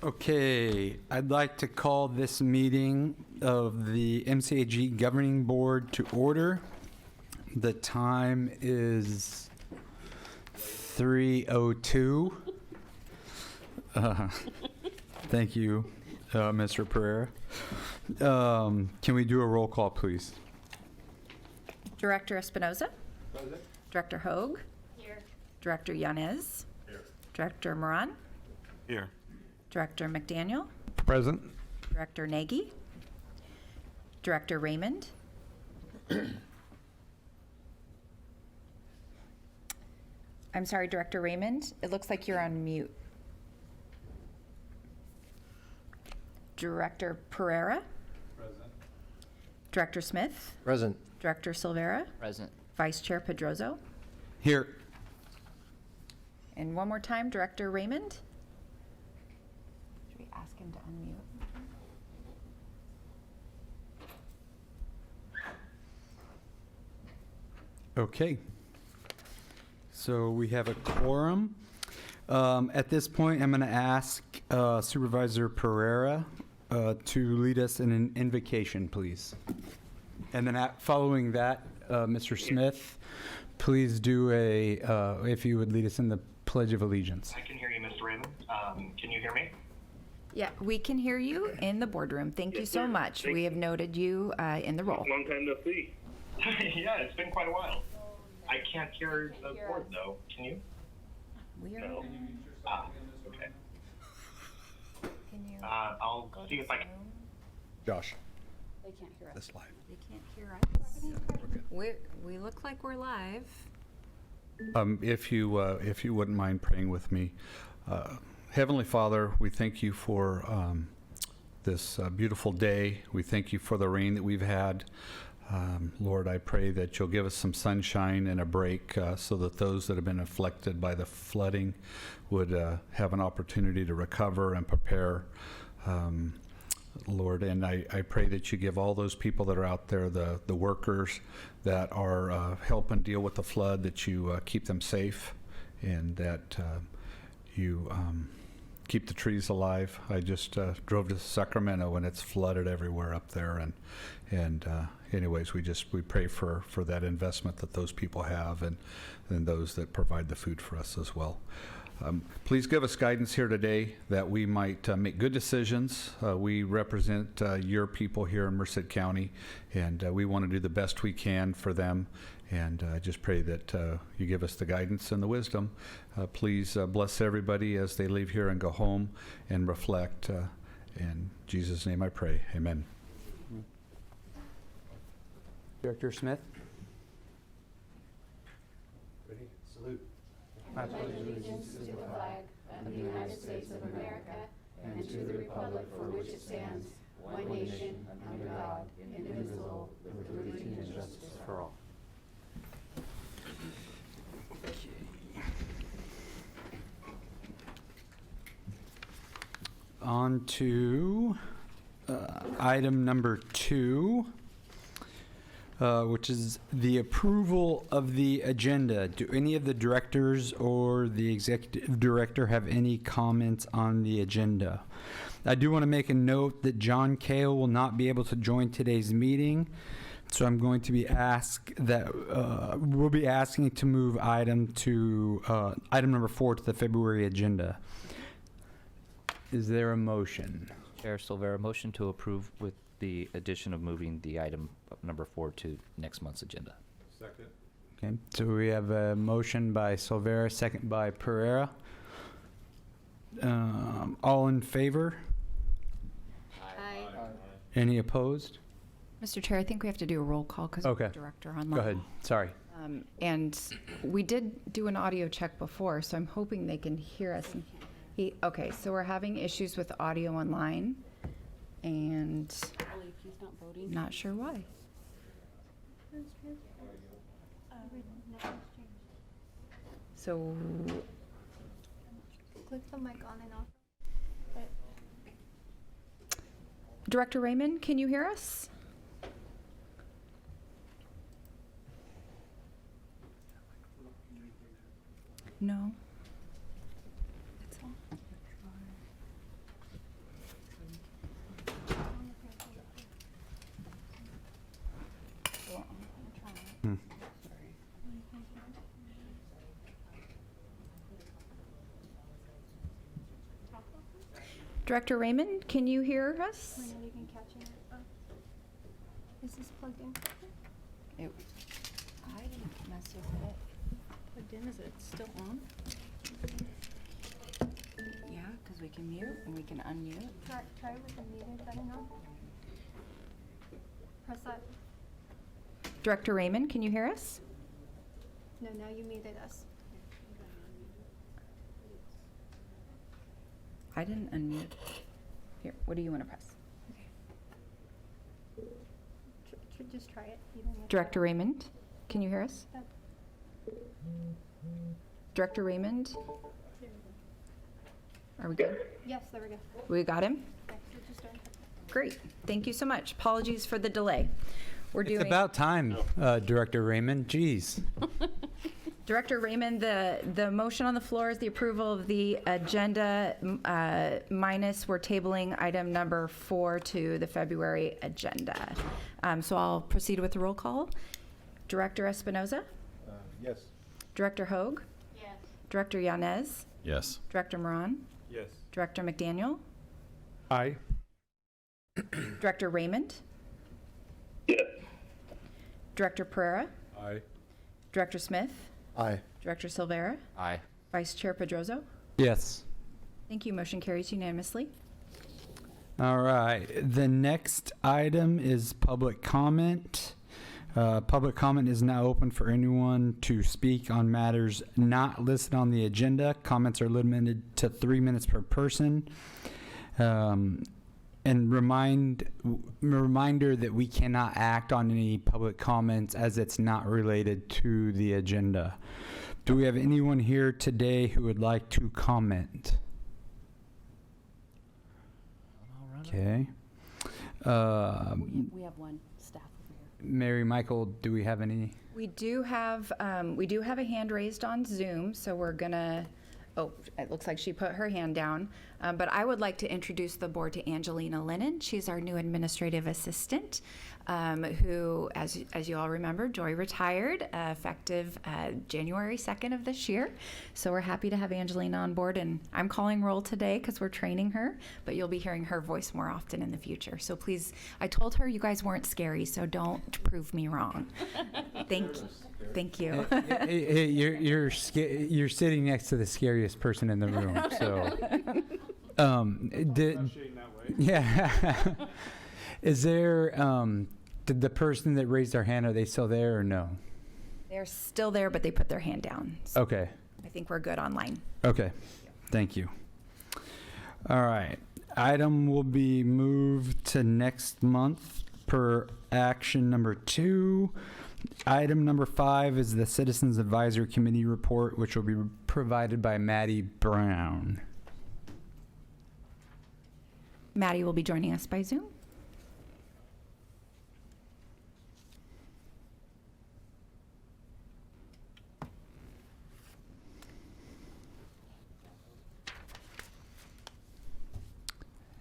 Okay, I'd like to call this meeting of the MCAG Governing Board to order. The time is 3:02. Thank you, Mr. Pereira. Can we do a roll call, please? Director Espinoza. Present. Director Hogue. Here. Director Yanez. Here. Director Moran. Here. Director McDaniel. Present. Director Nagy. Director Raymond. I'm sorry, Director Raymond. It looks like you're on mute. Director Pereira. Present. Director Smith. Present. Director Silvera. Present. Vice Chair Pedroso. Here. And one more time, Director Raymond. Should we ask him to unmute? Okay. So we have a quorum. At this point, I'm going to ask Supervisor Pereira to lead us in an invocation, please. And then following that, Mr. Smith, please do if you would lead us in the Pledge of Allegiance. I can hear you, Mr. Raymond. Can you hear me? Yeah, we can hear you in the boardroom. Thank you so much. We have noted you in the roll. Long time no see. Yeah, it's been quite a while. I can't hear the board, though. Can you? We are. No. Okay. Can you I'll go see to if I can. Zoom? Josh. They can't hear us. This live. They can't hear us. We look like we're live. If you wouldn't mind praying with me. Heavenly Father, we thank you for this beautiful day. We thank you for the rain that we've had. Lord, I pray that you'll give us some sunshine and a break so that those that have been afflicted by the flooding would have an opportunity to recover and prepare. Lord, and I pray that you give all those people that are out there, the workers that are helping deal with the flood, that you keep them safe and that you keep the trees alive. I just drove to Sacramento and it's flooded everywhere up there, and anyways, we pray for that investment that those people have and those that provide the food for us as well. Please give us guidance here today that we might make good decisions. We represent your people here in Merced County, and we want to do the best we can for them. And I just pray that you give us the guidance and the wisdom. Please bless everybody as they leave here and go home and reflect. In Jesus' name I pray. Amen. Director Smith. Ready? Salute. I pledge allegiance to the flag of the United States of America and to the republic for which it stands, one nation, under God, indivisible, with liberty and justice for all. On to item number 2. Which is the approval of the agenda. Do any of the directors or the executive director have any comments on the agenda? I do want to make a note that John Kale will not be able to join today's meeting, so I'm going to be we'll be asking to move item number 4 to the February agenda. Is there a motion? Chair Silvera, motion to approve with the addition of moving the item number 4 to next month's agenda. Second. Okay, so we have a motion by Silvera, second by Pereira. All in favor? Aye. Any opposed? Mr. Chair, I think we have to do a roll call because Okay. of the director online. Go ahead, sorry. And we did do an audio check before, so I'm hoping they can hear us. Okay, so we're having issues with audio online, and He's not voting. not sure why. So, Click the mic on and off. Director Raymond, can you hear us? No. It's on. Director Raymond, can you hear us? Whenever you can catch it. Is this plugged in? I didn't mess with it. Plugged in, is it still on? Yeah, because we can mute and we can unmute. Try with the muted button on. Press that. Director Raymond, can you hear us? No, now you muted us. I didn't unmute. Here, what do you want to press? Just try it. You don't have to- Director Raymond, can you hear us? That- Director Raymond, are we good? Yes, there we go. We got him? Okay, so just don't. Great, thank you so much. Apologies for the delay. We're It's doing. about time, Director Raymond. Jeez. Director Raymond, the motion on the floor is the approval of the agenda minus we're tabling item number 4 to the February agenda. So I'll proceed with the roll call. Director Espinoza, Yes. Director Hoag, Yes. Director Yanez, Yes. Director Moran, Yes. Director McDaniel, Aye. Director Raymond, Yes. Director Pereira, Aye. Director Smith, Aye. Director Silvera, Aye. Vice Chair Pedroso. Yes. Thank you. Motion carries unanimously. All right. The next item is public comment. Public comment is now open for anyone to speak on matters not listed on the agenda. Comments are limited to 3 minutes per person. And reminder that we cannot act on any public comments as it's not related to the agenda. Do we have anyone here today who would like to comment? Okay. We have one staff over here. Mary Michael, do we have any? We do have a hand raised on Zoom, so we're gonna, oh, it looks like she put her hand down. But I would like to introduce the board to Angelina Lennon. She's our new administrative assistant, who, as you all remember, Joy retired effective January 2nd of this year. So we're happy to have Angelina on board, and I'm calling roll today because we're training her, but you'll be hearing her voice more often in the future. So please, I told her you guys weren't scary, so don't prove me wrong. Thank you. Hey, you're sitting next to the scariest person in the room, so. Yeah. Is there, did the person that raised their hand, are they still there or no? They're still there, but they put their hand down. So Okay. I think we're good online. Okay. Thank you. All right. Item will be moved to next month per action number 2. Item number 5 is the Citizens Advisory Committee report, which will be provided by Maddie Brown. Maddie will be joining us by Zoom.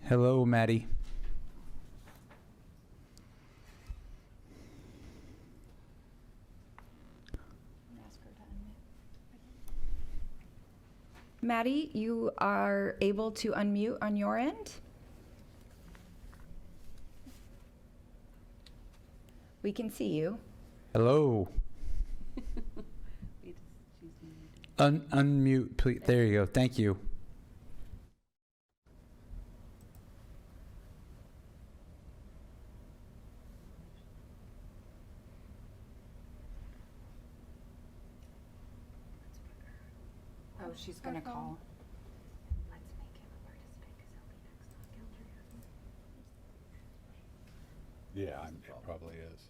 Hello, Maddie. Maddie, you are able to unmute on your end? We can see you. Hello. Unmute, please. There you go. Thank you. Oh, she's gonna call. Yeah, it probably is.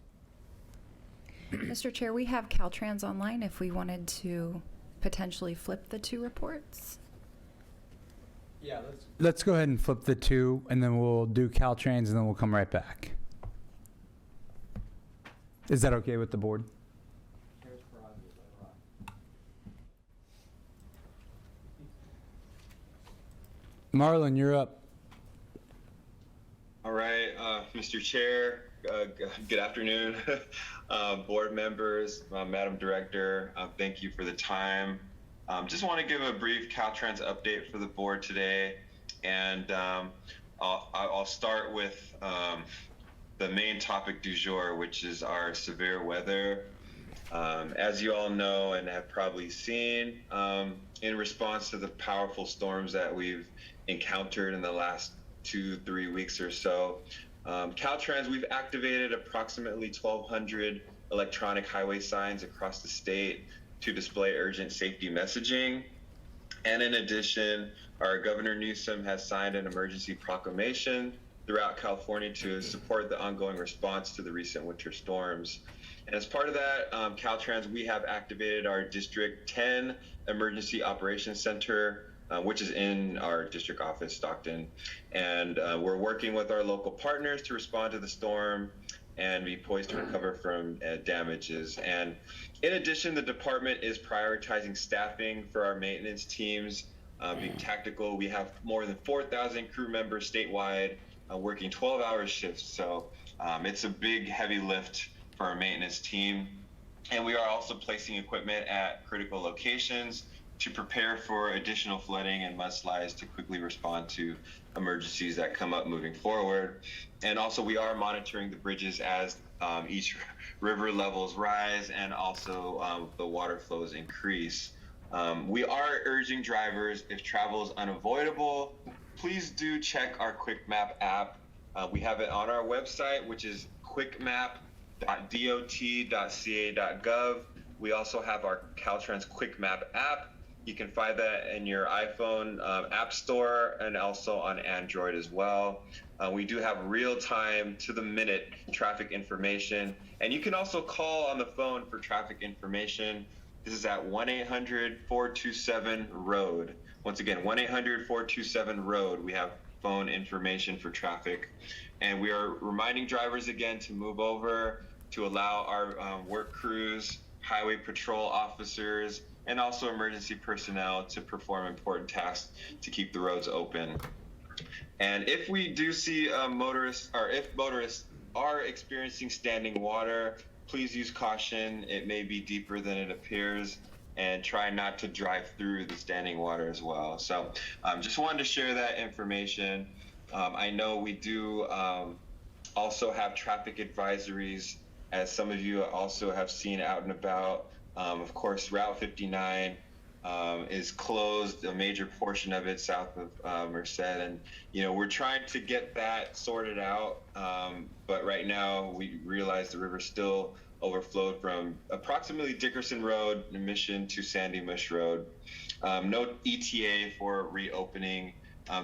Mr. Chair, we have Caltrans online if we wanted to potentially flip the 2 reports. Yeah, let's go ahead and flip the 2, and then we'll do Caltrans, and then we'll come right back. Is that okay with the board? Marlon, you're up. All right, Mr. Chair, good afternoon, board members, Madam Director, thank you for the time. Just want to give a brief Caltrans update for the board today. And I'll start with the main topic du jour, which is our severe weather. As you all know and have probably seen, in response to the powerful storms that we've encountered in the last 2-3 weeks or so, Caltrans, we've activated approximately 1,200 electronic highway signs across the state to display urgent safety messaging. And in addition, our Governor Newsom has signed an emergency proclamation throughout California to support the ongoing response to the recent winter storms. And as part of that, Caltrans, we have activated our District 10 Emergency Operations Center, which is in our district office, Stockton. And we're working with our local partners to respond to the storm and be poised to recover from damages. And in addition, the department is prioritizing staffing for our maintenance teams, being tactical. We have more than 4,000 crew members statewide working 12-hour shifts. So it's a big, heavy lift for our maintenance team. And we are also placing equipment at critical locations to prepare for additional flooding and mudslides to quickly respond to emergencies that come up moving forward. And also we are monitoring the bridges as each river levels rise and also the water flows increase. We are urging drivers, if travel is unavoidable, please do check our Quick Map app. We have it on our website, which is quickmap.dot.ca.gov. We also have our Caltrans Quick Map app. You can find that in your iPhone app store and also on Android as well. We do have real-time, to-the-minute traffic information. And you can also call on the phone for traffic information. This is at 1-800-427-ROAD. Once again, 1-800-427-ROAD. We have phone information for traffic. And we are reminding drivers again to move over, to allow our work crews, highway patrol officers, and also emergency personnel to perform important tasks to keep the roads open. And if we do see motorists, or if motorists are experiencing standing water, please use caution. It may be deeper than it appears, and try not to drive through the standing water as well. So just wanted to share that information. I know we do also have traffic advisories, as some of you also have seen out and about. Of course, Route 59 is closed, a major portion of it south of Merced, and we're trying to get that sorted out. But right now, we realize the river still overflowed from approximately Dickerson Road, Mission to Sandy Mush Road. No ETA for reopening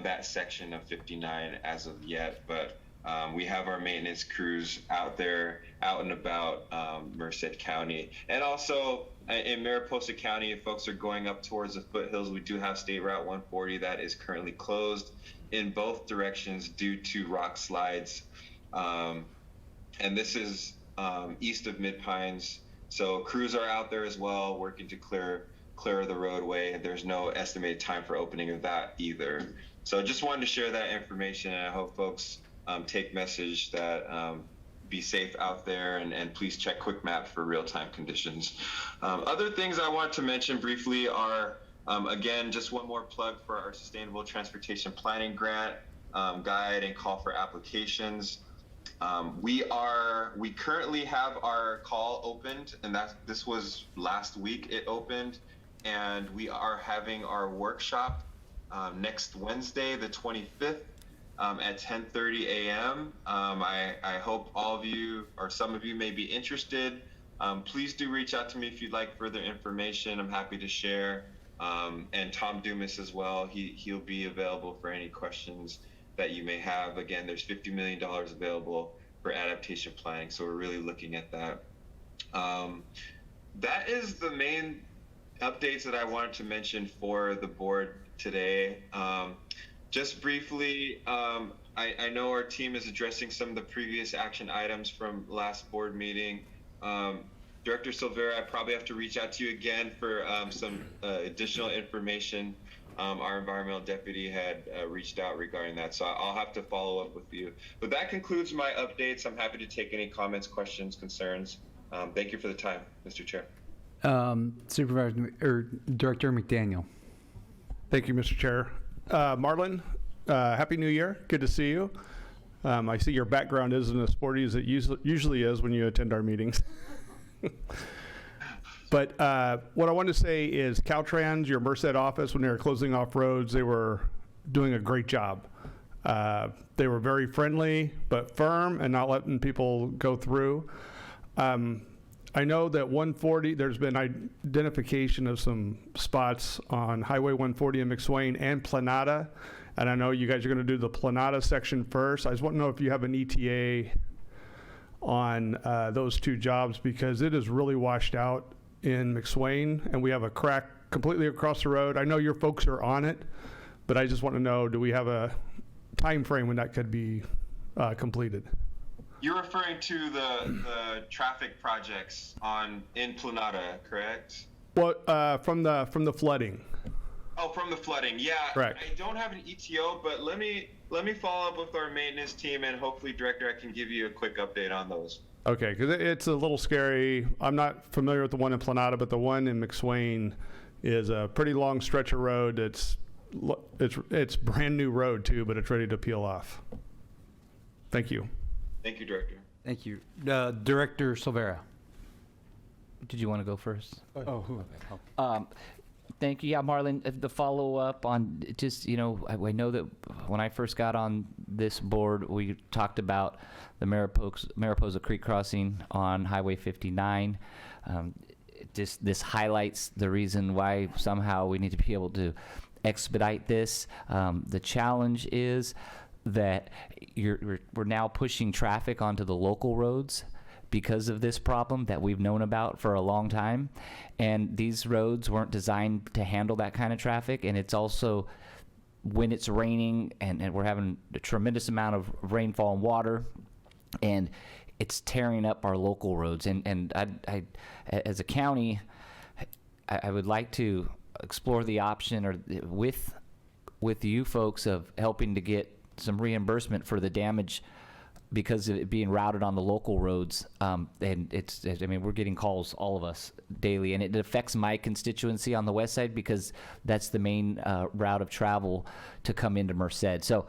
that section of 59 as of yet, but we have our maintenance crews out there, out and about Merced County. And also in Mariposa County, if folks are going up towards the foothills, we do have State Route 140 that is currently closed in both directions due to rock slides. And this is east of Mid-Pines. So crews are out there as well, working to clear the roadway. There's no estimated time for opening of that either. So just wanted to share that information, and I hope folks take message that be safe out there, and please check Quick Map for real-time conditions. Other things I want to mention briefly are, again, just one more plug for our Sustainable Transportation Planning Grant guide and call for applications. We currently have our call opened, and this was last week it opened, and we are having our workshop next Wednesday, the 25th. At 10:30 a.m. I hope all of you, or some of you, may be interested. Please do reach out to me if you'd like further information. I'm happy to share. And Tom Dumas as well. He'll be available for any questions that you may have. Again, there's $50 million available for adaptation planning, so we're really looking at that. That is the main updates that I wanted to mention for the board today. Just briefly, I know our team is addressing some of the previous action items from last board meeting. Director Silvera, I probably have to reach out to you again for some additional information. Our environmental deputy had reached out regarding that, so I'll have to follow up with you. But that concludes my updates. I'm happy to take any comments, questions, concerns. Thank you for the time, Mr. Chair. Supervisor or Director McDaniel. Thank you, Mr. Chair. Marlon, Happy New Year. Good to see you. I see your background isn't as sporty as it usually is when you attend our meetings. But what I want to say is Caltrans, your Merced office, when they were closing off roads, they were doing a great job. They were very friendly but firm and not letting people go through. I know that 140, there's been identification of some spots on Highway 140 in McSwain and Planada. And I know you guys are going to do the Planada section first. I just want to know if you have an ETA on those two jobs, because it is really washed out in McSwain and we have a crack completely across the road. I know your folks are on it, but I just want to know, do we have a time frame when that could be completed? You're referring to the traffic projects in Planada, correct? Well, from the flooding. Oh, from the flooding, yeah. Correct. I don't have an ETO, but let me follow up with our maintenance team, and hopefully, Director, I can give you a quick update on those. Okay, because it's a little scary. I'm not familiar with the one in Planada, but the one in McSwain is a pretty long stretch of road. It's brand new road too, but it's ready to peel off. Thank you. Thank you, Director. Thank you. Director Silvera. Did you want to go first? Oh, who? Thank you. Yeah, Marlon, the follow up on just, I know that when I first got on this board, we talked about the Mariposa Creek crossing on Highway 59. This highlights the reason why somehow we need to be able to expedite this. The challenge is that we're now pushing traffic onto the local roads because of this problem that we've known about for a long time. And these roads weren't designed to handle that kind of traffic. And it's also, when it's raining and we're having a tremendous amount of rainfall and water, and it's tearing up our local roads. And I as a county, I would like to explore the option, or with you folks, of helping to get some reimbursement for the damage because of it being routed on the local roads. And we're getting calls, all of us, daily, and it affects my constituency on the west side because that's the main route of travel to come into Merced. So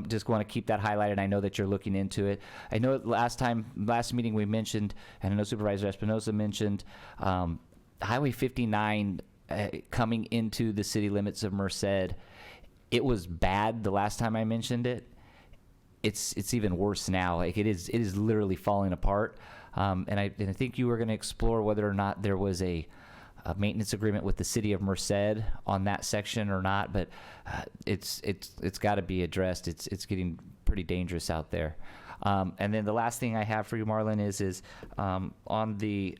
just want to keep that highlighted. I know that you're looking into it. I know last meeting we mentioned, and I know Supervisor Espinosa mentioned, Highway 59 coming into the city limits of Merced. It was bad the last time I mentioned it. It's even worse now. Like it is literally falling apart. And I think you were going to explore whether or not there was a maintenance agreement with the city of Merced on that section or not. But it's got to be addressed. It's getting pretty dangerous out there. And then the last thing I have for you, Marlon, is on the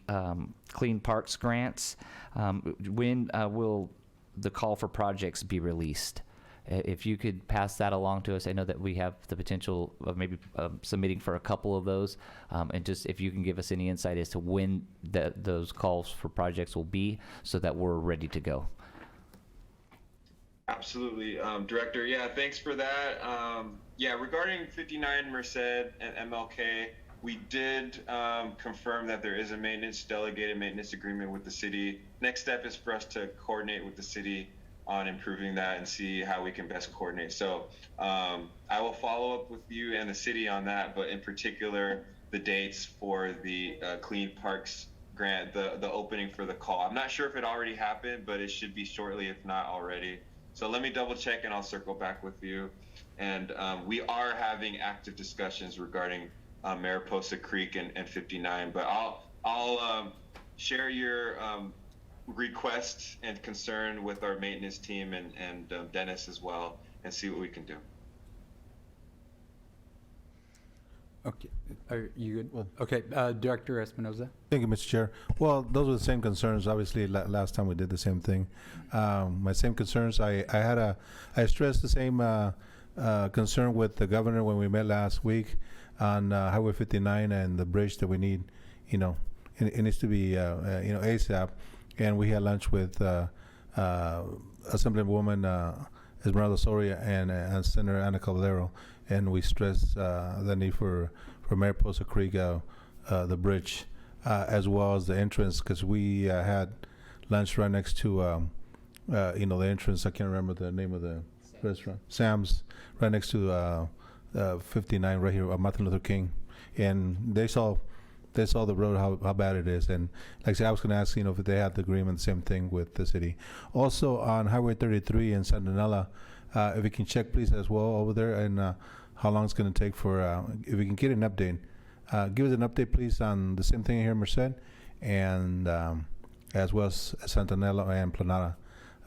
Clean Parks grants. When will the call for projects be released? If you could pass that along to us. I know that we have the potential of maybe submitting for a couple of those, and just if you can give us any insight as to when those calls for projects will be, so that we're ready to go. Absolutely, Director. Yeah, thanks for that. Regarding 59 Merced and MLK, we did confirm that there is a delegated maintenance agreement with the city. Next step is for us to coordinate with the city on improving that and see how we can best coordinate. So I will follow up with you and the city on that, but in particular, the dates for the Clean Parks grant, the opening for the call. I'm not sure if it already happened, but it should be shortly, if not already. So let me double check and I'll circle back with you. And we are having active discussions regarding Mariposa Creek and 59, but I'll share your request and concern with our maintenance team and Dennis as well, and see what we can do. Okay, are you good? Well, okay, Director Espinosa. Thank you, Mr. Chair. Well, those were the same concerns. Obviously, last time we did the same thing. My same concerns. I stressed the same concern with the governor when we met last week on Highway 59 and the bridge that we need. It needs to be ASAP. And we had lunch with Assemblywoman Esmeralda Soria and Senator Ana Caballero, and we stressed the need for Mariposa Creek, the bridge, as well as the entrance, because we had lunch right next to the entrance. I can't remember the name of the restaurant, Sam's, right next to 59, right here, Martin Luther King, and they saw the road, how bad it is. And like I said, I was going to ask, if they had the agreement, same thing with the city. Also on Highway 33 in Santanella, if you can check please as well over there, and how long it's going to take for, if we can get an update. Give us an update please on the same thing here in Merced, and as well as Santanella and Planada.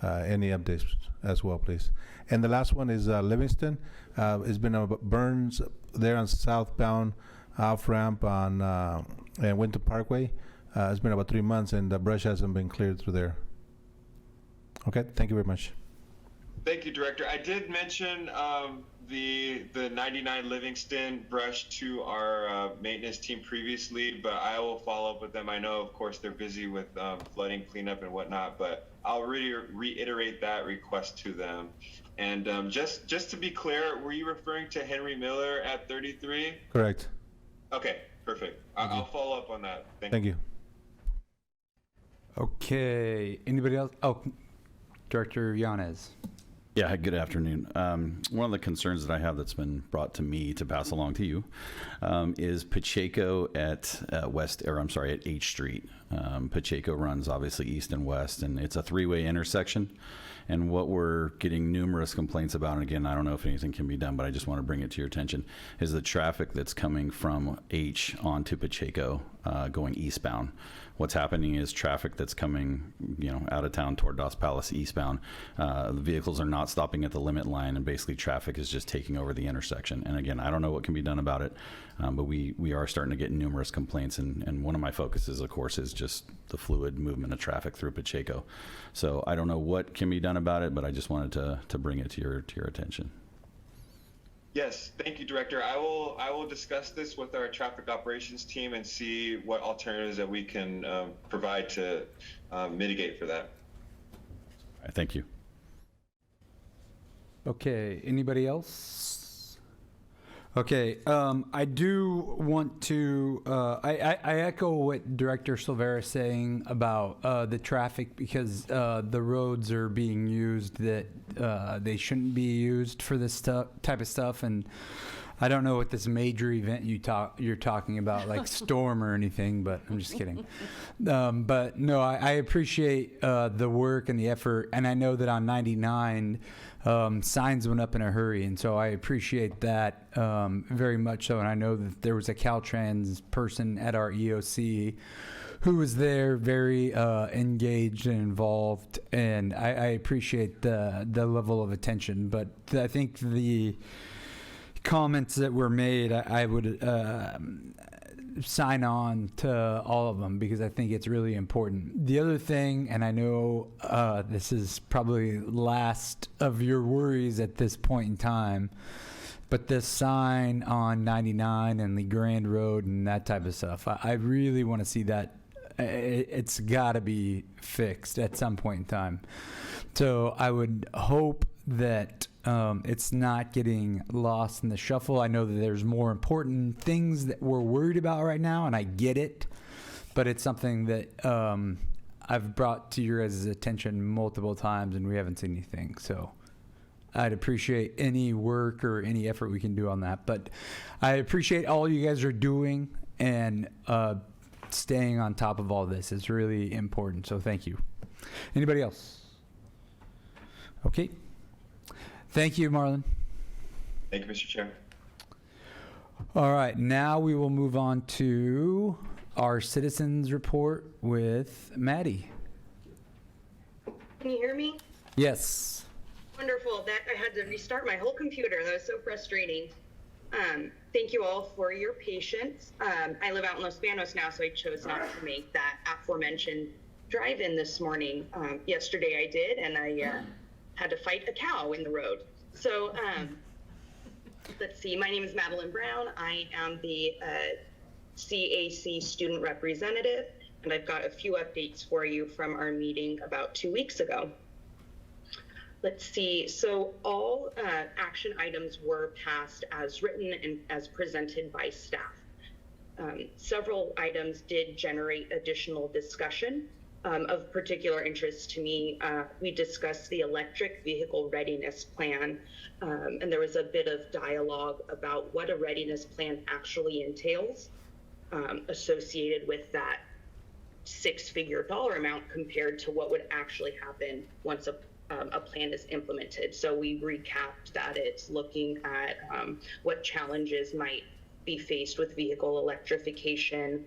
Any updates as well please. And the last one is Livingston. It's been burns there on southbound off ramp on and Winter Parkway. It's been about 3 months, and the brush hasn't been cleared through there. Okay, thank you very much. Thank you, Director. I did mention the 99 Livingston brush to our maintenance team previously, but I will follow up with them. I know, of course, they're busy with flooding cleanup and whatnot, but I'll reiterate that request to them. And just to be clear, were you referring to Henry Miller at 33? Correct. Okay, perfect. I'll follow up on that. Thank you. Okay, anybody else? Oh, Director Yanez. Yeah, good afternoon. One of the concerns that I have that's been brought to me to pass along to you is Pacheco at at H Street. Pacheco runs obviously east and west, and it's a three-way intersection. And what we're getting numerous complaints about, and again, I don't know if anything can be done, but I just want to bring it to your attention, is the traffic that's coming from H onto Pacheco going eastbound. What's happening is traffic that's coming, out of town toward Dos Palace eastbound. The vehicles are not stopping at the limit line, and basically traffic is just taking over the intersection. And again, I don't know what can be done about it, but we are starting to get numerous complaints. And one of my focuses, of course, is just the fluid movement of traffic through Pacheco. So I don't know what can be done about it, but I just wanted to bring it to your attention. Yes, thank you, Director. I will discuss this with our traffic operations team and see what alternatives that we can provide to mitigate for that. All right, thank you. Okay, anybody else? Okay, I do want to, I echo what Director Silvera is saying about the traffic, because the roads are being used that they shouldn't be used for this type of stuff. And I don't know what this major event you're talking about, like storm or anything, but I'm just kidding. But no, I appreciate the work and the effort. And I know that on 99, signs went up in a hurry, and so I appreciate that very much so. And I know that there was a Caltrans person at our EOC who was there, very engaged and involved, and I appreciate the level of attention. But I think the comments that were made, I would sign on to all of them, because I think it's really important. The other thing, and I know this is probably last of your worries at this point in time, but this sign on 99 and the Grand Road and that type of stuff, I really want to see that. It's got to be fixed at some point in time. So I would hope that it's not getting lost in the shuffle. I know that there's more important things that we're worried about right now, and I get it, but it's something that I've brought to your guys' attention multiple times, and we haven't seen anything. So I'd appreciate any work or any effort we can do on that. But I appreciate all you guys are doing, and staying on top of all this is really important. So thank you. Anybody else? Okay. Thank you, Marlon. Thank you, Mr. Chair. All right, now we will move on to our citizens report with Maddie. Can you hear me? Yes. Wonderful. That I had to restart my whole computer. That was so frustrating. Thank you all for your patience. I live out in Los Banos now, so I chose not to make that aforementioned drive-in this morning. Yesterday I did, and I had to fight a cow in the road. So let's see, my name is Madeline Brown. I am the CAC student representative, and I've got a few updates for you from our meeting about 2 weeks ago. Let's see, so all action items were passed as written and as presented by staff. Several items did generate additional discussion. of particular interest to me, we discussed the electric vehicle readiness plan, and there was a bit of dialogue about what a readiness plan actually entails, associated with that six-figure dollar amount compared to what would actually happen once a plan is implemented. So we recapped that it's looking at what challenges might be faced with vehicle electrification,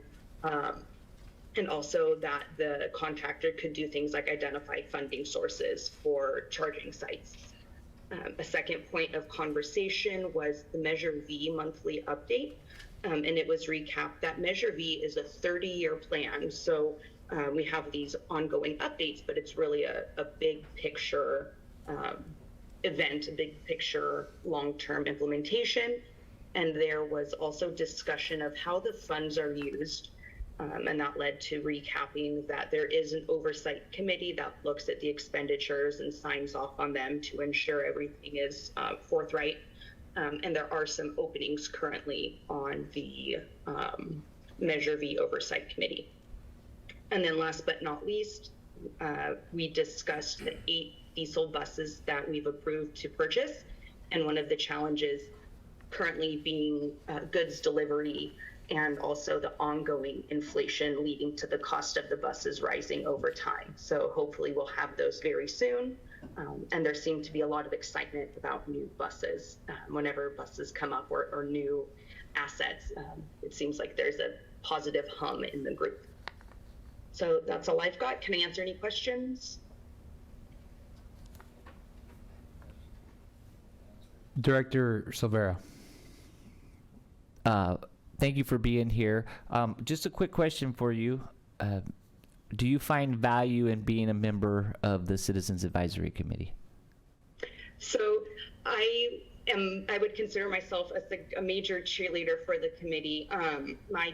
and also that the contractor could do things like identify funding sources for charging sites. A second point of conversation was the Measure V monthly update, and it was recapped that Measure V is a 30-year plan. So we have these ongoing updates, but it's really a big picture event, a big picture long-term implementation. And there was also discussion of how the funds are used. And that led to recapping that there is an oversight committee that looks at the expenditures and signs off on them to ensure everything is forthright. And there are some openings currently on the Measure V oversight committee. And then last but not least, we discussed the 8 diesel buses that we've approved to purchase. And one of the challenges currently being goods delivery, and also the ongoing inflation leading to the cost of the buses rising over time. So hopefully we'll have those very soon. And there seemed to be a lot of excitement about new buses. Whenever buses come up or new assets, it seems like there's a positive hum in the group. So that's all I've got. Can I answer any questions? Director Silvera. Thank you for being here. Just a quick question for you. Do you find value in being a member of the Citizens Advisory Committee? So I would consider myself as a major cheerleader for the committee. My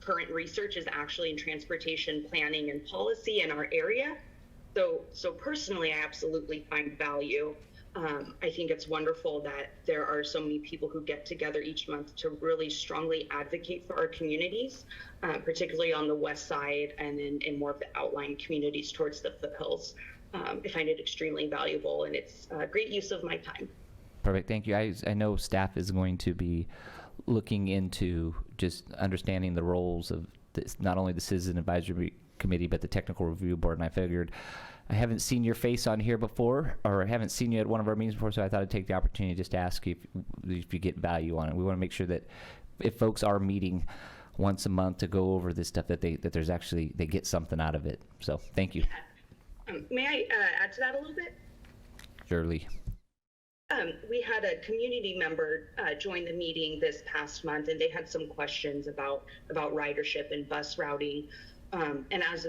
current research is actually in transportation planning and policy in our area. So personally, I absolutely find value. I think it's wonderful that there are so many people who get together each month to really strongly advocate for our communities, particularly on the west side and in more of the outlying communities towards the foothills. I find it extremely valuable, and it's a great use of my time. Perfect, thank you. I know staff is going to be looking into just understanding the roles of not only the Citizen Advisory Committee, but the Technical Review Board, and I figured I haven't seen your face on here before, or I haven't seen you at one of our meetings before, so I thought I'd take the opportunity just to ask you if you get value on it. We want to make sure that if folks are meeting once a month to go over this stuff, that there's actually, they get something out of it. So thank you. May I add to that a little bit? Surely. We had a community member join the meeting this past month, and they had some questions about ridership and bus routing. And as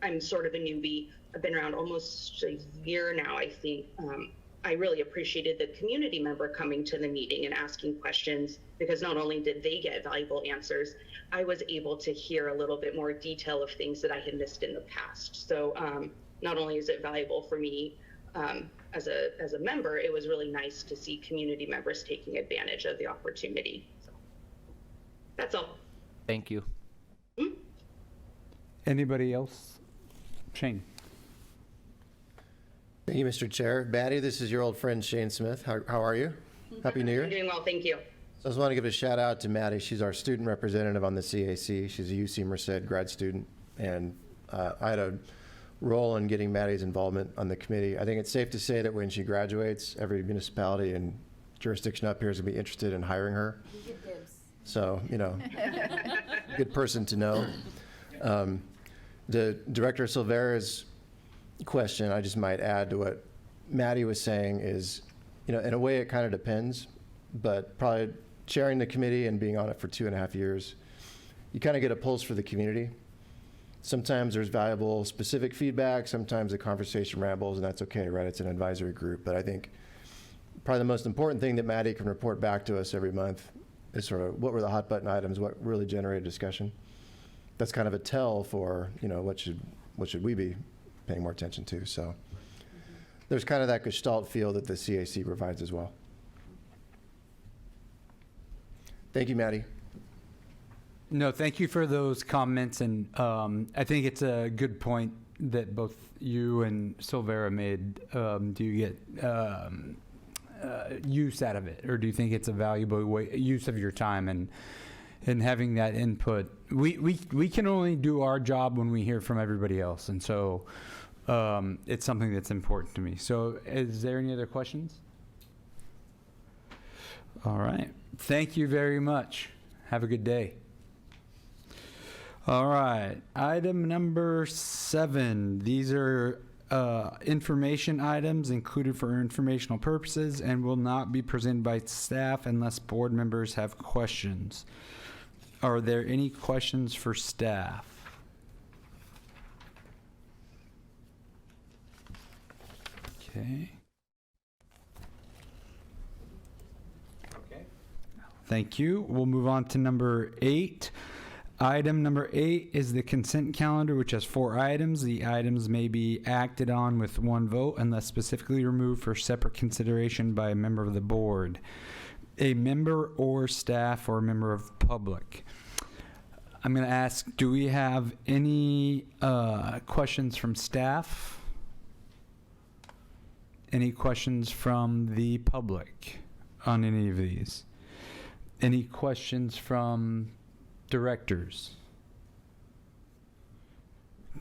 I'm sort of a newbie. I've been around almost a year now, I think. I really appreciated the community member coming to the meeting and asking questions, because not only did they get valuable answers, I was able to hear a little bit more detail of things that I had missed in the past. So not only is it valuable for me as a member, it was really nice to see community members taking advantage of the opportunity. So that's all. Thank you. Mm-hmm. Anybody else? Shane. Thank you, Mr. Chair. Maddie, this is your old friend Shane Smith. How are you? Happy New Year. I'm doing well, thank you. So I just want to give a shout out to Maddie. She's our student representative on the CAC. She's a UC Merced grad student, and I had a role in getting Maddie's involvement on the committee. I think it's safe to say that when she graduates, every municipality and jurisdiction up here is going to be interested in hiring her. So, good person to know. The Director Silvera's question, I just might add to what Maddie was saying is, in a way it kind of depends, but probably chairing the committee and being on it for 2.5 years, you kind of get a pulse for the community. Sometimes there's valuable specific feedback, sometimes the conversation rambles, and that's okay, right? It's an advisory group. But I think probably the most important thing that Maddie can report back to us every month is sort of what were the hot button items, what really generated discussion. That's kind of a tell for, what should we be paying more attention to. So there's kind of that gestalt feel that the CAC provides as well. Thank you, Maddie. No, thank you for those comments, and I think it's a good point that both you and Silvera made. Do you get use out of it, or do you think it's a valuable use of your time and having that input? We can only do our job when we hear from everybody else, and so it's something that's important to me. So, is there any other questions? All right. Thank you very much. Have a good day. All right. Item number 7. These are information items included for informational purposes and will not be presented by staff unless board members have questions. Are there any questions for staff? Okay. Thank you. We'll move on to number 8. Item number 8 is the consent calendar, which has 4 items. The items may be acted on with one vote unless specifically removed for separate consideration by a member of the board, a member or staff, or a member of public. I'm going to ask, do we have any questions from staff? Any questions from the public on any of these? Any questions from directors?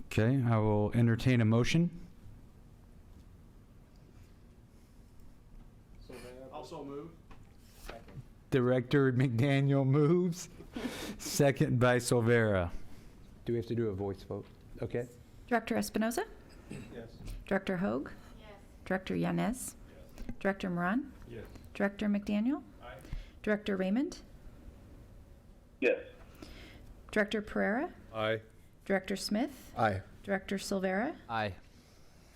Okay, I will entertain a motion. Also move. Director McDaniel moves. Second by Silvera. Do we have to do a voice vote? Okay. Director Espinoza? Yes. Director Hoag? Yes. Director Yanez? Yes. Director Moran? Yes. Director McDaniel? Aye. Director Raymond? Yes. Director Pereira? Aye. Director Smith? Aye. Director Silvera? Aye.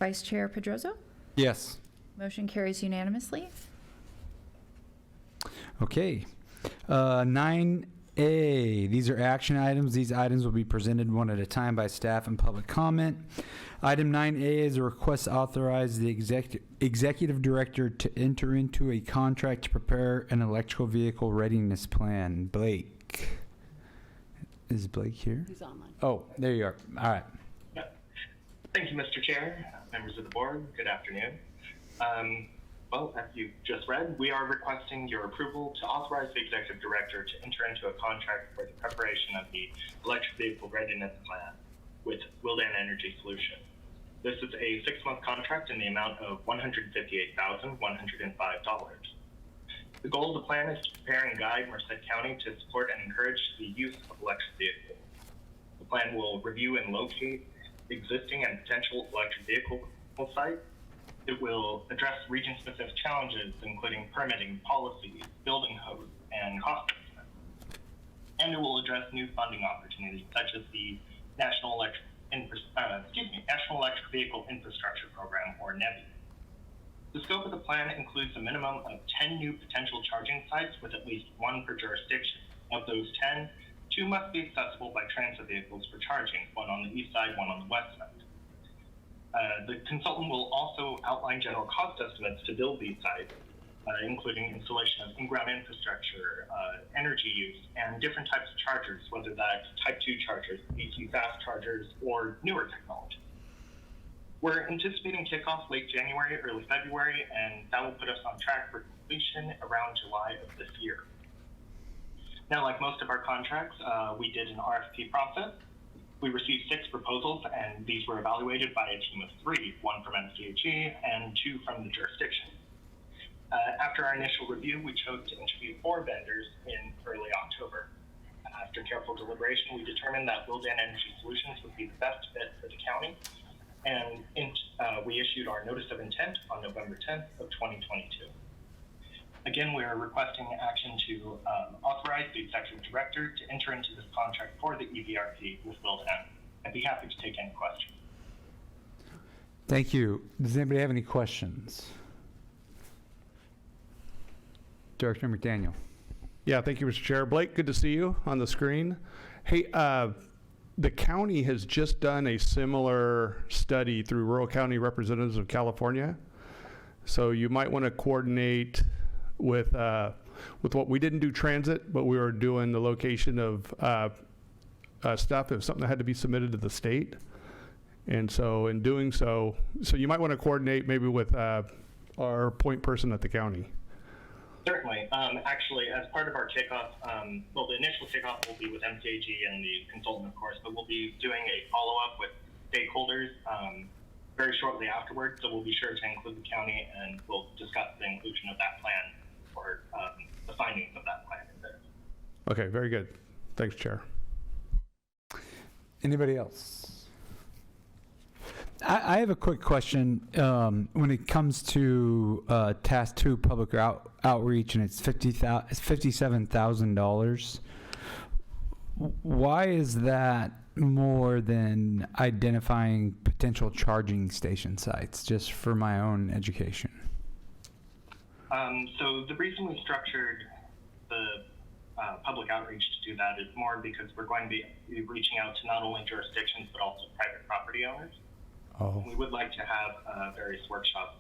Vice Chair Pedroso? Yes. Motion carries unanimously. Okay. 9A. These are action items. These items will be presented one at a time by staff and public comment. Item 9A is a request to authorize the executive director to enter into a contract to prepare an electrical vehicle readiness plan. Blake. Is Blake here? He's online. Oh, there you are. All right. Thank you, Mr. Chair, members of the board. Good afternoon. Well, as you just read, we are requesting your approval to authorize the executive director to enter into a contract for the preparation of the electric vehicle readiness plan with Willdan Energy Solutions. This is a 6-month contract in the amount of $158,105. The goal of the plan is to prepare and guide Merced County to support and encourage the use of electric vehicles. The plan will review and locate existing and potential electric vehicle sites. It will address region-specific challenges, including permitting, policies, building codes, and cost estimates. And it will address new funding opportunities, such as the National Electric Vehicle Infrastructure Program, or NEVI. The scope of the plan includes a minimum of 10 new potential charging sites with at least 1 per jurisdiction. Of those 10, 2 must be accessible by transit vehicles for charging, one on the east side, one on the west side. The consultant will also outline general cost estimates to build these sites, including installation of in-ground infrastructure, energy use, and different types of chargers, whether that's Type 2 chargers, AC fast chargers, or newer technology. We're anticipating kickoff late January, early February, and that will put us on track for completion around July of this year. Now, like most of our contracts, we did an RFP process. We received 6 proposals, and these were evaluated by a team of 3, 1 from MCAG and 2 from the jurisdiction. After our initial review, we chose to interview 4 vendors in early October. After careful deliberation, we determined that Willdan Energy Solutions would be the best fit for the county, and we issued our notice of intent on November 10th of 2022. Again, we are requesting action to authorize the executive director to enter into this contract for the EVRP with Willdan. I'd be happy to take any questions. Thank you. Does anybody have any questions? Director McDaniel. Yeah, thank you, Mr. Chair. Blake, good to see you on the screen. Hey, the county has just done a similar study through Rural County Representatives of California. So you might want to coordinate with what we didn't do transit, but we were doing the location of stuff if something had to be submitted to the state. And so in doing so you might want to coordinate maybe with our point person at the county. Certainly. Actually, as part of our kickoff, well, the initial kickoff will be with MCAG and the consultant, of course, but we'll be doing a follow-up with stakeholders very shortly afterwards. So we'll be sure to include the county, and we'll discuss the inclusion of that plan or the findings of that plan in there. Okay, very good. Thanks, Chair. Anybody else? I have a quick question. When it comes to Task 2 public outreach, and it's $57,000, why is that more than identifying potential charging station sites, just for my own education? So the reason we structured the public outreach to do that is more because we're going to be reaching out to not only jurisdictions but also private property owners. Oh. We would like to have various workshops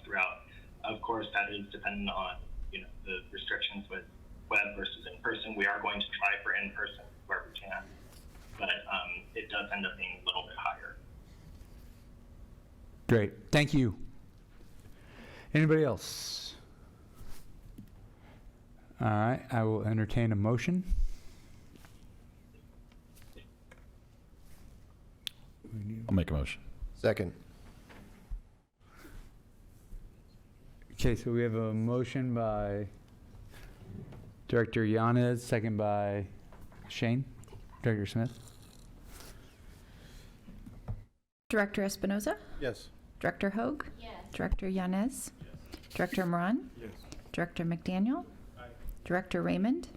throughout. Of course, that is dependent on the restrictions with web versus in person. We are going to try for in person where we can, but it does end up being a little bit higher. Great, thank you. Anybody else? All right, I will entertain a motion. I'll make a motion. Second. Okay, so we have a motion by Director Yanez, second by Shane. Director Smith? Director Espinoza? Yes. Director Hogue? Yes. Director Yanez? Director Moran? Yes. Director McDaniel? Director Raymond?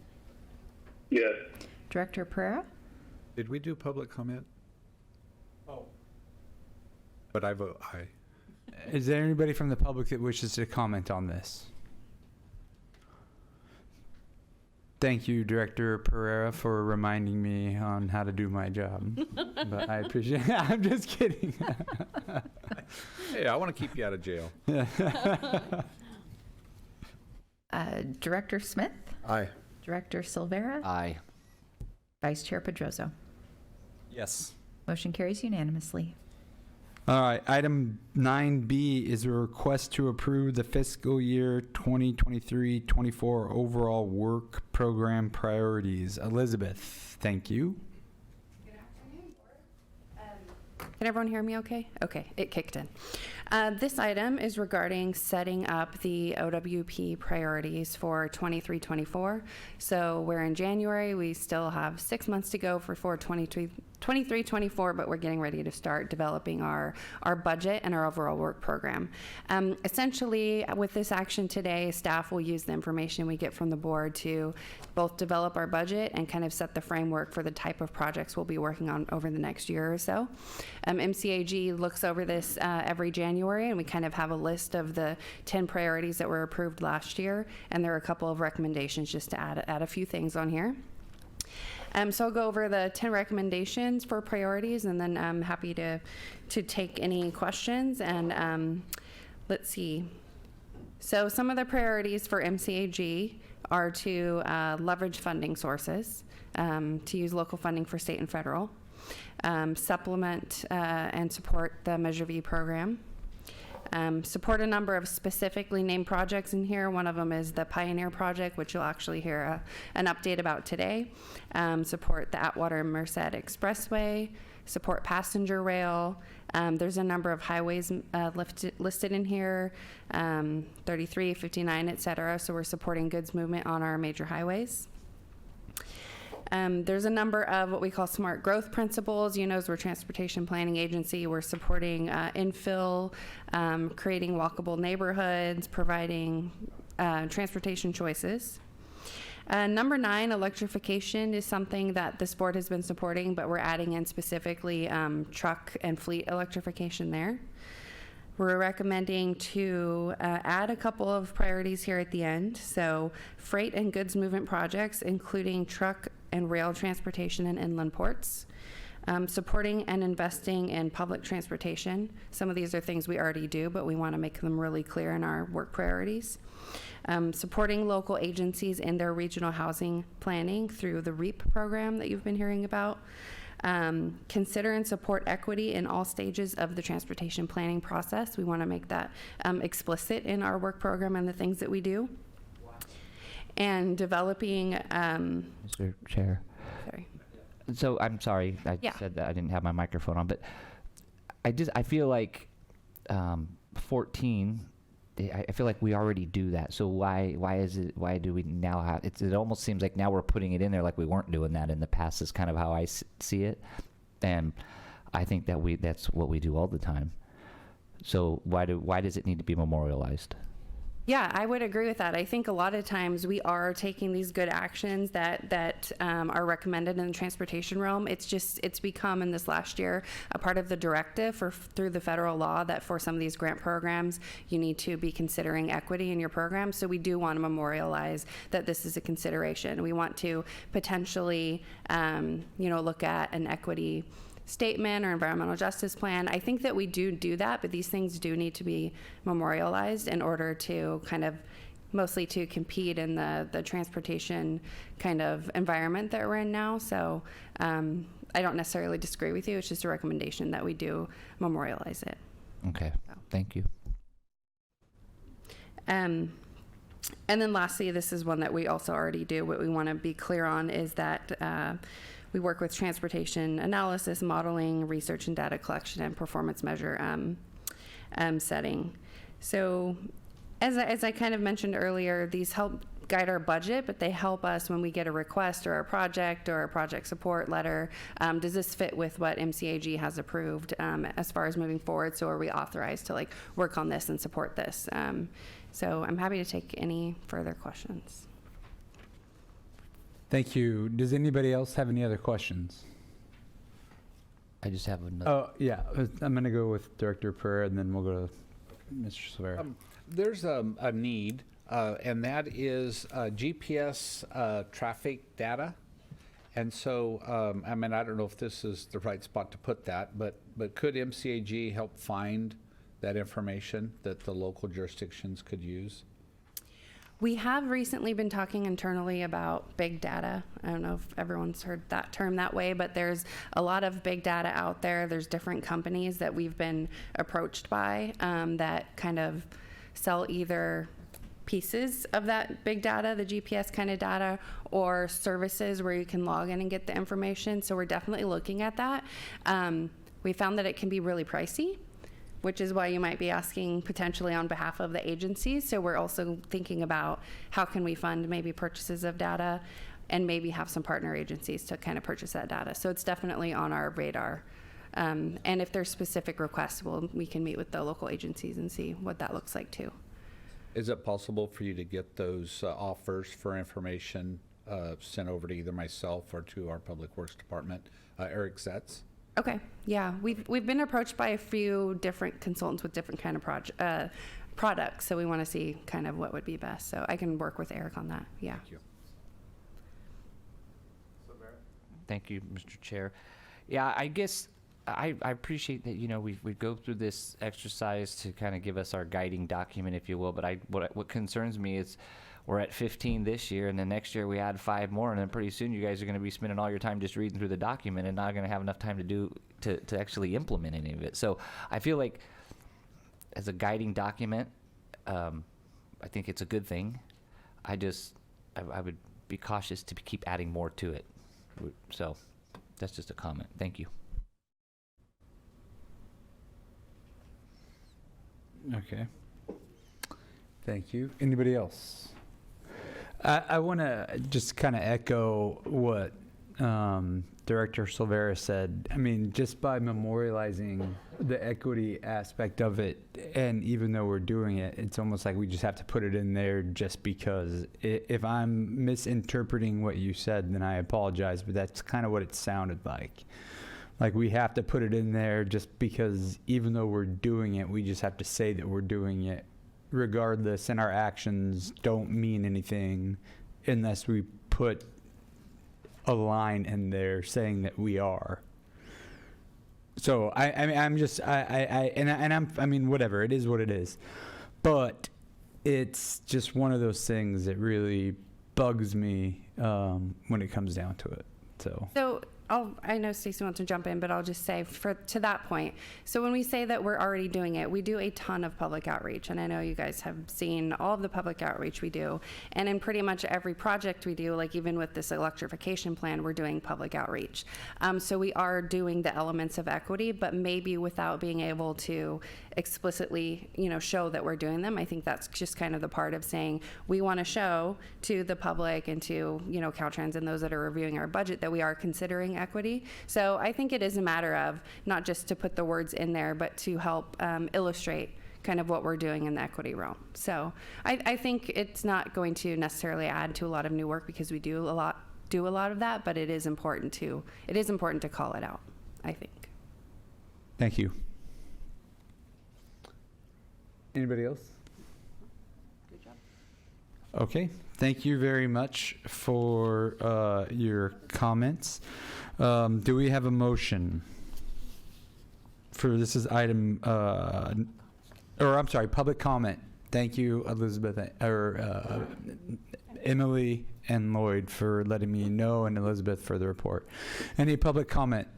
Yes. Director Pereira? Did we do public comment? Oh. But I vote aye. Is there anybody from the public that wishes to comment on this? Thank you, Director Pereira, for reminding me on how to do my job. But I appreciate it. I'm just kidding. Hey, I want to keep you out of jail. Director Smith? Aye. Director Silvera? Aye. Vice Chair Pedroso? Yes. Motion carries unanimously. All right, item 9B is a request to approve the fiscal year 2023-24 overall work program priorities. Elizabeth, thank you. Good afternoon, Board. Can everyone hear me okay? Okay, it kicked in. This item is regarding setting up the OWP priorities for 23-24. So we're in January. We still have 6 months to go for 23-24, but we're getting ready to start developing our budget and our overall work program. Essentially, with this action today, staff will use the information we get from the board to both develop our budget and kind of set the framework for the type of projects we'll be working on over the next year or so. MCAG looks over this every January, and we kind of have a list of the 10 priorities that were approved last year, and there are a couple of recommendations just to add a few things on here. So I'll go over the 10 recommendations for priorities, and then I'm happy to take any questions. And let's see. So some of the priorities for MCAG are to leverage funding sources, to use local funding for state and federal, supplement and support the Measure V program, support a number of specifically named projects in here. One of them is the Pioneer Project, which you'll actually hear an update about today. Support the Atwater and Merced Expressway, support passenger rail. There's a number of highways listed in here, 33, 59, et cetera. So we're supporting goods movement on our major highways. There's a number of what we call smart growth principles. You know, as we're a transportation planning agency, we're supporting infill, creating walkable neighborhoods, providing transportation choices. Number 9, electrification is something that this board has been supporting, but we're adding in specifically truck and fleet electrification there. We're recommending to add a couple of priorities here at the end. So freight and goods movement projects, including truck and rail transportation and inland ports. Supporting and investing in public transportation. Some of these are things we already do, but we want to make them really clear in our work priorities. supporting local agencies in their regional housing planning through the REAP program that you've been hearing about. Consider and support equity in all stages of the transportation planning process. We want to make that explicit in our work program and the things that we do. And developing, Mr. Chair. sorry. So I'm sorry, I Yeah. said that I didn't have my microphone on, but I feel like 14. I feel like we already do that. So why do we now have it almost seems like now we're putting it in there like we weren't doing that in the past is kind of how I see it. And I think that that's what we do all the time. So why does it need to be memorialized? Yeah, I would agree with that. I think a lot of times we are taking these good actions that are recommended in the transportation realm. It's become in this last year a part of the directive through the federal law that for some of these grant programs you need to be considering equity in your program. So we do want to memorialize that this is a consideration. We want to potentially look at an equity statement or environmental justice plan. I think that we do that, but these things do need to be memorialized in order to kind of mostly to compete in the transportation kind of environment that we're in now. So I don't necessarily disagree with you. It's just a recommendation that we do memorialize it. Okay, thank you. And then lastly, this is one that we also already do. What we want to be clear on is that we work with transportation analysis, modeling, research and data collection, and performance measure setting. So as I kind of mentioned earlier, these help guide our budget, but they help us when we get a request or a project support letter. Does this fit with what MCAG has approved as far as moving forward? So are we authorized to work on this and support this? So I'm happy to take any further questions. Thank you. Does anybody else have any other questions? I just have another. Oh, yeah. I'm going to go with Director Pereira, and then we'll go to Mr. Silvera. There's a need, and that is GPS traffic data. And so, I don't know if this is the right spot to put that, but could MCAG help find that information that the local jurisdictions could use? We have recently been talking internally about big data. I don't know if everyone's heard that term that way, but there's a lot of big data out there. There's different companies that we've been approached by that kind of sell either pieces of that big data, the GPS kind of data, or services where you can log in and get the information. So we're definitely looking at that. We found that it can be really pricey, which is why you might be asking potentially on behalf of the agencies. So we're also thinking about how can we fund maybe purchases of data and maybe have some partner agencies to kind of purchase that data. So it's definitely on our radar. And if there's specific requests, we can meet with the local agencies and see what that looks like too. Is it possible for you to get those offers for information sent over to either myself or to our Public Works Department, Eric Zetz? Okay, yeah, we've been approached by a few different consultants with different kind of products, so we want to see kind of what would be best. So I can work with Eric on that. Yeah. Thank you. Thank you, Mr. Chair. Yeah, I guess I appreciate that, we go through this exercise to kind of give us our guiding document, if you will, but what concerns me is we're at 15 this year, and then next year we add 5 more, and then pretty soon you guys are going to be spending all your time just reading through the document and not going to have enough time to actually implement any of it. So I feel like as a guiding document, I think it's a good thing. I would be cautious to keep adding more to it. So that's just a comment. Thank you. Okay. Thank you. Anybody else? I want to just kind of echo what Director Silvera said. I mean, just by memorializing the equity aspect of it, and even though we're doing it, it's almost like we just have to put it in there just because. If I'm misinterpreting what you said, then I apologize, but that's kind of what it sounded like. Like we have to put it in there just because even though we're doing it, we just have to say that we're doing it regardless, and our actions don't mean anything unless we put a line in there saying that we are. So I mean, whatever, it is what it is. But it's just one of those things that really bugs me when it comes down to it. So I know Stacy wants to jump in, but I'll just say to that point. So when we say that we're already doing it, we do a ton of public outreach. And I know you guys have seen all of the public outreach we do. And in pretty much every project we do, like even with this electrification plan, we're doing public outreach. So we are doing the elements of equity, but maybe without being able to explicitly, show that we're doing them. I think that's just kind of the part of saying we want to show to the public and to, Caltrans and those that are reviewing our budget that we are considering equity. So I think it is a matter of not just to put the words in there, but to help illustrate kind of what we're doing in the equity realm. So I think it's not going to necessarily add to a lot of new work because we do a lot of that, but it is important to call it out, I think. thank you. Anybody else? Good job. Okay, thank you very much for your comments. Do we have a motion for this is item, public comment. Thank you, Elizabeth, Emily and Lloyd for letting me know, and Elizabeth for the report. Any public comment?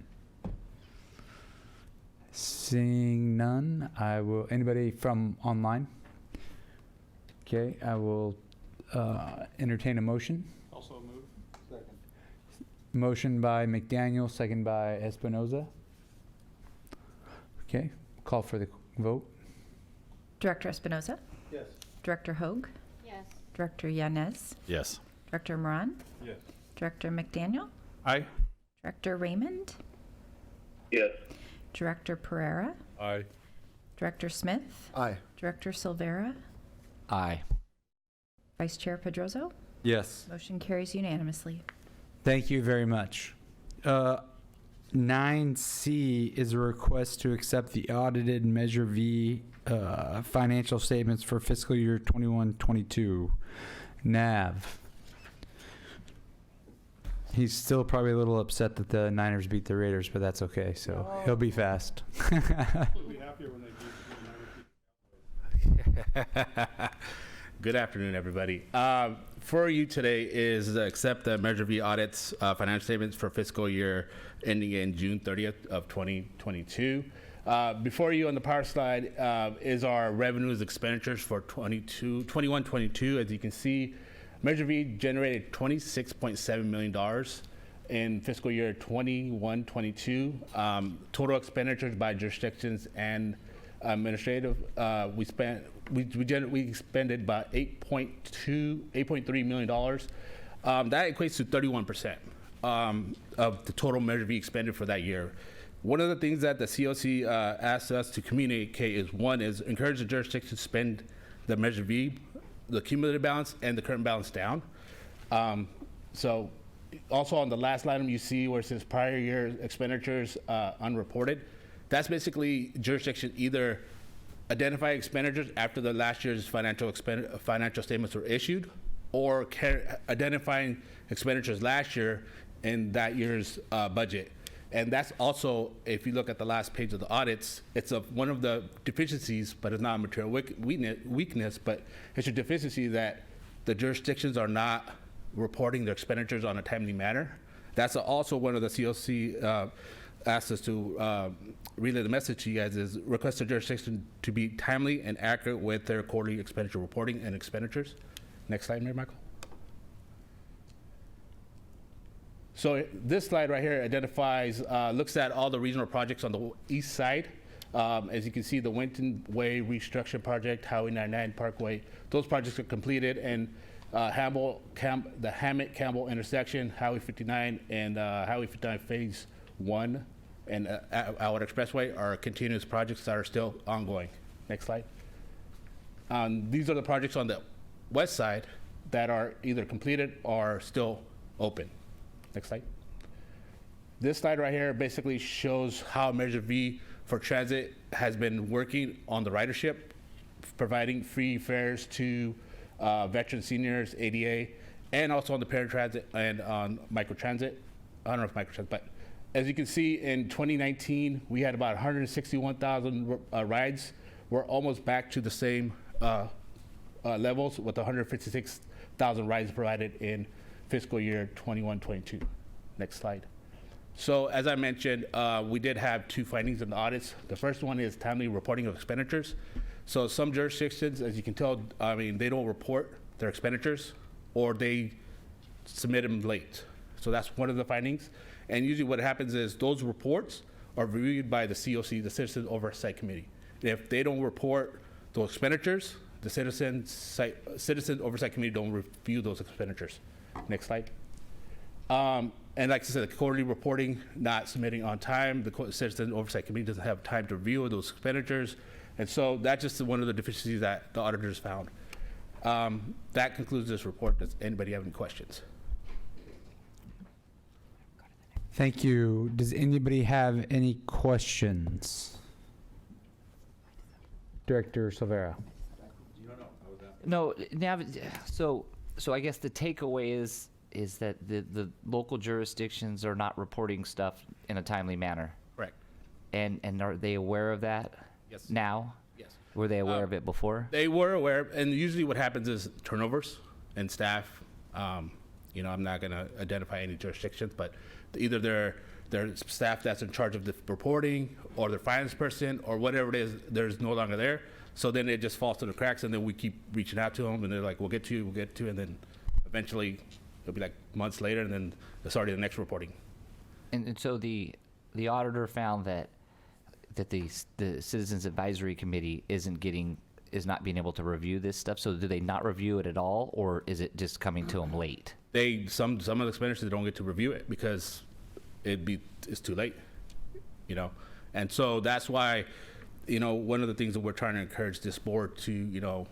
Seeing none, anybody from online? Okay, I will entertain a motion. Also move. Second. Motion by McDaniel, second by Espinoza. Okay, call for the vote. Director Espinoza, Yes. Director Hoag, Yes. Director Yanez, Yes. Director Moran, Yes. Director McDaniel, Aye. Director Raymond, Yes. Director Pereira, Aye. Director Smith, Aye. Director Silvera, Aye. Vice Chair Pedroso. Yes. Motion carries unanimously. Thank you very much. 9C is a request to accept the audited Measure V financial statements for fiscal year 21-22. Nav. He's still probably a little upset that the Niners beat the Raiders, but that's okay. So he'll be fast. We'll be happier when they beat. Good afternoon, everybody. For you today is accept the Measure V audits financial statements for fiscal year ending in June 30th of 2022. Before you on the power slide is our revenues expenditures for 21-22. As you can see, Measure V generated $26.7 million in fiscal year 21-22. Total expenditures by jurisdictions and administrative, we expended about $8.3 million. That equates to 31% of the total Measure V expended for that year. One of the things that the COC asked us to communicate is one is encourage the jurisdiction to spend the Measure V, the cumulative balance and the current balance down. So also on the last item you see where it says prior year expenditures unreported, that's basically jurisdiction either identify expenditures after the last year's financial statements were issued, or identifying expenditures last year in that year's budget. And that's also, if you look at the last page of the audits, it's one of the deficiencies, but it's not a material weakness, but it's a deficiency that the jurisdictions are not reporting their expenditures on a timely manner. That's also one of the COC asked us to relay the message to you guys is request the jurisdiction to be timely and accurate with their quarterly expenditure reporting and expenditures. Next slide, Mayor Michael. So this slide right here identifies, looks at all the regional projects on the east side. As you can see, the Winton Way restructure project, Highway 99 Parkway, those projects are completed, and the Hammett-Campbell intersection, Highway 59, and Highway 59 Phase 1 and Howard Expressway are continuous projects that are still ongoing. Next slide. These are the projects on the west side that are either completed or still open. Next slide. This slide right here basically shows how Measure V for transit has been working on the ridership, providing free fares to veteran seniors, ADA, and also on the paratransit and on microtransit. I don't know if microtransit, but as you can see in 2019, we had about 161,000 rides. We're almost back to the same levels with 156,000 rides provided in fiscal year 21-22. Next slide. So as I mentioned, we did have 2 findings in the audits. The first one is timely reporting of expenditures. So some jurisdictions, as you can tell, I mean, they don't report their expenditures or they submit them late. So that's one of the findings. And usually what happens is those reports are reviewed by the COC, the Citizen Oversight Committee. If they don't report those expenditures, the Citizen Oversight Committee don't review those expenditures. Next slide. And like I said, the quarterly reporting not submitting on time, the Citizen Oversight Committee doesn't have time to review those expenditures. And so that's just one of the deficiencies that the auditors found. That concludes this report. Does anybody have any questions? Thank you. Does anybody have any questions? Director Silvera. No, now, so I guess the takeaway is that the local jurisdictions are not reporting stuff in a timely manner. Correct. And are they aware of that? Yes. Now? Yes. Were they aware of it before? They were aware, and usually what happens is turnovers in staff. You know, I'm not going to identify any jurisdictions, but either their staff that's in charge of the reporting or their finance person or whatever it is, there's no longer there. So then it just falls through the cracks, and then we keep reaching out to them, and they're like, we'll get to you, and then eventually it'll be like months later, and then it's already the next reporting. And so the auditor found that the Citizens Advisory Committee is not being able to review this stuff. So do they not review it at all, or is it just coming to them late? Some of the expenditures, they don't get to review it because it's too late, you know. And so that's why, you know, one of the things that we're trying to encourage this board to, you know,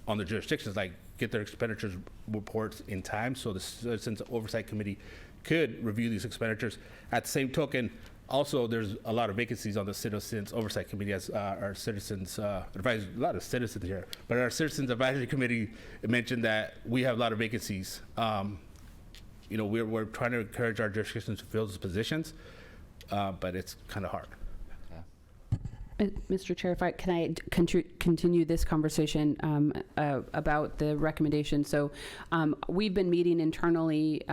on the jurisdictions, like get their expenditures reports in time so the Citizens Oversight Committee could review these expenditures. At the same token, also there's a lot of vacancies on the Citizens Oversight Committee, as our Citizens Advisory, a lot of citizens here, but our Citizens Advisory Committee mentioned that we have a lot of vacancies. You know, we're trying to encourage our jurisdictions to fill those positions, but it's kind of hard. Mr. Chair, can I continue this conversation about the recommendation? So we've been meeting internally.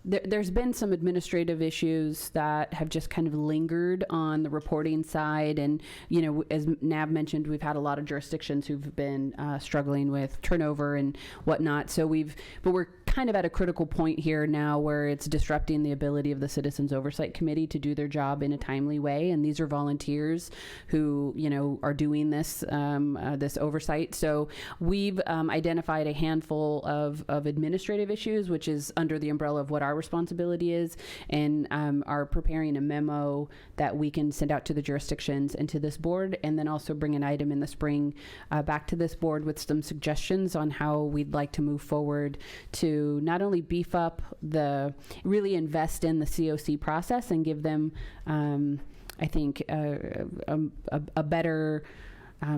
There's been some administrative issues that have just kind of lingered on the reporting side. And, you know, as Nab mentioned, we've had a lot of jurisdictions who've been struggling with turnover and whatnot. So but we're kind of at a critical point here now where it's disrupting the ability of the Citizens Oversight Committee to do their job in a timely way. And these are volunteers who, you know, are doing this this oversight. So we've identified a handful of administrative issues, which is under the umbrella of what our responsibility is, and are preparing a memo that we can send out to the jurisdictions and to this board, and then also bring an item in the spring back to this board with some suggestions on how we'd like to move forward to not only beef up really invest in the COC process and give them, I think, a better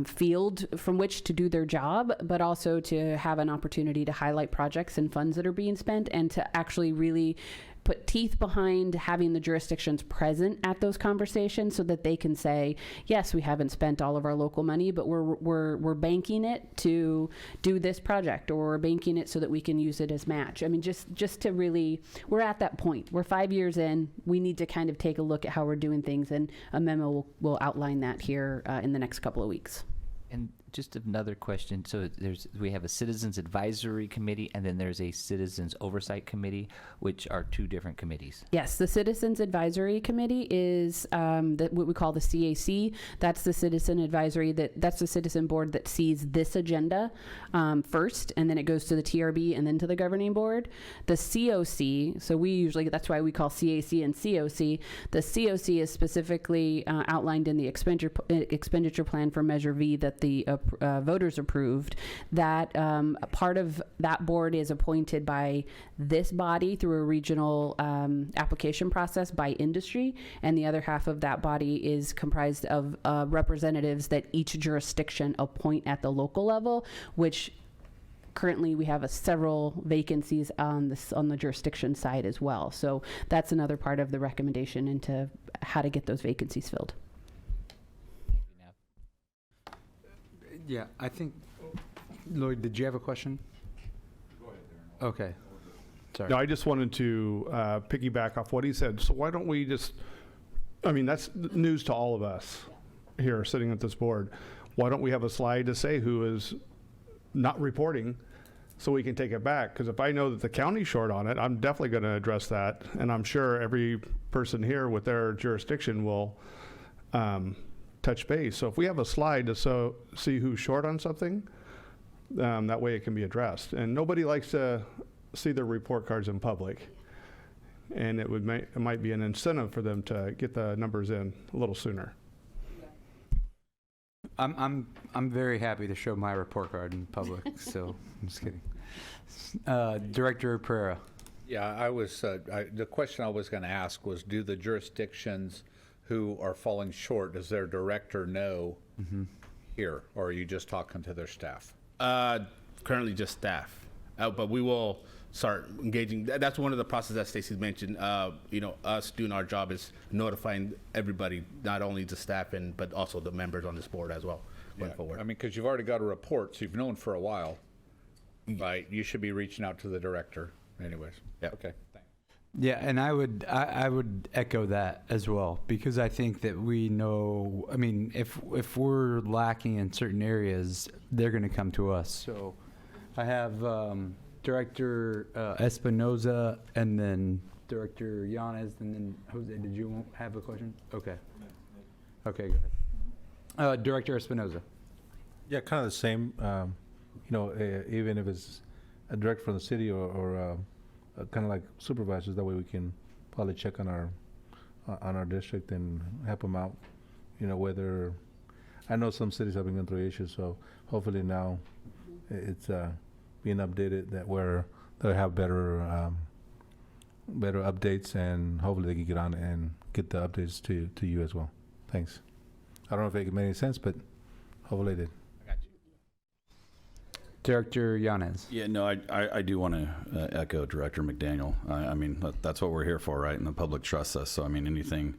field from which to do their job, but also to have an opportunity to highlight projects and funds that are being spent, and to actually really put teeth behind having the jurisdictions present at those conversations so that they can say, yes, we haven't spent all of our local money, but we're banking it to do this project, or we're banking it so that we can use it as match. I mean, just to really, we're at that point. We're 5 years in. We need to kind of take a look at how we're doing things, and a memo will outline that here in the next couple of weeks. And just another question. So we have a Citizens Advisory Committee, and then there's a Citizens Oversight Committee, which are 2 different committees. Yes, the Citizens Advisory Committee is what we call the CAC. That's the Citizen Advisory, that's the Citizen Board that sees this agenda first, and then it goes to the TRB and then to the Governing Board. The COC, so that's why we call CAC and COC. The COC is specifically outlined in the expenditure plan for Measure V that the voters approved. That part of that board is appointed by this body through a regional application process by industry, and the other half of that body is comprised of representatives that each jurisdiction appoint at the local level, which currently we have several vacancies on the jurisdiction side as well. So that's another part of the recommendation into how to get those vacancies filled. Yeah, I think Lloyd, did you have a question? Go ahead, Darren. Okay. Sorry. No, I just wanted to piggyback off what he said. So why don't we just, I mean, that's news to all of us here sitting at this board. Why don't we have a slide to say who is not reporting so we can take it back? Because if I know that the county's short on it, I'm definitely going to address that. And I'm sure every person here with their jurisdiction will touch base. So if we have a slide to see who's short on something, that way it can be addressed. And nobody likes to see their report cards in public. And it might be an incentive for them to get the numbers in a little sooner. I'm very happy to show my report card in public. So I'm just kidding. Director Pereira. Yeah, I was, the question I was going to ask was, do the jurisdictions who are falling short, does their director know here, or are you just talking to their staff? Currently just staff, but we will start engaging. That's one of the processes that Stacy mentioned. Us doing our job is notifying everybody, not only the staff but also the members on this board as well, going forward. I mean, because you've already got a report, so you've known for a while, right? You should be reaching out to the director anyways. Yeah. Okay, thanks. Yeah, and I would echo that as well, because I think that we know, I mean, if we're lacking in certain areas, they're going to come to us. So I have Director Espinoza, and then Director Yanez, and then Jose, did you have a question? Okay. Okay, go ahead. Director Espinoza. Yeah, kind of the same. Even if it's a director from the city or kind of like supervisors, that way we can probably check on our district and help them out. Whether I know some cities have been going through issues, so hopefully now it's being updated that where they'll have better updates, and hopefully they can get on and get the updates to you as well. Thanks. I don't know if it made any sense, but hopefully it did. Director Yanez. Yeah, no, I do want to echo Director McDaniel. I mean, that's what we're here for, right? And the public trusts us. So, I mean, anything,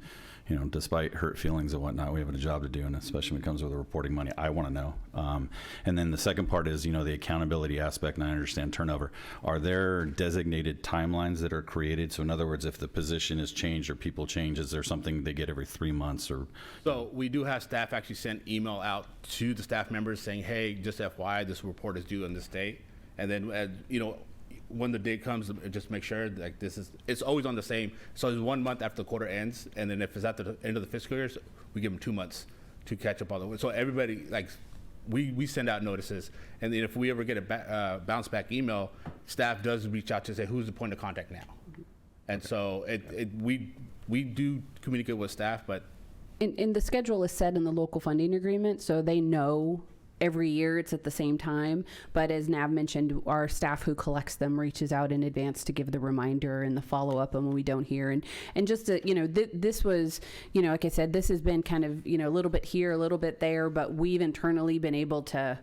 despite hurt feelings and whatnot, we have a job to do, and especially when it comes with the reporting money, I want to know. And then the second part is, the accountability aspect, and I understand turnover. Are there designated timelines that are created? So in other words, if the position is changed or people change, is there something they get every 3 months or? So we do have staff actually send email out to the staff members saying, hey, just FYI, this report is due on this date. And then, when the date comes, just make sure like it's always on the same. So it's 1 month after the quarter ends. And then if it's at the end of the fiscal year, we give them 2 months to catch up on the, so everybody, like, we send out notices. And then if we ever get a bounce back email, staff does reach out to say, who's the point of contact now? And so we do communicate with staff, but. And the schedule is set in the local funding agreement, so they know every year it's at the same time. But as Nav mentioned, our staff who collects them reaches out in advance to give the reminder and the follow-up and when we don't hear. And just to, this was, like I said, this has been kind of, a little bit here, a little bit there, but we've internally been able to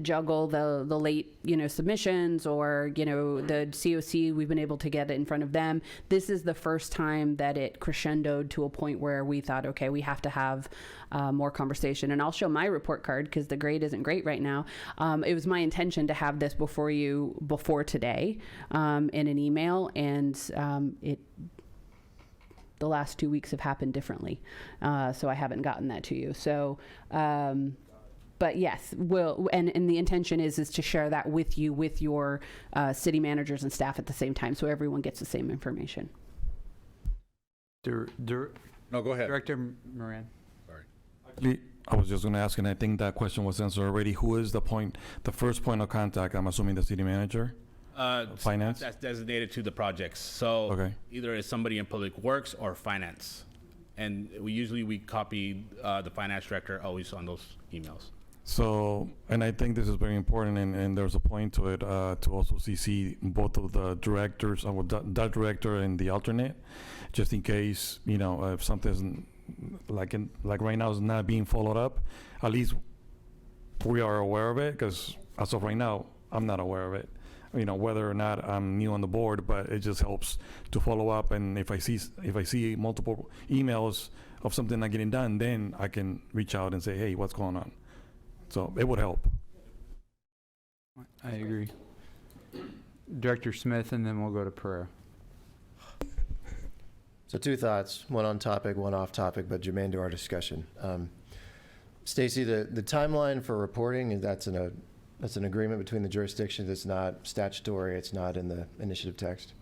juggle the late, submissions or, the COC, we've been able to get it in front of them. This is the first time that it crescendoed to a point where we thought, okay, we have to have more conversation. And I'll show my report card because the grade isn't great right now. It was my intention to have this before today in an email, and the last 2 weeks have happened differently. So I haven't gotten that to you. So, but yes, and the intention is to share that with you, with your city managers and staff at the same time, so everyone gets the same information. No, go ahead. Director Moran. Sorry. I was just going to ask, and I think that question was answered already. Who is the first point of contact? I'm assuming the city manager? Finance? That's designated to the projects. So either it's somebody in public works or finance. And we copy the finance director always on those emails. So, and I think this is very important, and there's a point to it, to also CC both of the directors, that director and the alternate, just in case, if something's like right now is not being followed up, at least we are aware of it, because as of right now, I'm not aware of it. Whether or not I'm new on the board, but it just helps to follow up. And if I see multiple emails of something not getting done, then I can reach out and say, hey, what's going on? So it would help. I agree. Director Smith, and then we'll go to Pereira. So two thoughts, one on topic, one off topic, but germane to our discussion. Stacy, the timeline for reporting, that's an agreement between the jurisdictions. It's not statutory. It's not in the initiative text.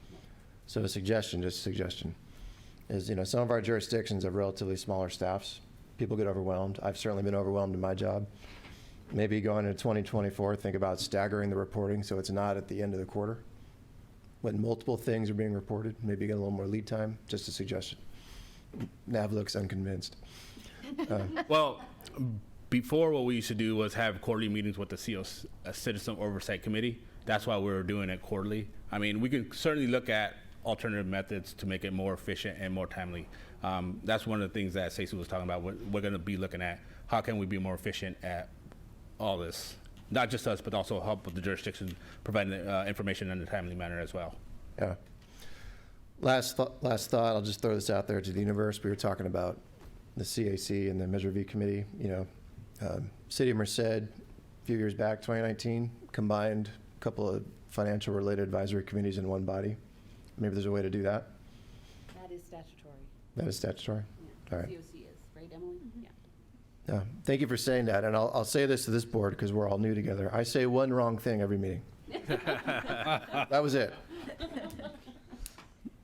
So a suggestion, just a suggestion, is, some of our jurisdictions have relatively smaller staffs. People get overwhelmed. I've certainly been overwhelmed in my job. Maybe going into 2024, think about staggering the reporting so it's not at the end of the quarter when multiple things are being reported. Maybe get a little more lead time. Just a suggestion. Nav looks unconvinced. Well, before what we used to do was have quarterly meetings with the Citizen Oversight Committee. That's why we were doing it quarterly. I mean, we can certainly look at alternative methods to make it more efficient and more timely. That's one of the things that Stacey was talking about. We're going to be looking at how can we be more efficient at all this, not just us, but also help with the jurisdiction providing information in a timely manner as well. Yeah. Last thought. I'll just throw this out there to the universe. We were talking about the CAC and the Measure V committee. City of Merced, a few years back, 2019, combined a couple of financial related advisory committees in one body. Maybe there's a way to do that. That is statutory. That is statutory. Yeah. All right. COC is, right, Emily? Yeah. Yeah. Thank you for saying that. And I'll say this to this board because we're all new together. I say one wrong thing every meeting. That was it.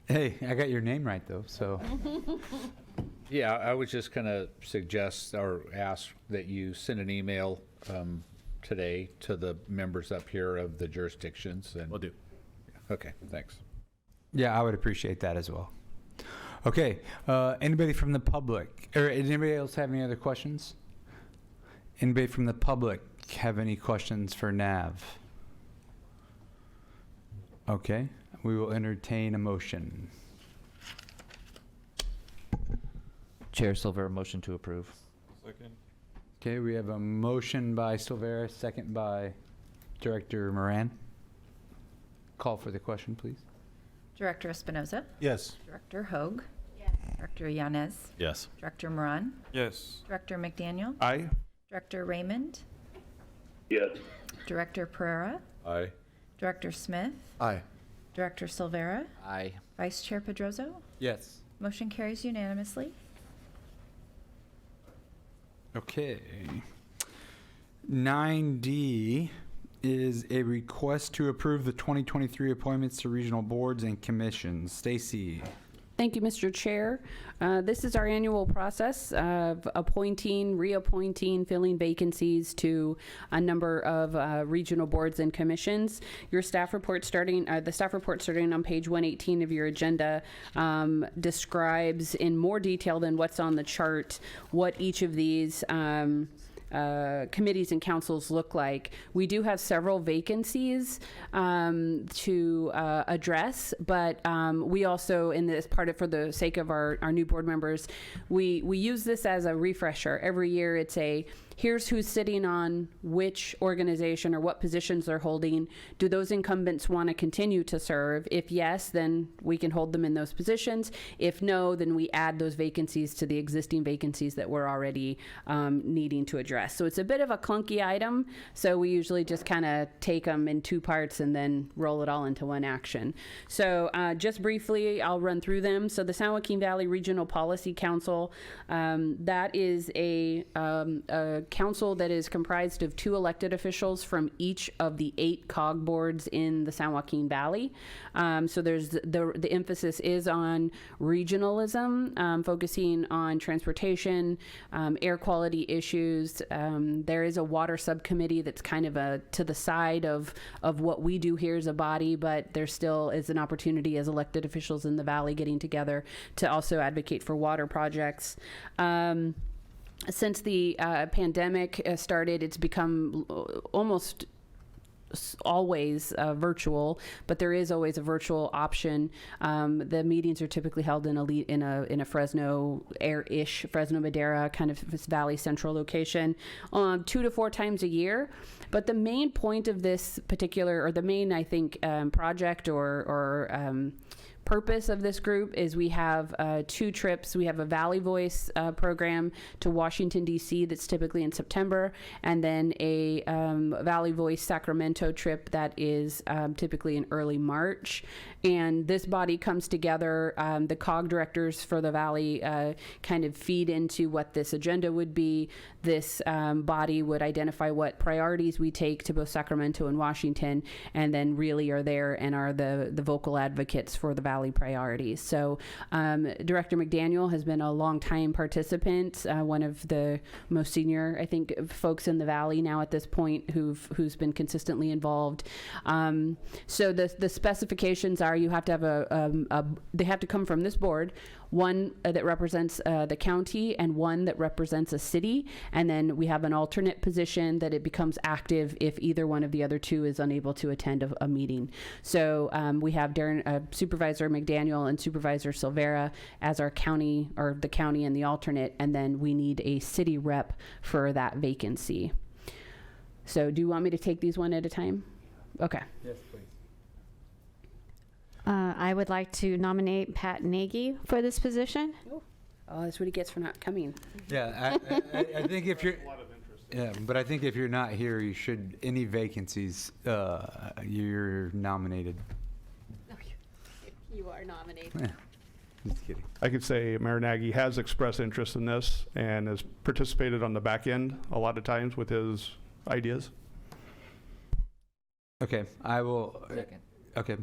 Hey, I got your name right, though, so. Yeah, I was just going to suggest or ask that you send an email today to the members up here of the jurisdictions. And Will do. Okay, thanks. Yeah, I would appreciate that as well. Okay, anybody from the public, or anybody else have any other questions? Anybody from the public have any questions for Nav? Okay, we will entertain a motion. Chair Silver, motion to approve. Second. Okay, we have a motion by Silvera, second by Director Moran. Call for the question, please. Director Espinoza, Yes. Director Hoag, Yes. Director Yanez, Yes. Director Moran, Yes. Director McDaniel, Aye. Director Raymond, Yes. Director Pereira, Aye. Director Smith, Aye. Director Silvera, Aye. Vice Chair Pedroso. Yes. Motion carries unanimously. Okay. 9D is a request to approve the 2023 appointments to regional boards and commissions. Stacy. Thank you, Mr. Chair. This is our annual process of appointing, reappointing, filling vacancies to a number of regional boards and commissions. Your staff report starting, the staff report starting on page 118 of your agenda describes in more detail than what's on the chart what each of these committees and councils look like. We do have several vacancies to address, but we also, in this part of, for the sake of our new board members, we use this as a refresher. Every year it's a, here's who's sitting on which organization or what positions they're holding. Do those incumbents want to continue to serve? If yes, then we can hold them in those positions. If no, then we add those vacancies to the existing vacancies that we're already needing to address. So it's a bit of a clunky item. So we usually just kind of take them in two parts and then roll it all into one action. So just briefly, I'll run through them. So the San Joaquin Valley Regional Policy Council, that is a council that is comprised of 2 elected officials from each of the 8 COG boards in the San Joaquin Valley. So there's the emphasis is on regionalism, focusing on transportation, air quality issues. There is a water subcommittee that's kind of to the side of what we do here as a body, but there still is an opportunity as elected officials in the valley getting together to also advocate for water projects. Since the pandemic started, it's become almost always virtual, but there is always a virtual option. The meetings are typically held in a Fresno ish Fresno Madera kind of Valley Central location, 2 to 4 times a year. But the main point of this particular, or the main, I think, project or purpose of this group is we have 2 trips. We have a Valley Voice program to Washington, D.C. that's typically in September, and then a Valley Voice Sacramento trip that is typically in early March. And this body comes together. The COG directors for the Valley kind of feed into what this agenda would be. This body would identify what priorities we take to both Sacramento and Washington, and then really are there and are the vocal advocates for the Valley priorities. So Director McDaniel has been a long-time participant, one of the most senior, I think, folks in the Valley now at this point who's been consistently involved. So the specifications are you have to have they have to come from this board, one that represents the county and one that represents a city, and then we have an alternate position that it becomes active if either one of the other 2 is unable to attend a meeting. So we have Supervisor McDaniel and Supervisor Silvera as our county, or the county and the alternate, and then we need a city rep for that vacancy. So do you want me to take these one at a time? Okay. Yes, please. I would like to nominate Pat Nagy for this position. Oh, that's what he gets for not coming. Yeah, I think if you're, yeah, but I think if you're not here, you should, any vacancies, you're nominated. You are nominated. Yeah, just kidding. I could say Mayor Nagy has expressed interest in this and has participated on the back end a lot of times with his ideas. Okay, I will. Second. Okay,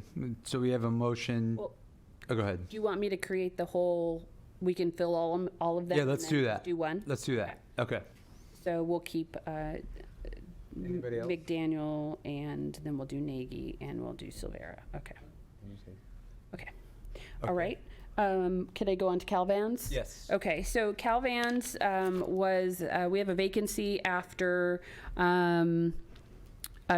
so we have a motion. Well, oh, go ahead. Do you want me to create the whole, we can fill all of them? Yeah, and let's then do just that. Do one? Let's do that. Okay. So we'll keep Anybody else? McDaniel, and then we'll do Nagy, and we'll do Silvera. Okay. Okay. All right. Can I go on to Calvans? Yes. Okay, so Calvans was, we have a vacancy after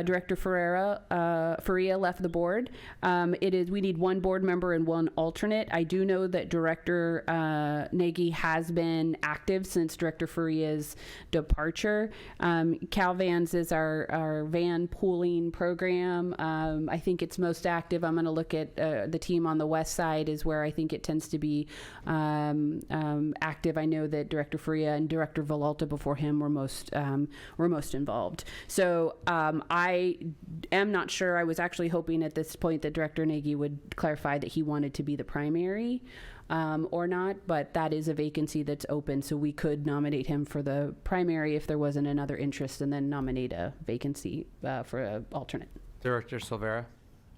Director Faria left the board. We need 1 board member and 1 alternate. I do know that Director Nagy has been active since Director Faria's departure. Calvans is our van pooling program. I think it's most active. I'm going to look at the team on the west side is where I think it tends to be active. I know that Director Faria and Director Villalta before him were most involved. So I am not sure. I was actually hoping at this point that Director Nagy would clarify that he wanted to be the primary or not, but that is a vacancy that's open, so we could nominate him for the primary if there wasn't another interest, and then nominate a vacancy for an alternate. Director Silvera?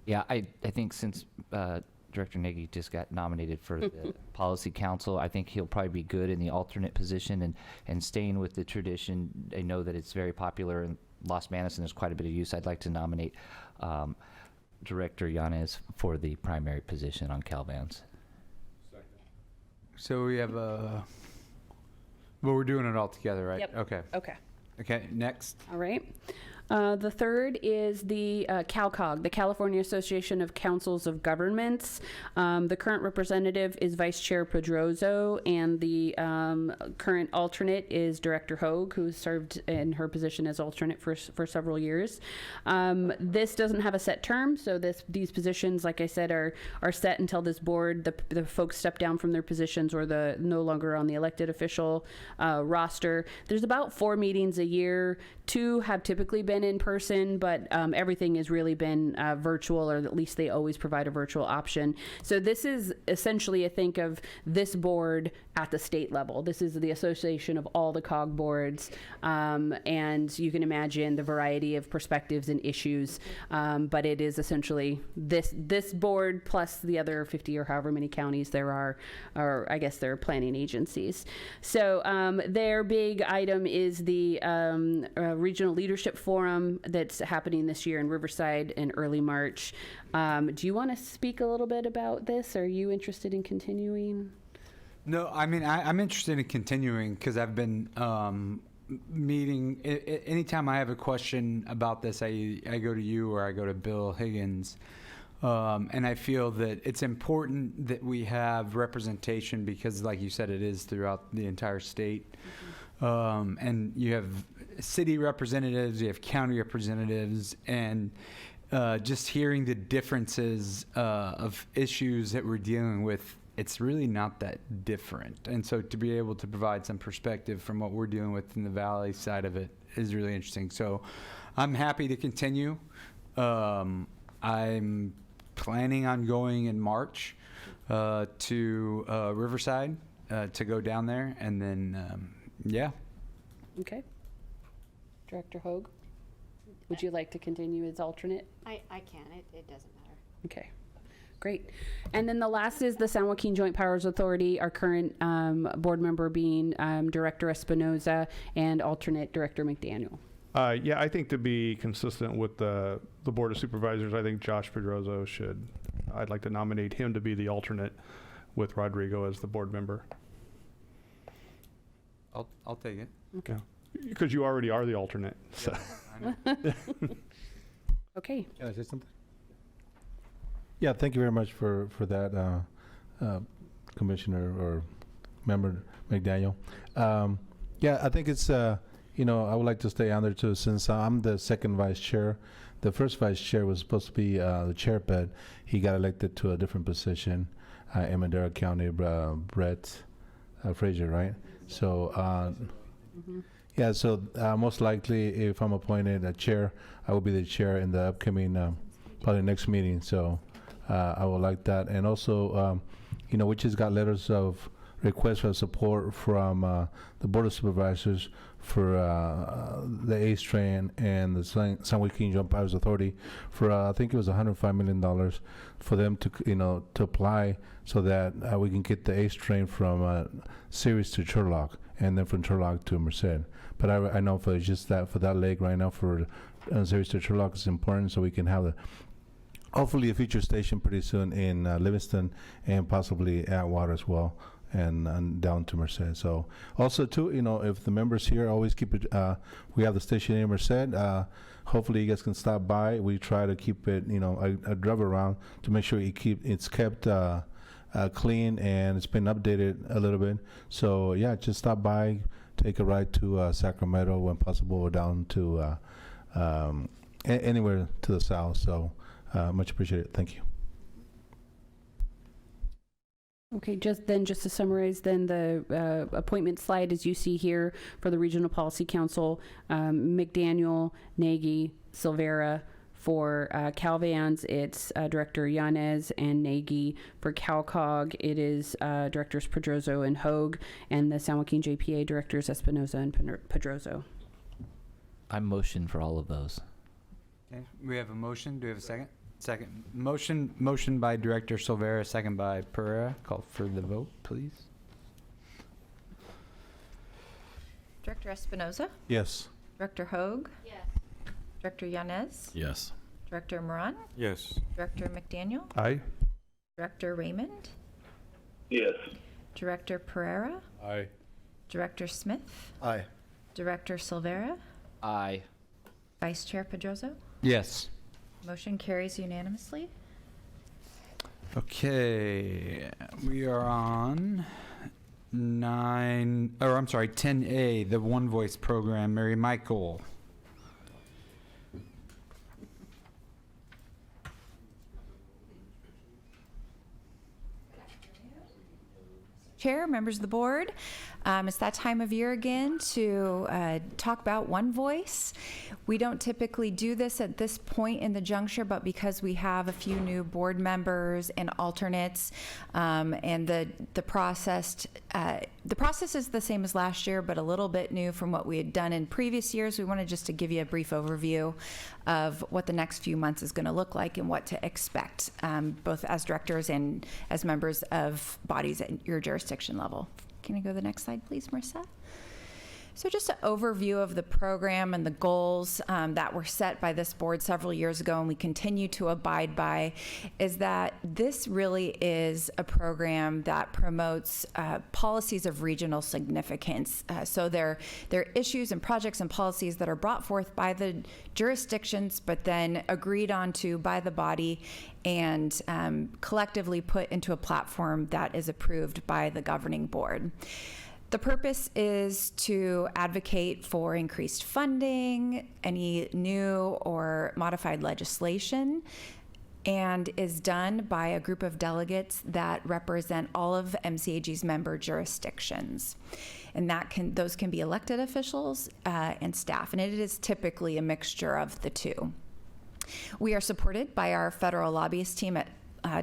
Yeah, I think since Director Nagy just got nominated for the Policy Council, I think he'll probably be good in the alternate position, and staying with the tradition. I know that it's very popular in Los Madison. There's quite a bit of use. I'd like to nominate Director Yanez for the primary position on Calvans. So we have a, well, we're doing it all together, right? Yep. Okay. Okay. Okay, next. All right. The third is the CalCog, the California Association of Councils of Governments. The current representative is Vice Chair Pedroso, and the current alternate is Director Hogue, who served in her position as alternate for several years. This doesn't have a set term, so these positions, like I said, are set until this board, the folks step down from their positions or no longer on the elected official roster. There's about 4 meetings a year. 2 have typically been in person, but everything has really been virtual, or at least they always provide a virtual option. So this is essentially, I think, of this board at the state level. This is the association of all the COG boards, and you can imagine the variety of perspectives and issues, but it is essentially this board plus the other 50 or however many counties there are, or I guess there are planning agencies. So their big item is the Regional Leadership Forum that's happening this year in Riverside in early March. Do you want to speak a little bit about this? Are you interested in continuing? No, I mean, I'm interested in continuing because I've been meeting. Anytime I have a question about this, I go to you or I go to Bill Higgins. And I feel that it's important that we have representation because, like you said, it is throughout the entire state. And you have city representatives, you have county representatives, and just hearing the differences of issues that we're dealing with, it's really not that different. And so to be able to provide some perspective from what we're dealing with in the Valley side of it is really interesting. So I'm happy to continue. I'm planning on going in March to Riverside to go down there, and then yeah. Okay. Director Hoag, would you like to continue as alternate? I can. It doesn't matter. Okay, great. And then the last is the San Joaquin Joint Powers Authority, our current board member being Director Espinoza and alternate Director McDaniel. Yeah, I think to be consistent with the Board of Supervisors, I think Josh Pedroso I'd like to nominate him to be the alternate with Rodrigo as the board member. I'll take it. Okay. Because you already are the alternate. So. Okay. Can I say something? Yeah, thank you very much for that, Commissioner or Member McDaniel. Yeah, I think it's, I would like to stay on there too, since I'm the second vice chair. The first vice chair was supposed to be the chair, but he got elected to a different position in Madera County, Brett Frazier, right? So, yeah, so most likely if I'm appointed a chair, I will be the chair in the upcoming, probably next meeting. So I would like that. And also, we just got letters of request for support from the Board of Supervisors for the ACE train and the San Joaquin Joint Powers Authority for, I think it was $105 million for them to, to apply so that we can get the ACE train from Ceres to Turlock and then from Turlock to Merced. But I know for just that, for that leg right now for Ceres to Turlock is important, so we can have hopefully a future station pretty soon in Livingston and possibly Atwater as well. And down to Merced. So also too, if the members here always keep it, we have the station in Merced. Hopefully you guys can stop by. We try to keep it, I drive around to make sure it's kept clean and it's been updated a little bit. So yeah, just stop by, take a ride to Sacramento when possible, or down to anywhere to the south. So much appreciated. Thank you. Okay, just to summarize, then the appointment slide, as you see here, for the Regional Policy Council, McDaniel, Nagy, Silvera. For CalVans, it's Director Yanez and Nagy. For CalCog, it is Directors Pedroso and Hoag, and the San Joaquin JPA Directors Espinoza and Pedroso. I motion for all of those. Okay, we have a motion. Do we have a second? Second. Motion by Director Silvera, second by Pereira. Call for the vote, please. Director Espinoza? Yes. Director Hoag? Yes. Director Yanez? Yes. Director Moran? Yes. Director McDaniel? Aye. Director Raymond? Yes. Director Pereira? Aye. Director Smith? Aye. Director Silvera? Aye. Vice Chair Pedroso? Yes. Motion carries unanimously. Okay, we are on 10A, the One Voice program. Mary Michael. Chair, members of the board, it's that time of year again to talk about One Voice. We don't typically do this at this point in the juncture, but because we have a few new board members and alternates, and the process is the same as last year, but a little bit new from what we had done in previous years. We wanted just to give you a brief overview of what the next few months is going to look like and what to expect, both as directors and as members of bodies at your jurisdiction level. Can you go to the next slide, please, Marissa? So just an overview of the program and the goals that were set by this board several years ago and we continue to abide by is that this really is a program that promotes policies of regional significance. So they're issues and projects and policies that are brought forth by the jurisdictions but then agreed onto by the body and collectively put into a platform that is approved by the governing board. The purpose is to advocate for increased funding, any new or modified legislation, and is done by a group of delegates that represent all of MCAG's member jurisdictions. And those can be elected officials and staff, and it is typically a mixture of the two. We are supported by our federal lobbyist team at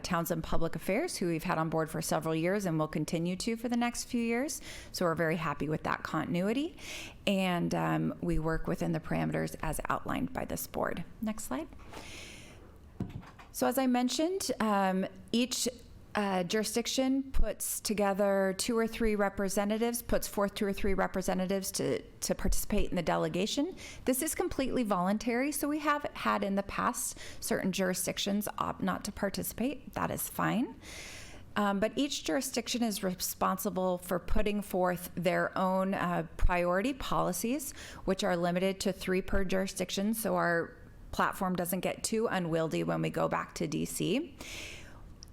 Townsend Public Affairs, who we've had on board for several years and will continue to for the next few years. So we're very happy with that continuity. And we work within the parameters as outlined by this board. Next slide. So as I mentioned, each jurisdiction puts together puts forth 2 or 3 representatives to participate in the delegation. This is completely voluntary, so we have had in the past certain jurisdictions opt not to participate. That is fine. But each jurisdiction is responsible for putting forth their own priority policies, which are limited to 3 per jurisdiction, so our platform doesn't get too unwieldy when we go back to DC.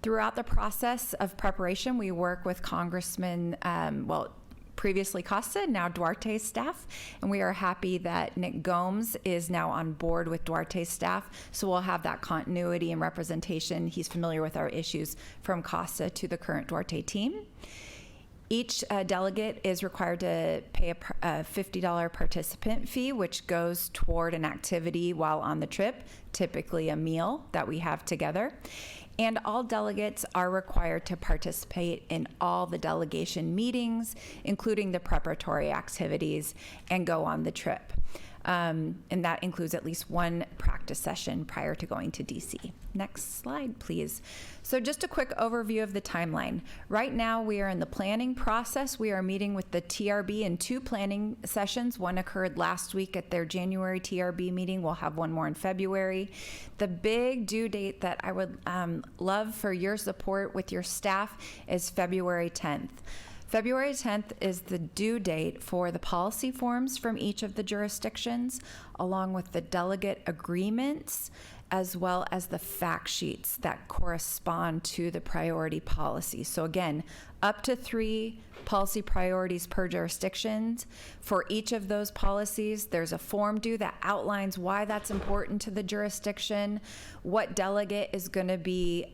Throughout the process of preparation, we work with Congressman, previously Costa, now Duarte's staff, and we are happy that Nick Gomes is now on board with Duarte's staff, so we'll have that continuity and representation. He's familiar with our issues from Costa to the current Duarte team. Each delegate is required to pay a $50 participant fee, which goes toward an activity while on the trip, typically a meal that we have together. And all delegates are required to participate in all the delegation meetings, including the preparatory activities, and go on the trip. And that includes at least 1 practice session prior to going to DC. Next slide, please. So just a quick overview of the timeline. Right now, we are in the planning process. We are meeting with the TRB in 2 planning sessions. One occurred last week at their January TRB meeting. We'll have one more in February. The big due date that I would love for your support with your staff is February 10th. February 10th is the due date for the policy forms from each of the jurisdictions, along with the delegate agreements, as well as the fact sheets that correspond to the priority policy. So again, up to 3 policy priorities per jurisdiction. For each of those policies, there's a form due that outlines why that's important to the jurisdiction, what delegate is going to be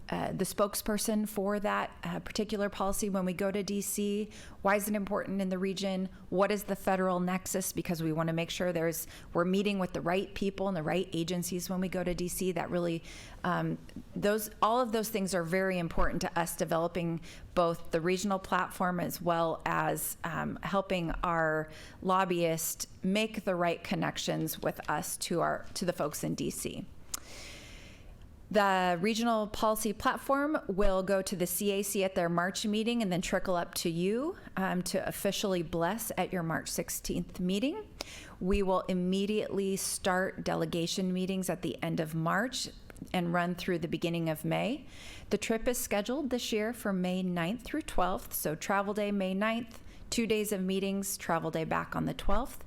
the spokesperson for that particular policy when we go to DC. Why is it important in the region? What is the federal nexus? Because we want to make sure we're meeting with the right people and the right agencies when we go to DC. That really, all of those things are very important to us developing both the regional platform as well as helping our lobbyists make the right connections with us to the folks in DC. The regional policy platform will go to the CAC at their March meeting and then trickle up to you to officially bless at your March 16th meeting. We will immediately start delegation meetings at the end of March and run through the beginning of May. The trip is scheduled this year for May 9th through 12th, so travel day May 9th, 2 days of meetings, travel day back on the 12th.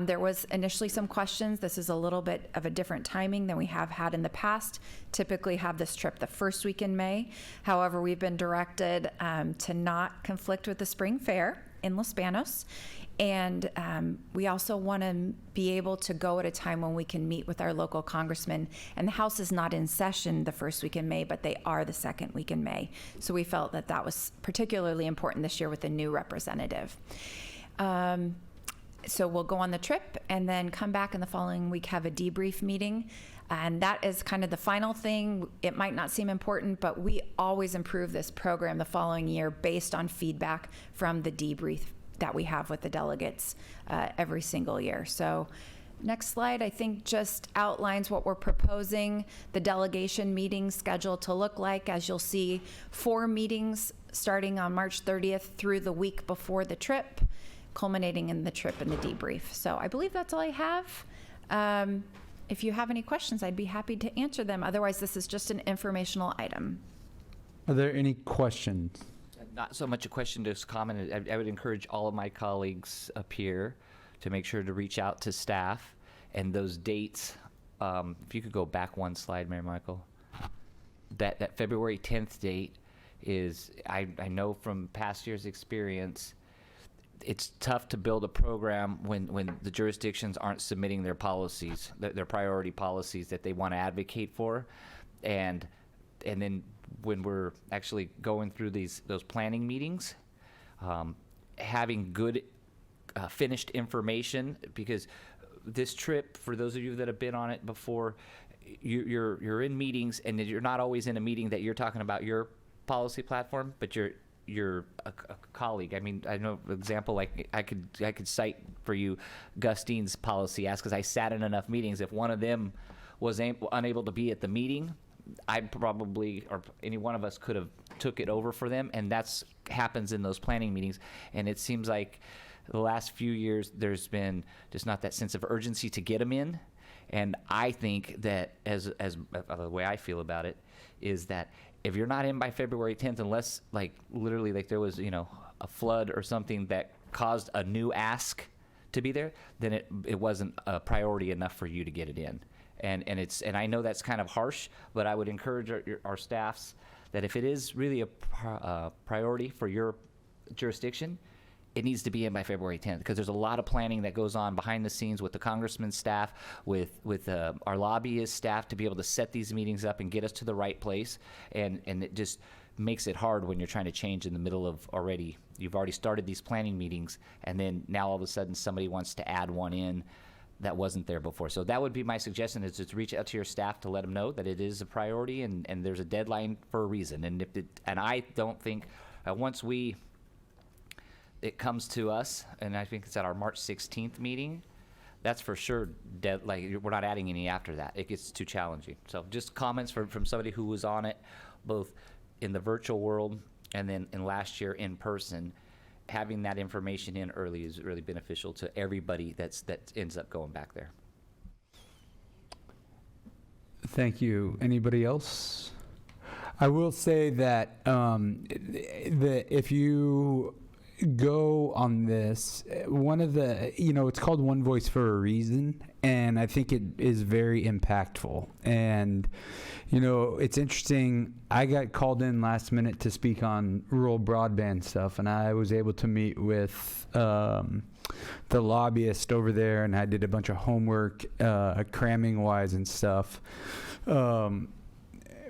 There was initially some questions. This is a little bit of a different timing than we have had in the past. Typically have this trip the first week in May. However, we've been directed to not conflict with the spring fair in Los Banos. And we also want to be able to go at a time when we can meet with our local congressmen. And the House is not in session the first week in May, but they are the second week in May. So we felt that that was particularly important this year with the new representative. So we'll go on the trip and then come back in the following week, have a debrief meeting. And that is kind of the final thing. It might not seem important, but we always improve this program the following year based on feedback from the debrief that we have with the delegates every single year. So next slide, I think, just outlines what we're proposing the delegation meeting schedule to look like. As you'll see, 4 meetings starting on March 30th through the week before the trip, culminating in the trip and the debrief. So I believe that's all I have. If you have any questions, I'd be happy to answer them. Otherwise, this is just an informational item. Are there any questions? Not so much a question, just comment. I would encourage all of my colleagues up here to make sure to reach out to staff and those dates. If you could go back one slide, Mayor Michael. That February 10th date, is I know from past years' experience, it's tough to build a program when the jurisdictions aren't submitting their policies, their priority policies that they want to advocate for, and then when we're actually going through those planning meetings, having good finished information, because this trip, for those of you that have been on it before, you're in meetings, and you're not always in a meeting that you're talking about your policy platform, but you're a colleague. I mean, I know, for example, like I could cite for you Gustine's policy ask, because I sat in enough meetings. If one of them was unable to be at the meeting, I probably, or any one of us, could have took it over for them, and that's happens in those planning meetings. And it seems like the last few years there's been just not that sense of urgency to get them in. And I think that as the way I feel about it is that if you're not in by February 10th, unless like literally like there was, you know, a flood or something that caused a new ask to be there, then it wasn't a priority enough for you to get it in. And I know that's kind of harsh, but I would encourage our staffs that if it is really a priority for your jurisdiction, it needs to be in by February 10th, because there's a lot of planning that goes on behind the scenes with the congressman's staff, with our lobbyist staff, to be able to set these meetings up and get us to the right place. And it just makes it hard when you're trying to change in the middle of you've already started these planning meetings, and then now all of a sudden somebody wants to add one in that wasn't there before. So that would be my suggestion, is just reach out to your staff to let them know that it is a priority, and there's a deadline for a reason. And I don't think once it comes to us, and I think it's at our March 16th meeting, that's for sure like we're not adding any after that. It gets too challenging. So just comments from somebody who was on it both in the virtual world and then in last year in person. Having that information in early is really beneficial to everybody that ends up going back there. Thank you. Anybody else? I will say that if you go on this, one of the, it's called One Voice for a reason, and I think it is very impactful. And it's interesting, I got called in last minute to speak on rural broadband stuff, and I was able to meet with the lobbyist over there, and I did a bunch of homework, cramming wise and stuff,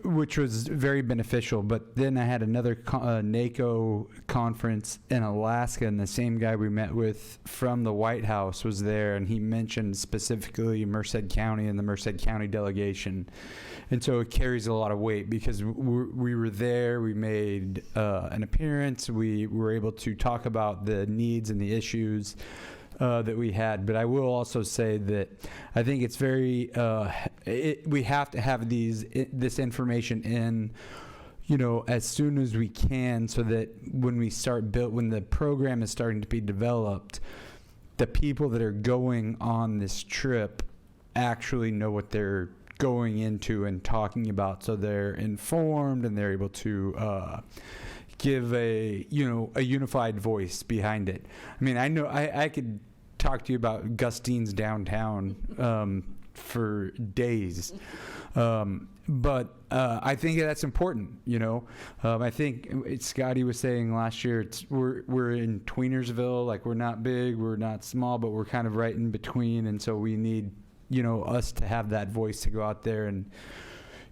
which was very beneficial. But then I had another NACO conference in Alaska, and the same guy we met with from the White House was there, and he mentioned specifically Merced County and the Merced County delegation. And so it carries a lot of weight, because we were there, we made an appearance, we were able to talk about the needs and the issues that we had. But I will also say that I think it's very, we have to have this information in, as soon as we can, so that when when the program is starting to be developed, the people that are going on this trip actually know what they're going into and talking about, so they're informed and they're able to give a unified voice behind it. I mean, I know I could talk to you about Gustine's downtown for days, but I think that's important. I think Scotty was saying last year, we're in Tweenersville, like we're not big, we're not small, but we're kind of right in between, and so we need us to have that voice to go out there. And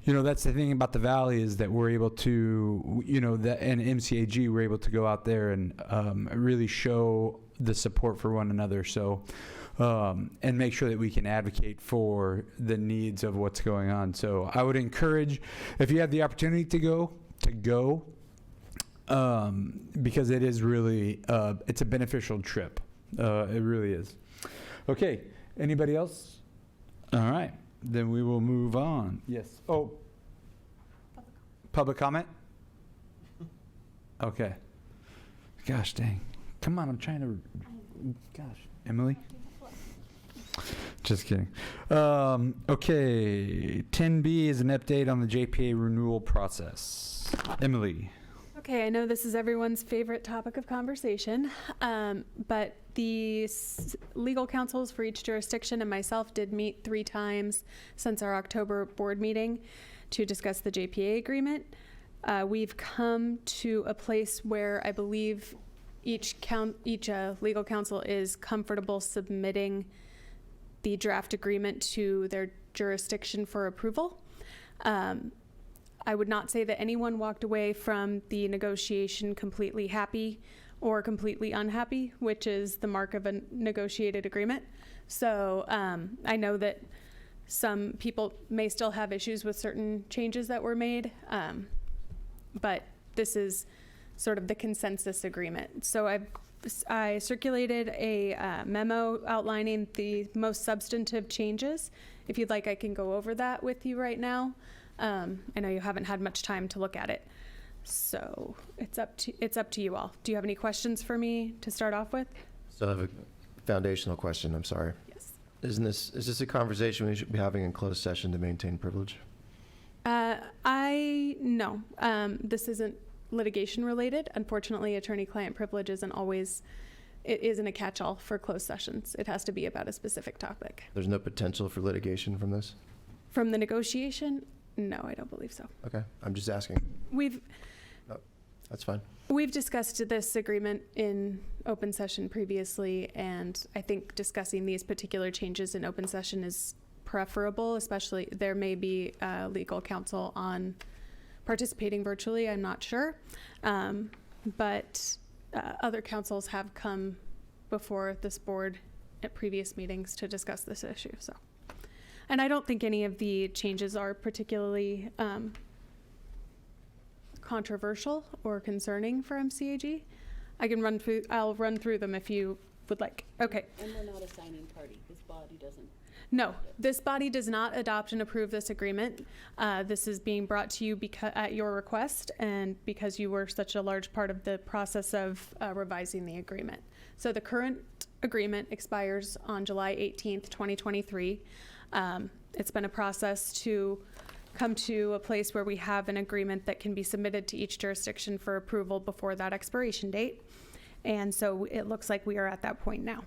that's the thing about the Valley, is that we're able to, that and MCAG, we're able to go out there and really show the support for one another. So, and make sure that we can advocate for the needs of what's going on. So I would encourage, if you have the opportunity to go, because it is really, it's a beneficial trip. It really is. Okay. Anybody else? All right. Then we will move on. Yes. Oh. Public comment? Okay. Gosh dang. Come on, I'm trying to. Gosh. Emily? Just kidding. Okay. 10B is an update on the JPA renewal process. Emily. Okay, I know this is everyone's favorite topic of conversation, but the legal counsels for each jurisdiction and myself did meet 3 times since our October board meeting to discuss the JPA agreement. We've come to a place where I believe each legal counsel is comfortable submitting the draft agreement to their jurisdiction for approval. I would not say that anyone walked away from the negotiation completely happy or completely unhappy, which is the mark of a negotiated agreement. So I know that some people may still have issues with certain changes that were made, but this is sort of the consensus agreement. So I circulated a memo outlining the most substantive changes. If you'd like, I can go over that with you right now. I know you haven't had much time to look at it, so it's up to you all. Do you have any questions for me to start off with? So I have a foundational question. I'm sorry. Yes. Is this a conversation we should be having in closed session to maintain privilege? No. This isn't litigation related. Unfortunately, attorney-client privilege isn't a catch-all for closed sessions. It has to be about a specific topic. There's no potential for litigation from this? From the negotiation? No, I don't believe so. Okay, I'm just asking. No, that's fine. We've discussed this agreement in open session previously, and I think discussing these particular changes in open session is preferable, especially there may be legal counsel on participating virtually, I'm not sure. But other counsels have come before this board at previous meetings to discuss this issue. So, and I don't think any of the changes are particularly controversial or concerning for MCAG. I'll run through them if you would like. Okay. And we're not a signing party. This body doesn't. No, this body does not adopt and approve this agreement. This is being brought to you at your request and because you were such a large part of the process of revising the agreement. So the current agreement expires on July 18th, 2023. It's been a process to come to a place where we have an agreement that can be submitted to each jurisdiction for approval before that expiration date. And so it looks like we are at that point now.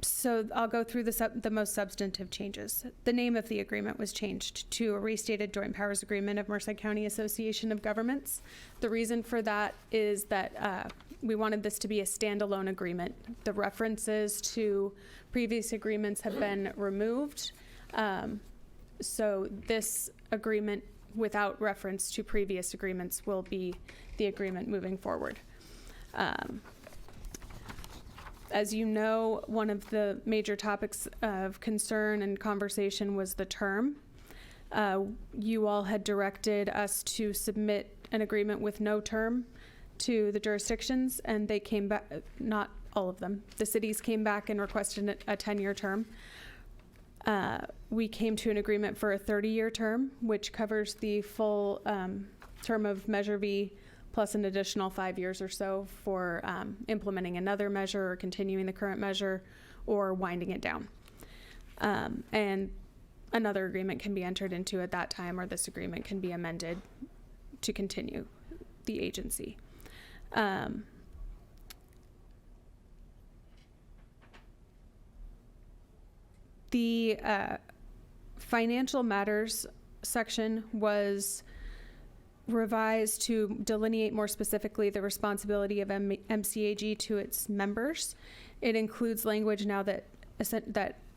So I'll go through the most substantive changes. The name of the agreement was changed to a restated Joint Powers Agreement of Merced County Association of Governments. The reason for that is that we wanted this to be a standalone agreement. The references to previous agreements have been removed. So this agreement, without reference to previous agreements, will be the agreement moving forward. As you know, one of the major topics of concern and conversation was the term. You all had directed us to submit an agreement with no term to the jurisdictions, and they came back, not all of them. The cities came back and requested a 10-year term. We came to an agreement for a 30-year term, which covers the full term of Measure V, plus an additional 5 years or so for implementing another measure or continuing the current measure or winding it down. And another agreement can be entered into at that time, or this agreement can be amended to continue the agency. The financial matters section was revised to delineate more specifically the responsibility of MCAG to its members. It includes language now that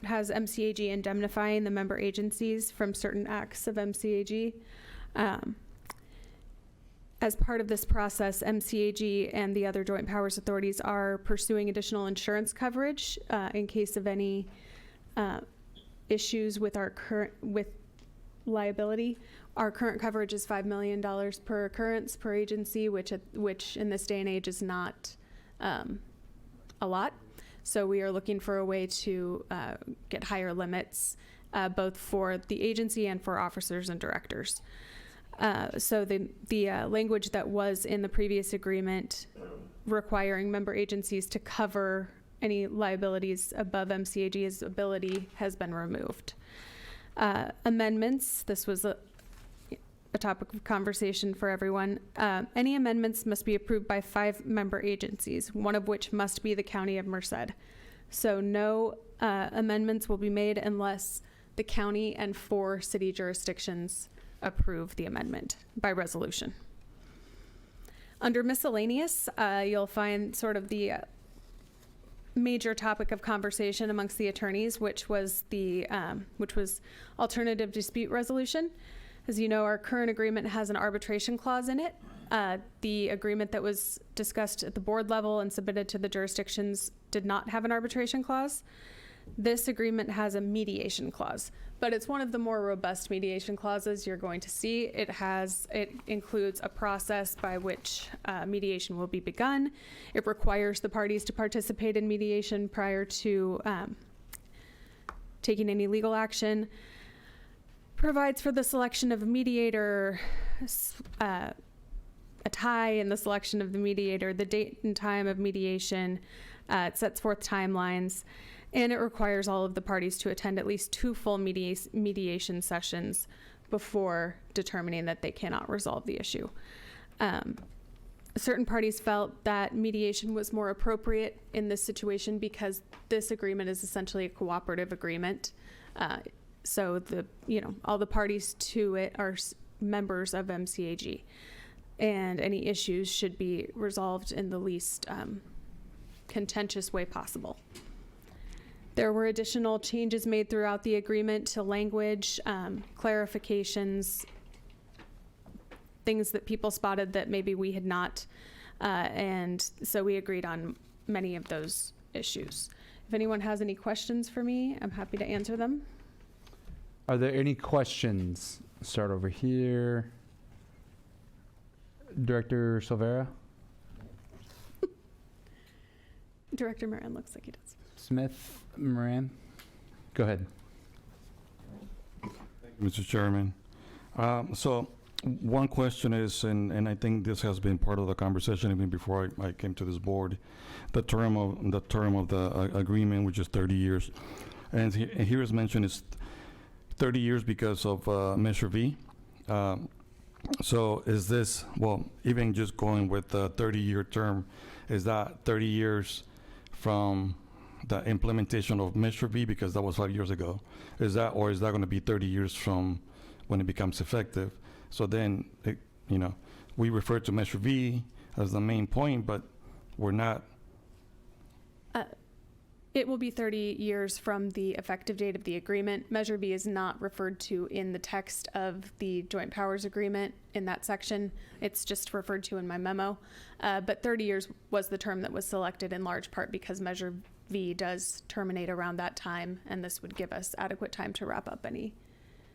has MCAG indemnifying the member agencies from certain acts of MCAG. As part of this process, MCAG and the other joint powers authorities are pursuing additional insurance coverage in case of any issues with with liability. Our current coverage is $5 million per occurrence per agency, which in this day and age is not a lot. So we are looking for a way to get higher limits, both for the agency and for officers and directors. So the language that was in the previous agreement requiring member agencies to cover any liabilities above MCAG's ability has been removed. Amendments, this was a topic of conversation for everyone. Any amendments must be approved by 5 member agencies, one of which must be the County of Merced. So no amendments will be made unless the county and 4 city jurisdictions approve the amendment by resolution. Under miscellaneous, you'll find sort of the major topic of conversation amongst the attorneys, which was alternative dispute resolution. As you know, our current agreement has an arbitration clause in it. The agreement that was discussed at the board level and submitted to the jurisdictions did not have an arbitration clause. This agreement has a mediation clause, but it's one of the more robust mediation clauses you're going to see. It includes a process by which mediation will be begun. It requires the parties to participate in mediation prior to taking any legal action. Provides for the selection of a mediator, a tie in the selection of the mediator, the date and time of mediation. It sets forth timelines. And it requires all of the parties to attend at least 2 full mediation sessions before determining that they cannot resolve the issue. Certain parties felt that mediation was more appropriate in this situation because this agreement is essentially a cooperative agreement. So all the parties to it are members of MCAG, and any issues should be resolved in the least contentious way possible. There were additional changes made throughout the agreement to language, clarifications, things that people spotted that maybe we had not, and so we agreed on many of those issues. If anyone has any questions for me, I'm happy to answer them. Are there any questions? Start over here. Director Silvera? Director Moran looks like he does. Smith, Moran? Go ahead. Mr. Chairman. So one question is, and I think this has been part of the conversation even before I came to this board, the term of the agreement, which is 30 years. And here is mentioned is 30 years because of Measure V. So is this, well, even just going with the 30-year term, is that 30 years from the implementation of Measure V, because that was 5 years ago? Is that going to be 30 years from when it becomes effective? So then, we refer to Measure V as the main point, but we're not. It will be 30 years from the effective date of the agreement. Measure B is not referred to in the text of the Joint Powers Agreement in that section. It's just referred to in my memo. But 30 years was the term that was selected in large part because Measure V does terminate around that time, and this would give us adequate time to wrap up any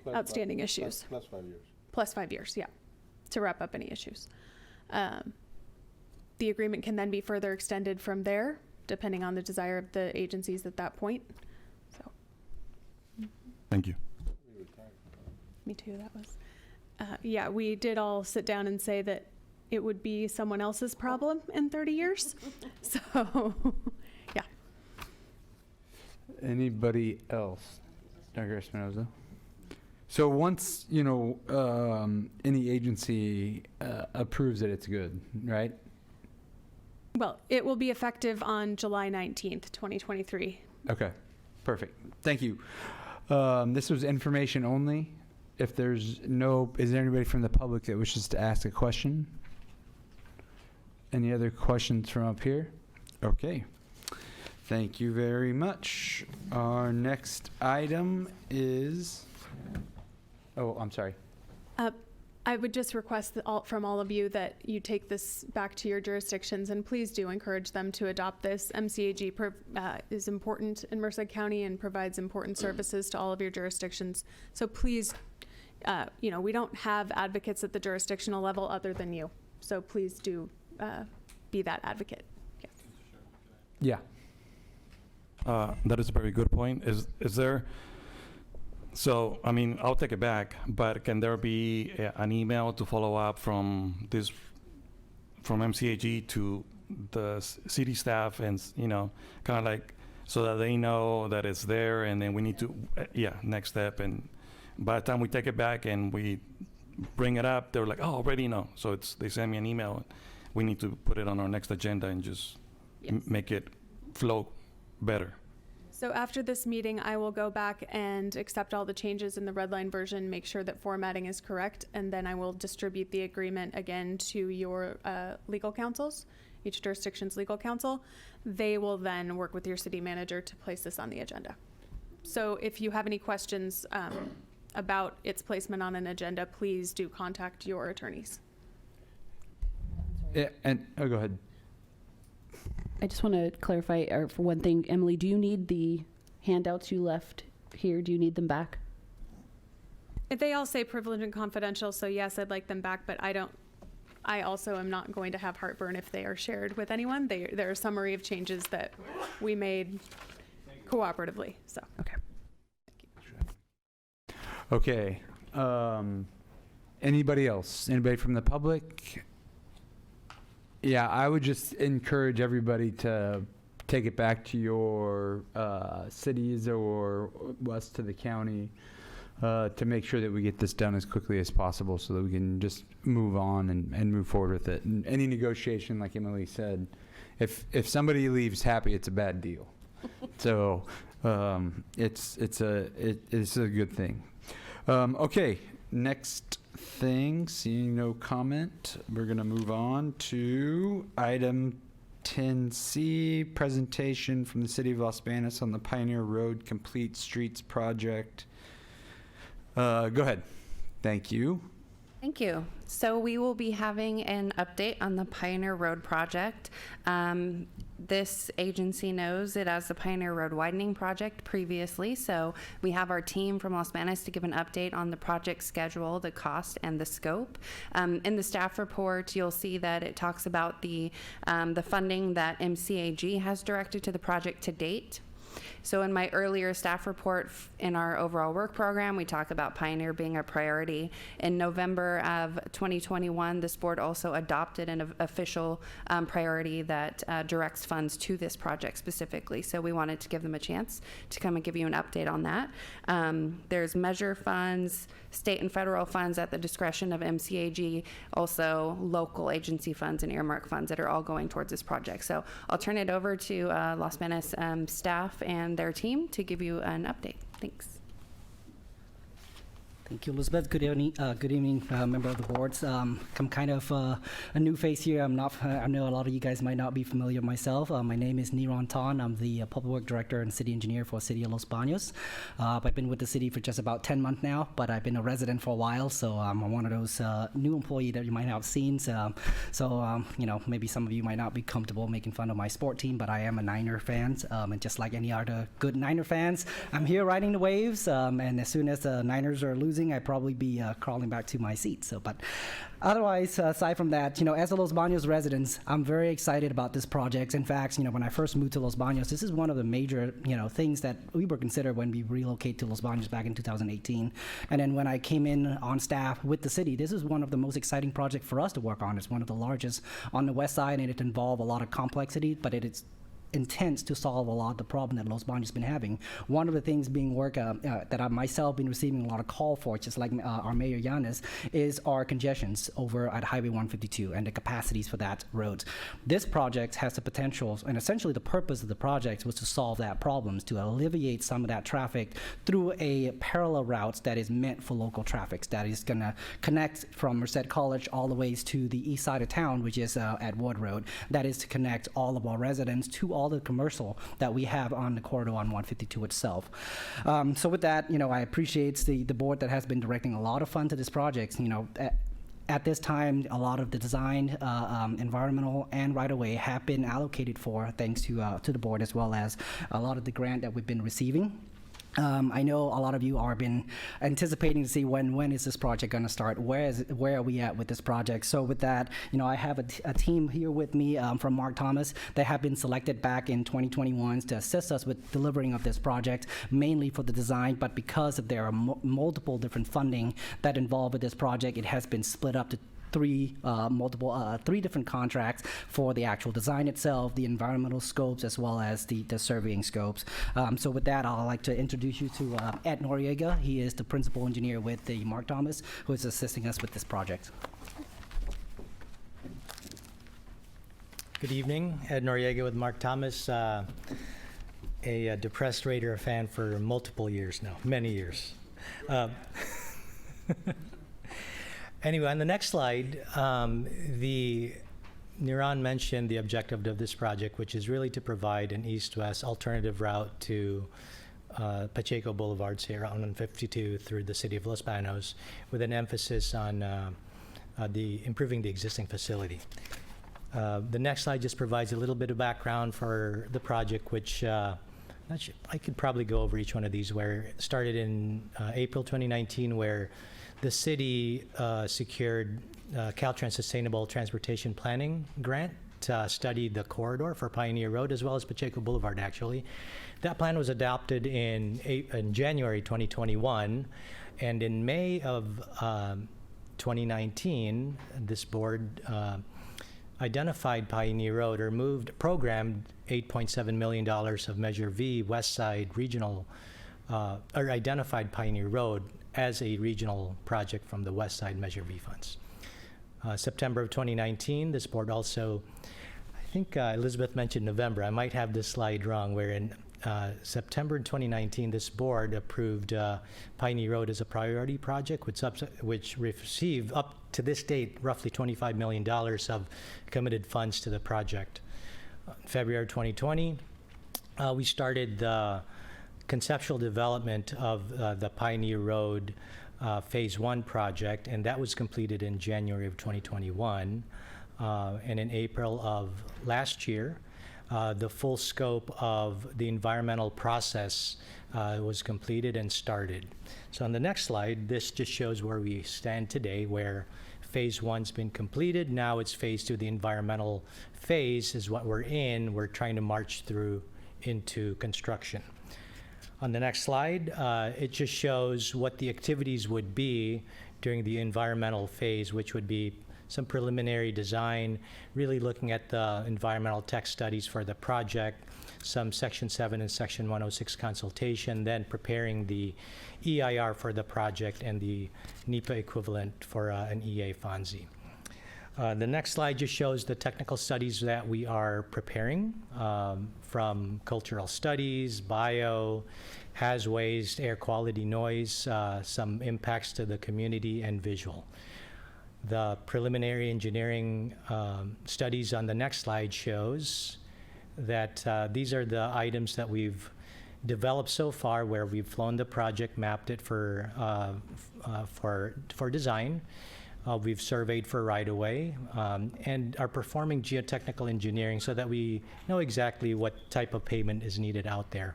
outstanding issues. Plus 5 years. Plus 5 years, yeah, to wrap up any issues. The agreement can then be further extended from there, depending on the desire of the agencies at that point. So. Thank you. Me too, that was. Yeah, we did all sit down and say that it would be someone else's problem in 30 years. So, yeah. Anybody else? Dr. Espinoza? So once, any agency approves it, it's good, right? Well, it will be effective on July 19th, 2023. Okay, perfect. Thank you. This was information only. If is there anybody from the public that wishes to ask a question? Any other questions from up here? Okay. Thank you very much. Our next item is, I'm sorry. I would just request from all of you that you take this back to your jurisdictions, and please do encourage them to adopt this. MCAG is important in Merced County and provides important services to all of your jurisdictions. So please, we don't have advocates at the jurisdictional level other than you. So please do be that advocate. Yes. Yeah. That is a very good point. Is there? So, I'll take it back, but can there be an email to follow up from MCAG to the city staff and, kind of like, so that they know that it's there, and then we need to, next step. And by the time we take it back and we bring it up, they're like, oh, already know. So they send me an email. We need to put it on our next agenda and just make it flow better. So after this meeting, I will go back and accept all the changes in the red line version, make sure that formatting is correct, and then I will distribute the agreement again to your legal counsels, each jurisdiction's legal counsel. They will then work with your city manager to place this on the agenda. So if you have any questions about its placement on an agenda, please do contact your attorneys. Yeah, and go ahead. I just want to clarify, or for one thing, Emily, do you need the handouts you left here? Do you need them back? They all say privileged and confidential, so yes, I'd like them back, but I also am not going to have heartburn if they are shared with anyone. They're a summary of changes that we made cooperatively, so. Okay. Okay. Anybody else? Anybody from the public? Yeah, I would just encourage everybody to take it back to your cities or west to the county to make sure that we get this done as quickly as possible so that we can just move on and move forward with it. And any negotiation, like Emily said, if somebody leaves happy, it's a bad deal. So it's a good thing. Okay, next thing, seeing no comment, we're going to move on to item 10C, presentation from the City of Los Banos on the Pioneer Road Complete Streets Project. Go ahead. Thank you. Thank you. So we will be having an update on the Pioneer Road project. This agency knows it as the Pioneer Road Widening Project previously, so we have our team from Los Banos to give an update on the project schedule, the cost, and the scope. In the staff report, you'll see that it talks about the funding that MCAG has directed to the project to date. So in my earlier staff report in our overall work program, we talk about Pioneer being a priority. In November of 2021, this board also adopted an official priority that directs funds to this project specifically. So we wanted to give them a chance to come and give you an update on that. There's measure funds, state and federal funds at the discretion of MCAG, also local agency funds and earmark funds that are all going towards this project. So I'll turn it over to Los Banos staff and their team to give you an update. Thanks. Thank you, Elizabeth. Good evening, member of the boards. I'm kind of a new face here. I know a lot of you guys might not be familiar with myself. My name is Niran Tan. I'm the Public Work Director and City Engineer for City of Los Banos. I've been with the city for just about 10 months now, but I've been a resident for a while, so I'm one of those new employees that you might have seen. So maybe some of you might not be comfortable making fun of my sport team, but I am a Niner fan, and just like any other good Niner fans, I'm here riding the waves, and as soon as the Niners are losing, I'd probably be crawling back to my seat. So, but otherwise, aside from that, as a Los Banos resident, I'm very excited about this project. In fact, when I first moved to Los Banos, this is one of the major, things that we were considered when we relocated to Los Banos back in 2018. And then when I came in on staff with the city, this is one of the most exciting projects for us to work on. It's one of the largest on the west side, and it involves a lot of complexity, but it's intends to solve a lot of the problem that Los Banos has been having. One of the things being work that I myself been receiving a lot of call for, just like our Mayor Yanis, is our congestions over at Highway 152 and the capacities for that road. This project has the potential, and essentially the purpose of the project was to solve that problem, to alleviate some of that traffic through a parallel route that is meant for local traffic, that is going to connect from Merced College all the ways to the east side of town, which is at Wood Road. That is to connect all of our residents to all the commercial that we have on the corridor on 152 itself. So with that, I appreciate the board that has been directing a lot of funds to this project. At this time, a lot of the design, environmental, and right-of-way have been allocated for, thanks to the board, as well as a lot of the grant that we've been receiving. I know a lot of you are been anticipating to see when is this project going to start? Where are we at with this project? So with that, I have a team here with me from Mark Thomas that have been selected back in 2021 to assist us with delivering of this project, mainly for the design, but because of there are multiple different funding that involved with this project, it has been split up to three different contracts for the actual design itself, the environmental scopes, as well as the surveying scopes. So with that, I'd like to introduce you to Ed Noriega. He is the principal engineer with the Mark Thomas, who is assisting us with this project. Good evening, Ed Noriega with Mark Thomas. a depressed Raider fan for multiple years now, many years. Anyway, on the next slide, Niran mentioned the objective of this project, which is really to provide an east-west alternative route to Pacheco Boulevard, here on 152 through the city of Los Banos, with an emphasis on improving the existing facility. The next slide just provides a little bit of background for the project, which I could probably go over each one of these, where it started in April 2019, where the city secured Caltrans Sustainable Transportation Planning grant to study the corridor for Pioneer Road as well as Pacheco Boulevard, actually. That plan was adopted in January 2021, and in May of 2019, this board identified Pioneer Road, or programmed $8.7 million of Measure V West Side Regional, or identified Pioneer Road as a regional project from the West Side Measure V funds. September of 2019, this board also, I think Elizabeth mentioned November, I might have this slide wrong, where in September 2019, this board approved Pioneer Road as a priority project, which received up to this date roughly $25 million of committed funds to the project. February 2020, we started the conceptual development of the Pioneer Road Phase 1 project, and that was completed in January of 2021. And in April of last year, the full scope of the environmental process was completed and started. So on the next slide, this just shows where we stand today, where Phase 1's been completed. Now it's Phase 2, the environmental phase is what we're in. We're trying to march through into construction. On the next slide, it just shows what the activities would be during the environmental phase, which would be some preliminary design, really looking at the environmental tech studies for the project, some Section 7 and Section 106 consultation, then preparing the EIR for the project and the NEPA equivalent for an EA FONSI. The next slide just shows the technical studies that we are preparing, from cultural studies, bio, haz waste, air quality, noise, some impacts to the community, and visual. The preliminary engineering studies on the next slide shows that these are the items that we've developed so far, where we've flown the project, mapped it for design. We've surveyed for right-of-way, and are performing geotechnical engineering so that we know exactly what type of pavement is needed out there.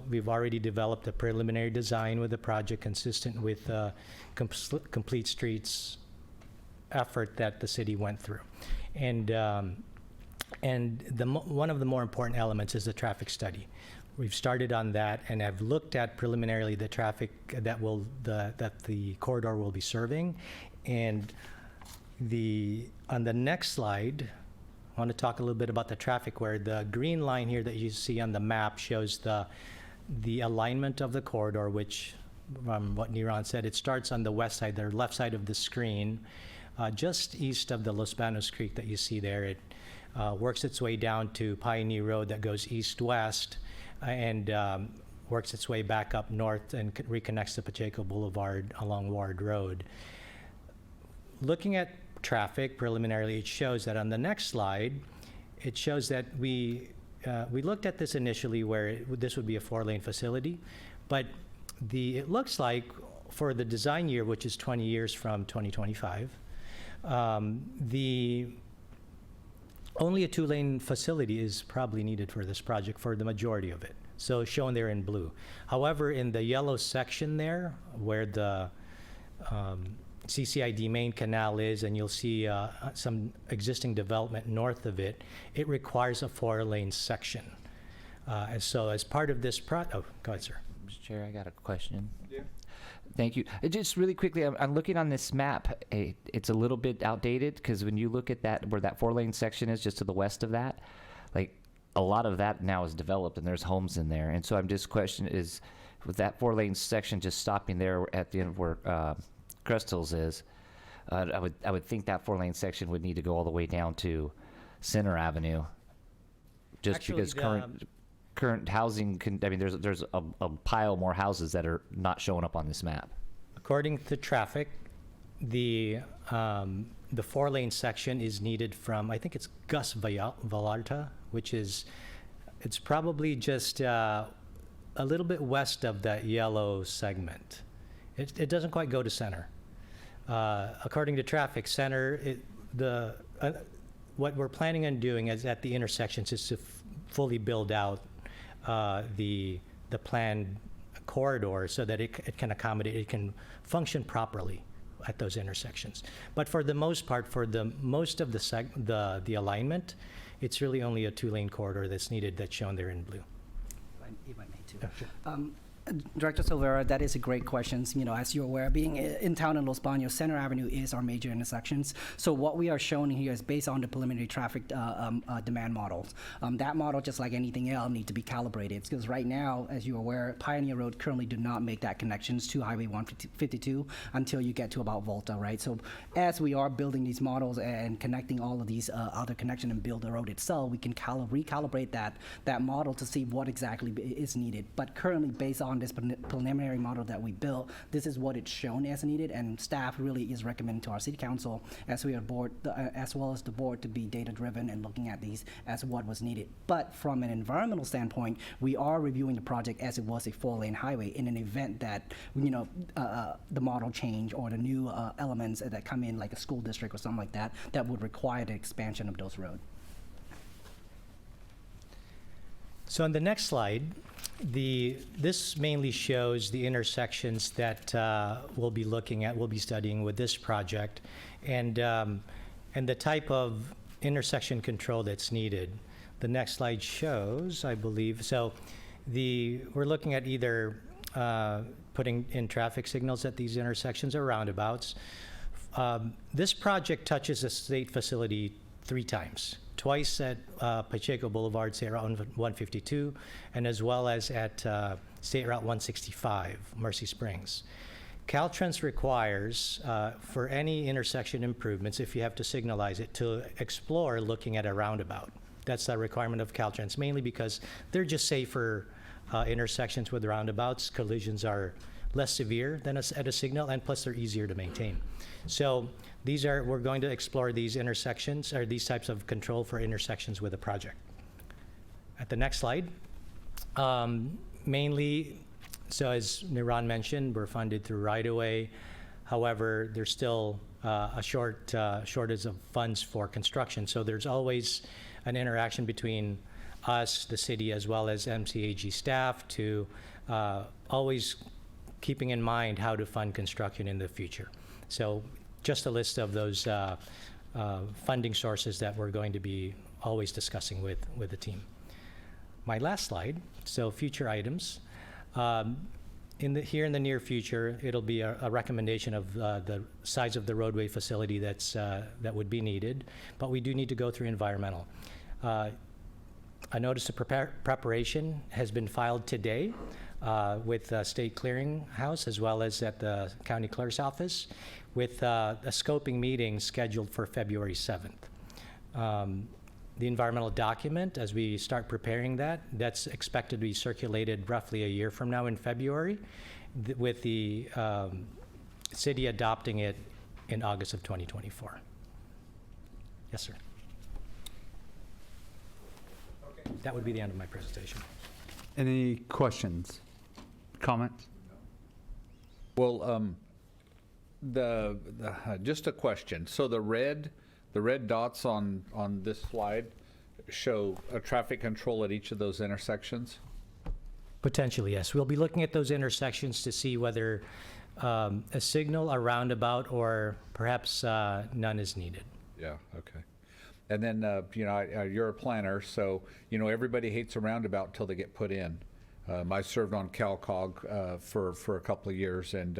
We've already developed a preliminary design with the project consistent with the Complete Streets effort that the city went through. And one of the more important elements is the traffic study. We've started on that and have looked at preliminarily the traffic that the corridor will be serving. And on the next slide, I want to talk a little bit about the traffic, where the green line here that you see on the map shows the alignment of the corridor, which, from what Niran said, it starts on the west side, the left side of the screen, just east of the Los Banos Creek that you see there. It works its way down to Pioneer Road that goes east-west, and works its way back up north and reconnects to Pacheco Boulevard along Ward Road. Looking at traffic preliminarily, it shows that on the next slide, it shows that we looked at this initially where this would be a 4-lane facility, but it looks like for the design year, which is 20 years from 2025, only a 2-lane facility is probably needed for this project for the majority of it. So shown there in blue. However, in the yellow section there, where the CCID main canal is, and you'll see some existing development north of it, it requires a 4-lane section. And so as part of this go ahead, sir. Mr. Chair, I got a question. Yeah. Thank you. Just really quickly, I'm looking on this map. It's a little bit outdated, because when you look at that, where that 4-lane section is, just to the west of that, like a lot of that now is developed and there's homes in there. And so I'm just questioning, is with that 4-lane section just stopping there at the end of where Crest Hills is, I would think that 4-lane section would need to go all the way down to Center Avenue, just Actually, because current housing, I mean, there's a pile more houses that are not showing up on this map. According to traffic, the 4-lane section is needed from, I think it's Gus Vallarta, which is, it's probably just a little bit west of that yellow segment. It doesn't quite go to center. According to traffic center, what we're planning on doing is at the intersections is to fully build out the planned corridor so that it can accommodate, it can function properly at those intersections. But for the most part, for the most of the alignment, it's really only a 2-lane corridor that's needed, that's shown there in blue. If I may too. Director Silvera, that is a great question. You know, as you're aware, being in town in Los Baños, Center Avenue is our major intersections. So what we are showing here is based on the preliminary traffic demand models. That model, just like anything else, need to be calibrated because right now, as you're aware, Pioneer Road currently do not make that connections to Highway 152 until you get to about Volta, right? So as we are building these models and connecting all of these other connections and build the road itself, we can recalibrate that model to see what exactly is needed. But currently, based on this preliminary model that we built, this is what it's shown as needed, and staff really is recommending to our city council as we are board, as well as the board, to be data driven and looking at these as what was needed. But from an environmental standpoint, we are reviewing the project as it was a 4-lane highway in an event that, you know, the model change or the new elements that come in, like a school district or something like that, that would require the expansion of those roads. So on the next slide, this mainly shows the intersections that we'll be looking at, we'll be studying with this project, and the type of intersection control that's needed. The next slide shows, I believe, so we're looking at either putting in traffic signals at these intersections or roundabouts. This project touches a state facility 3 times. Twice at Pacheco Boulevard, State Route 152, and as well as at State Route 165, Mercy Springs. Caltrans requires, for any intersection improvements, if you have to signalize it, to explore looking at a roundabout. That's a requirement of Caltrans, mainly because they're just safer intersections with roundabouts. Collisions are less severe than at a signal, and plus they're easier to maintain. So we're going to explore these intersections, or these types of control for intersections with the project. At the next slide, mainly, so as Niran mentioned, we're funded through right-of-way. However, there's still a shortage of funds for construction. So there's always an interaction between us, the city, as well as MCAG staff to always keeping in mind how to fund construction in the future. So just a list of those funding sources that we're going to be always discussing with the team. My last slide, so future items. Here in the near future, it'll be a recommendation of the size of the roadway facility that would be needed, but we do need to go through environmental. A notice of preparation has been filed today with the State Clearinghouse as well as at the County Clerk's Office, with a scoping meeting scheduled for February 7th. The environmental document, as we start preparing that's expected to be circulated roughly a year from now in February, with the city adopting it in August of 2024. Yes, sir. Okay. That would be the end of my presentation. Any questions, comments? Well, just a question. So the red dots on this slide show a traffic control at each of those intersections? Potentially, yes. We'll be looking at those intersections to see whether a signal, a roundabout, or perhaps none is needed. Yeah, okay. And then, you're a planner, so, everybody hates a roundabout until they get put in. I served on CalCog for a couple of years, and,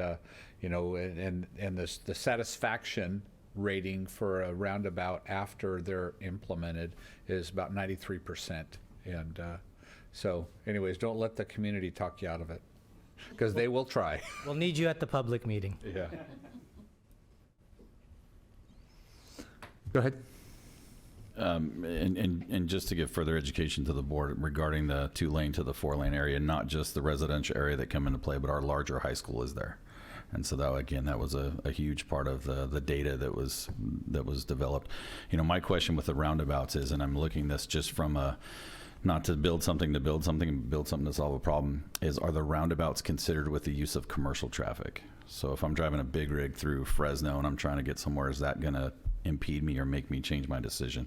the satisfaction rating for a roundabout after they're implemented is about 93%. And so anyways, don't let the community talk you out of it, because they will try. We'll need you at the public meeting. Go ahead. And just to give further education to the board regarding the 2-lane to the 4-lane area, not just the residential area that come into play, but our larger high school is there. And so that, again, that was a huge part of the data that was developed. You know, my question with the roundabouts is, and I'm looking this just from not to build something to build something, build something to solve a problem, is are the roundabouts considered with the use of commercial traffic? So if I'm driving a big rig through Fresno and I'm trying to get somewhere, is that going to impede me or make me change my decision?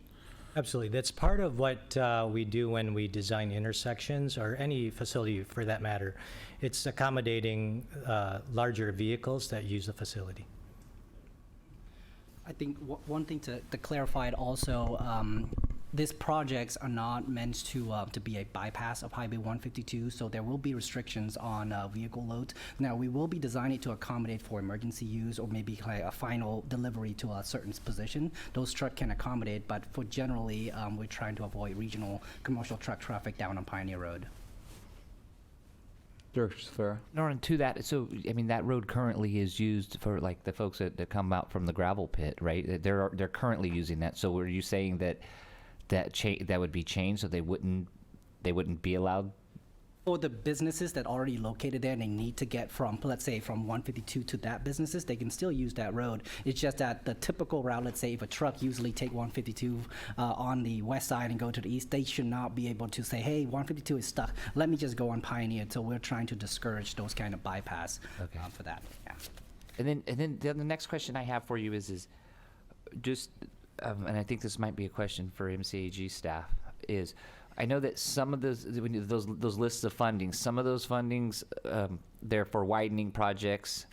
Absolutely. That's part of what we do when we design intersections, or any facility for that matter. It's accommodating larger vehicles that use the facility. I think one thing to clarify it also, these projects are not meant to be a bypass of Highway 152, so there will be restrictions on vehicle loads. Now, we will be designing to accommodate for emergency use or maybe like a final delivery to a certain position. Those trucks can accommodate, but for generally, we're trying to avoid regional commercial truck traffic down on Pioneer Road. Director Sfera. Norman, to that, so I mean that road currently is used for like the folks that come out from the gravel pit, right? They're currently using that. So were you saying that that would be changed so they wouldn't be allowed? For the businesses that are already located there and they need to get from, let's say, from 152 to that businesses, they can still use that road. It's just that the typical route, let's say if a truck usually take 152 on the west side and go to the east, they should not be able to say, hey, 152 is stuck, let me just go on Pioneer. So we're trying to discourage those kind of bypass for that. Yeah. And then the next question I have for you is just, and I think this might be a question for MCAG staff, is I know that some of those lists of funding, some of those fundings, they're for widening projects,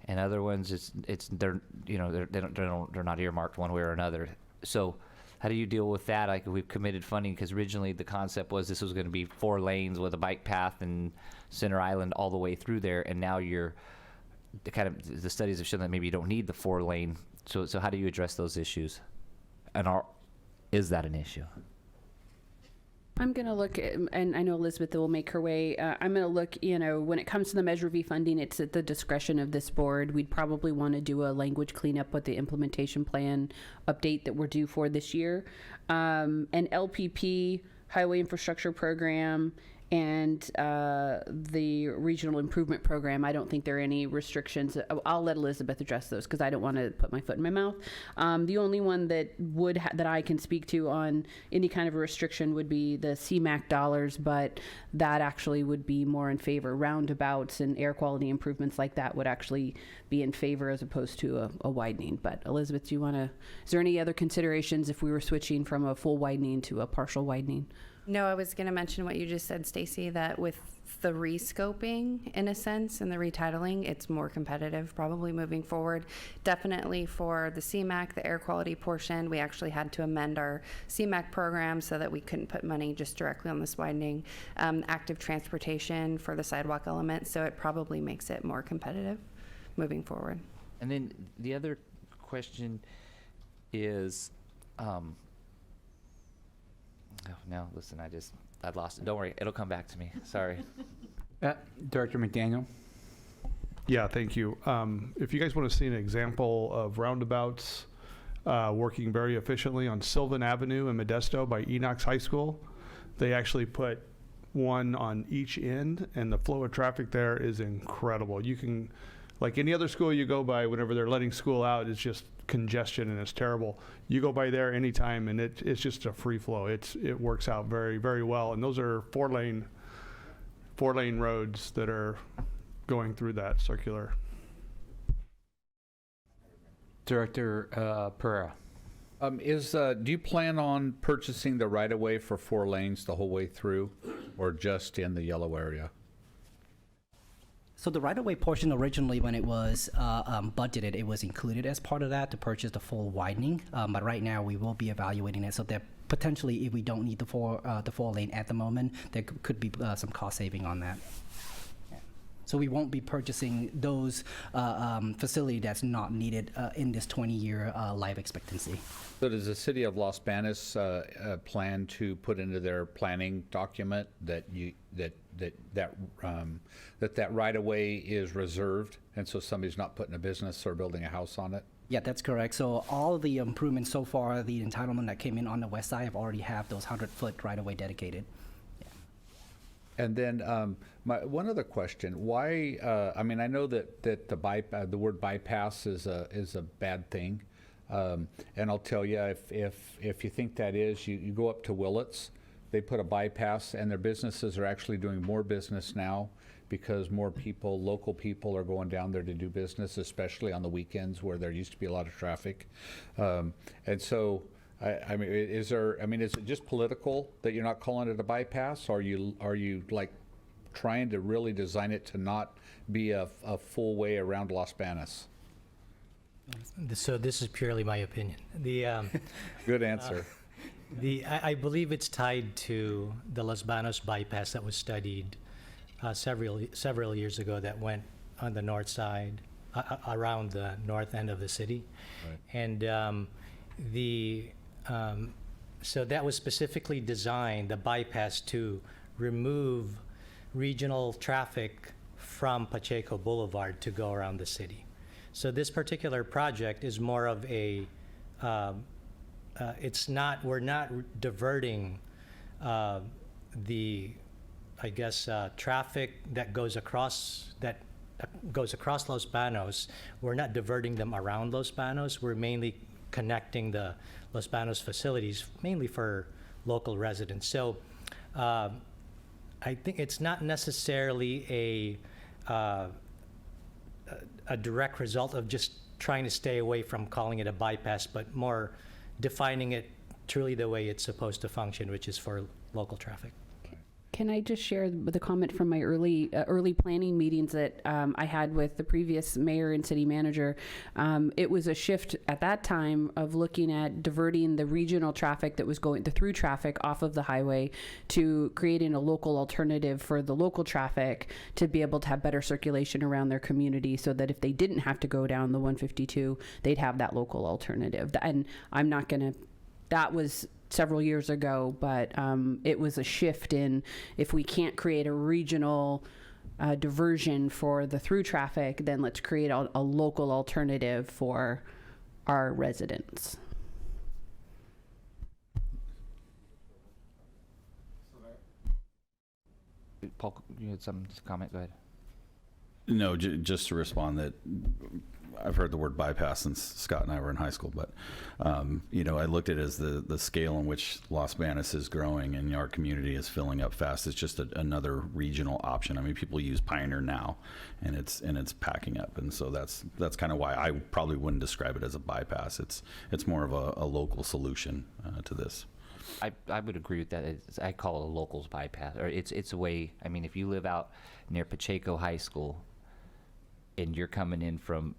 and other ones they're not earmarked one way or another. So how do you deal with that? Like, we've committed funding because originally the concept was this was going to be 4 lanes with a bike path and Center Island all the way through there, and now the studies have shown that maybe you don't need the 4-lane. So how do you address those issues? And is that an issue? I'm going to look at, and I know Elizabeth will make her way. I'm going to look, when it comes to the Measure V funding, it's at the discretion of this board. We'd probably want to do a language cleanup with the implementation plan update that we're due for this year. An LPP, Highway Infrastructure Program, and the Regional Improvement Program, I don't think there are any restrictions. I'll let Elizabeth address those because I don't want to put my foot in my mouth. The only one that that I can speak to on any kind of a restriction would be the CMAQ dollars, but that actually would be more in favor. Roundabouts and air quality improvements like that would actually be in favor as opposed to a widening. But Elizabeth, is there any other considerations if we were switching from a full widening to a partial widening? No, I was going to mention what you just said, Stacy, that with the rescoping, in a sense, and the retitling, it's more competitive probably moving forward. Definitely for the CMAQ, the air quality portion, we actually had to amend our CMAQ program so that we couldn't put money just directly on this widening. Active transportation for the sidewalk element, so it probably makes it more competitive moving forward. And then the other question is, no, listen, I lost it. Don't worry, it'll come back to me. Sorry. Director McDaniel. Yeah, thank you. If you guys want to see an example of roundabouts working very efficiently on Sylvan Avenue in Modesto by Enox High School, they actually put one on each end, and the flow of traffic there is incredible. You can, like any other school you go by, whenever they're letting school out, it's just congestion and it's terrible. You go by there anytime and it's just a free flow. It works out very, very well. And those are 4-lane roads that are going through that circular. Director Pereira. Do you plan on purchasing the right of way for 4 lanes the whole way through, or just in the yellow area? So the right-of-way portion originally, when it was budgeted, it was included as part of that to purchase the full widening. But right now, we will be evaluating it. So that potentially, if we don't need the 4-lane at the moment, there could be some cost saving on that. Yeah. So we won't be purchasing those facility that's not needed in this 20-year life expectancy. So does the city of Los Banos plan to put into their planning document that that right of way is reserved, and so somebody's not putting a business or building a house on it? Yeah, that's correct. So all the improvements so far, the entitlement that came in on the west side have already have those 100-foot right-of-way dedicated. And then one other question: why? I mean, I know that the word bypass is a bad thing, and I'll tell you, if you think that is, you go up to Willits, they put a bypass, and their businesses are actually doing more business now because more people, local people, are going down there to do business, especially on the weekends where there used to be a lot of traffic, and so. I mean, is it just political that you're not calling it a bypass? Or are you like trying to really design it to not be a full way around Los Banos? So this is purely my opinion. Good answer. I believe it's tied to the Los Banos bypass that was studied several years ago that went on the north side, around the north end of the city. Right. And so that was specifically designed, the bypass, to remove regional traffic from Pacheco Boulevard to go around the city. So this particular project is more of a, we're not diverting traffic that goes across Los Banos. We're not diverting them around Los Banos. We're mainly connecting the Los Banos facilities, mainly for local residents. So I think it's not necessarily a direct result of just trying to stay away from calling it a bypass, but more defining it truly the way it's supposed to function, which is for local traffic. Can I just share the comment from my early planning meetings that I had with the previous mayor and city manager? It was a shift at that time of looking at diverting the regional traffic that was the through traffic off of the highway to creating a local alternative for the local traffic to be able to have better circulation around their community, so that if they didn't have to go down the 152, they'd have that local alternative. And I'm not going to, that was several years ago, but it was a shift in, if we can't create a regional diversion for the through traffic, then let's create a local alternative for our residents. Paul, you had some comment. Go ahead. No, just to respond that I've heard the word bypass since Scott and I were in high school, but I looked at it as the scale in which Los Banos is growing and our community is filling up fast. It's just another regional option. I mean, people use Pioneer now, and it's packing up, and so that's kind of why I probably wouldn't describe it as a bypass. It's more of a local solution to this. I would agree with that. I call it a locals bypass, or it's a way. I mean, if you live out near Pacheco High School and you're coming in from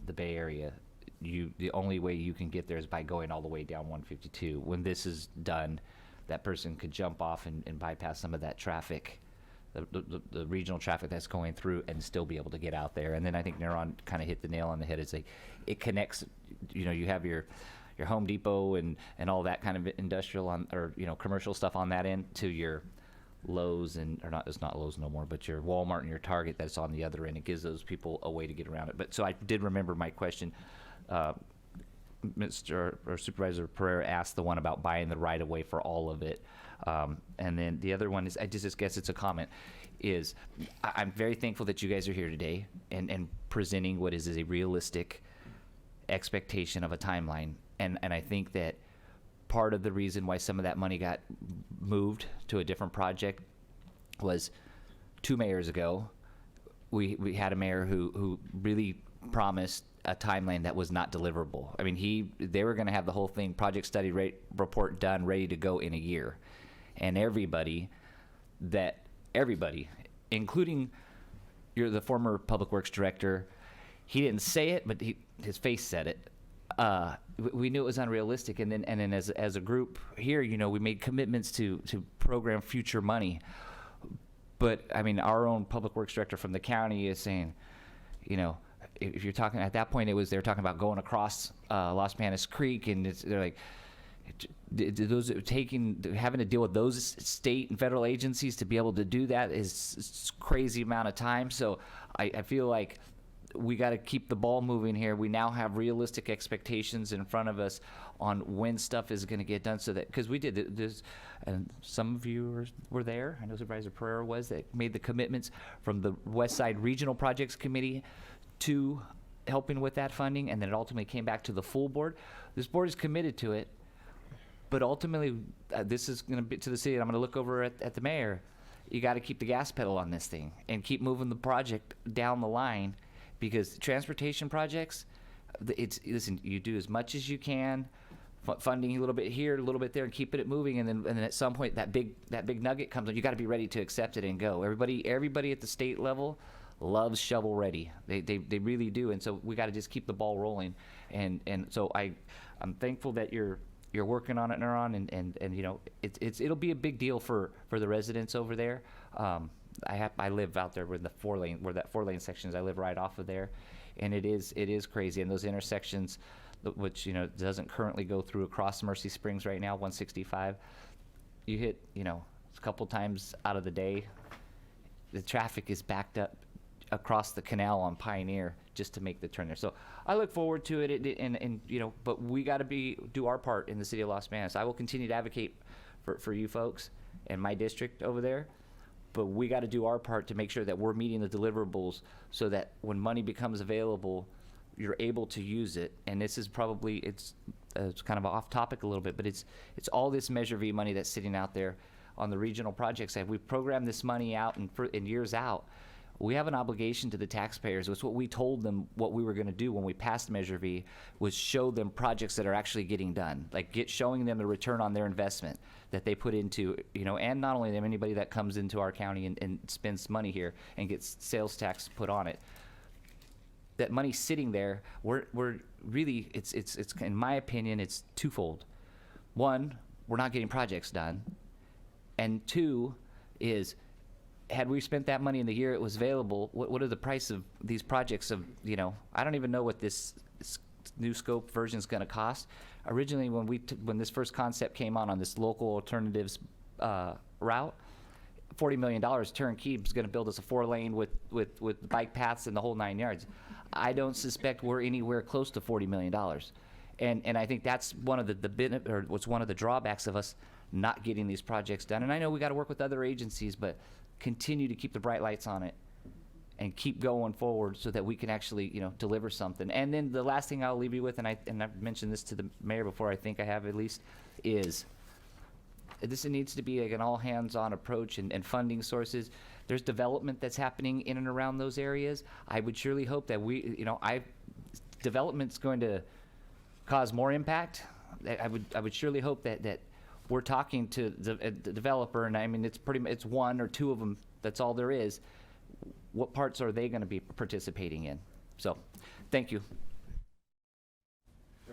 the Bay Area, the only way you can get there is by going all the way down 152. When this is done, that person could jump off and bypass some of that traffic, the regional traffic that's going through, and still be able to get out there. And then I think Neron kind of hit the nail on the head. It's like it connects. You have your Home Depot and all that kind of industrial commercial stuff on that end to your Lowe's it's not Lowe's no more, but your Walmart and your Target that's on the other end. It gives those people a way to get around it. But so I did remember my question. Supervisor Pereira asked the one about buying the right of way for all of it. And then the other one is, I just guess it's a comment, is I'm very thankful that you guys are here today and presenting what is a realistic expectation of a timeline. And I think that part of the reason why some of that money got moved to a different project was 2 mayors ago, we had a mayor who really promised a timeline that was not deliverable. I mean, they were going to have the whole thing, project study report done, ready to go in a year. And everybody, including the former public works director, he didn't say it, but his face said it. We knew it was unrealistic, and then as a group here, we made commitments to program future money. But I mean, our own public works director from the county is saying, if you're talking at that point, they were talking about going across Los Banos Creek, and they're like, having to deal with those state and federal agencies to be able to do that is crazy amount of time. So I feel like we got to keep the ball moving here. We now have realistic expectations in front of us on when stuff is going to get done, so that, because we did this, and some of you were there. I know Supervisor Pereira was, that made the commitments from the West Side Regional Projects Committee to helping with that funding, and then it ultimately came back to the full board. This board is committed to it, but ultimately, this is going to be to the city, and I'm going to look over at the mayor. You got to keep the gas pedal on this thing and keep moving the project down the line, because transportation projects, listen, you do as much as you can, funding a little bit here, a little bit there, and keeping it moving, and then at some point that big nugget comes, and you got to be ready to accept it and go. Everybody at the state level loves shovel ready. They really do, and so we got to just keep the ball rolling. And so I'm thankful that you're working on it, Neuron, and you know, it'll be a big deal for the residents over there. I live out there where that 4-lane section is. I live right off of there, and it is crazy. And those intersections, which, you know, doesn't currently go through across Mercy Springs right now, 165, you hit, you know, a couple times out of the day, the traffic is backed up across the canal on Pioneer just to make the turn there. So I look forward to it, and you know, but we got to do our part in the city of Los Banos. I will continue to advocate for you folks and my district over there, but we got to do our part to make sure that we're meeting the deliverables, so that when money becomes available, you're able to use it. And this is probably, it's kind of off topic a little bit, but it's all this Measure V money that's sitting out there on the regional project side. We've programmed this money out in years out. We have an obligation to the taxpayers. It's what we told them what we were going to do when we passed Measure V, was show them projects that are actually getting done, like showing them the return on their investment that they put into, you know, and not only them, anybody that comes into our county and spends money here and gets sales tax put on it. That money sitting there, we're really, it's in my opinion, it's twofold. One, we're not getting projects done, and two is, had we spent that money in the year it was available, what are the price of these projects of, you know, I don't even know what this new scope version is going to cost. Originally, when this first concept came on this local alternatives route, $40 million, turnkey is going to build us a 4-lane with bike paths and the whole 9 yards. I don't suspect we're anywhere close to $40 million. And I think that's one of what's one of the drawbacks of us not getting these projects done. And I know we got to work with other agencies, but continue to keep the bright lights on it and keep going forward, so that we can actually, you know, deliver something. And then the last thing I'll leave you with, and I've mentioned this to the mayor before, I think I have at least, is this needs to be like an all hands-on approach, and funding sources. There's development that's happening in and around those areas. I would surely hope that development's going to cause more impact. I would surely hope that we're talking to the developer, and I mean, it's one or two of them, that's all there is. What parts are they going to be participating in? So, thank you.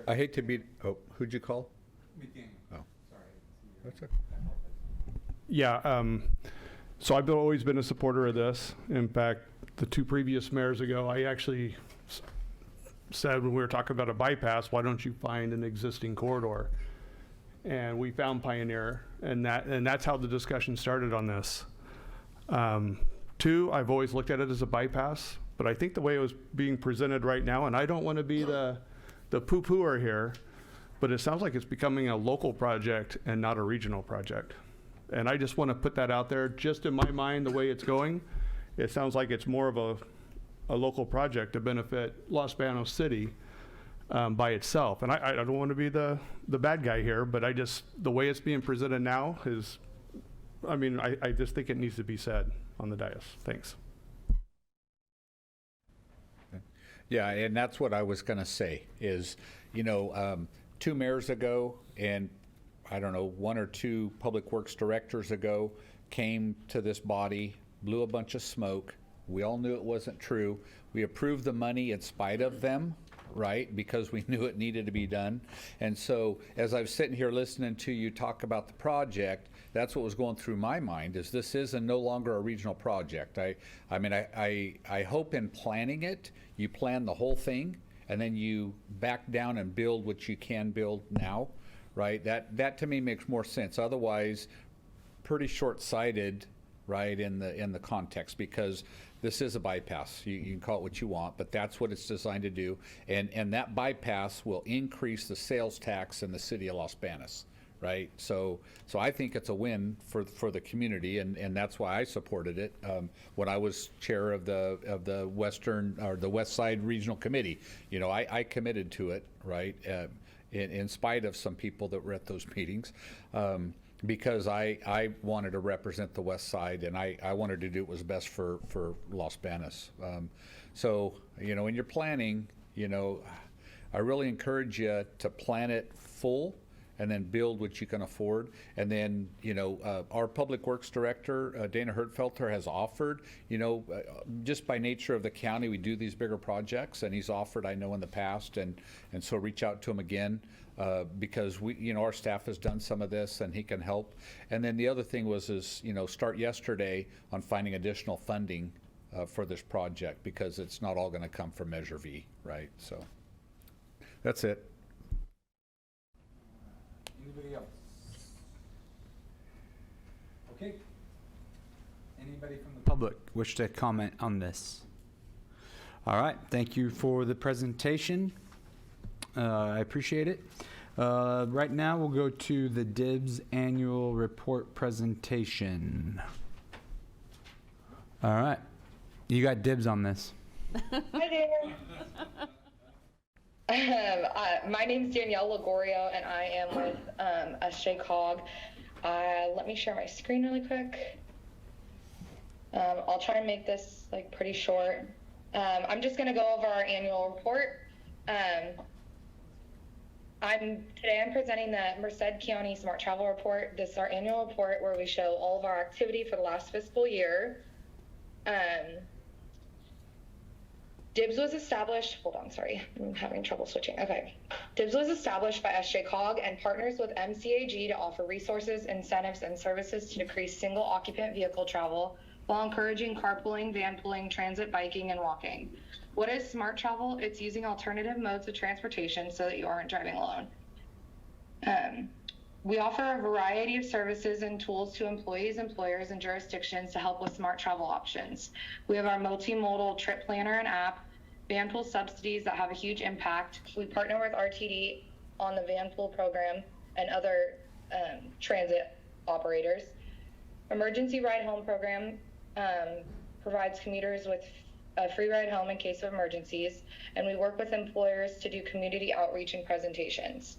I hate to be, who'd you call? Oh. That's okay. Yeah, so I've always been a supporter of this. In fact, the 2 previous mayors ago, I actually said, when we were talking about a bypass, why don't you find an existing corridor? And we found Pioneer, and that's how the discussion started on this. 2, I've always looked at it as a bypass, but I think the way it was being presented right now, and I don't want to be the poo-pooer here, but it sounds like it's becoming a local project and not a regional project. And I just want to put that out there. Just in my mind, the way it's going, it sounds like it's more of a local project to benefit Los Banos City by itself. And I don't want to be the bad guy here, but the way it's being presented now is, I mean, I just think it needs to be said on the dais. Thanks. Yeah, and that's what I was going to say is, you know, 2 mayors ago, and I don't know, 1 or 2 public works directors ago, came to this body, blew a bunch of smoke. We all knew it wasn't true. We approved the money in spite of them, right? Because we knew it needed to be done. And so as I was sitting here listening to you talk about the project, that's what was going through my mind, is this is no longer a regional project. I mean, I hope in planning it, you plan the whole thing, and then you back down and build what you can build now, right? That to me makes more sense. Otherwise, pretty short-sighted, right, in the context, because This is a bypass. You can call it what you want, but that's what it's designed to do. And that bypass will increase the sales tax in the city of Los Banos, right? So I think it's a win for the community, and that's why I supported it when I was chair of the Western or the West Side Regional Committee. You know, I committed to it, right? In spite of some people that were at those meetings. Because I wanted to represent the West Side, and I wanted to do what was best for Los Banos. So, you know, when you're planning, you know, I really encourage you to plan it full and then build what you can afford. And then, you know, our Public Works Director, Dana Hertfelter, has offered, you know, just by nature of the county, we do these bigger projects, and he's offered, I know, in the past, and so reach out to him again. Because we, you know, our staff has done some of this, and he can help. And then the other thing was, you know, start yesterday on finding additional funding for this project, because it's not all going to come from Measure V, right? So that's it. Anybody else? Okay. Anybody from the public wish to comment on this? All right. Thank you for the presentation. I appreciate it. Right now, we'll go to the DIBS annual report presentation. All right. You got dibs on this. Hi there. My name's Danielle Ligorio, and I am with MCAG. Let me share my screen really quick. I'll try and make this like pretty short. I'm just going to go over our annual report. Today I'm presenting the Merced County Smart Travel Report. This is our annual report where we show all of our activity for the last fiscal year. DIBS was established, hold on, sorry, I'm having trouble switching. Okay. DIBS was established by SJCOG and partners with MCAG to offer resources, incentives, and services to decrease single occupant vehicle travel while encouraging carpooling, vanpooling, transit biking, and walking. What is smart travel? It's using alternative modes of transportation so that you aren't driving alone. We offer a variety of services and tools to employees, employers, and jurisdictions to help with smart travel options. We have our multimodal trip planner and app, vanpool subsidies that have a huge impact. We partner with RTD on the vanpool program and other transit operators. Emergency ride home program provides commuters with a free ride home in case of emergencies, and we work with employers to do community outreach and presentations.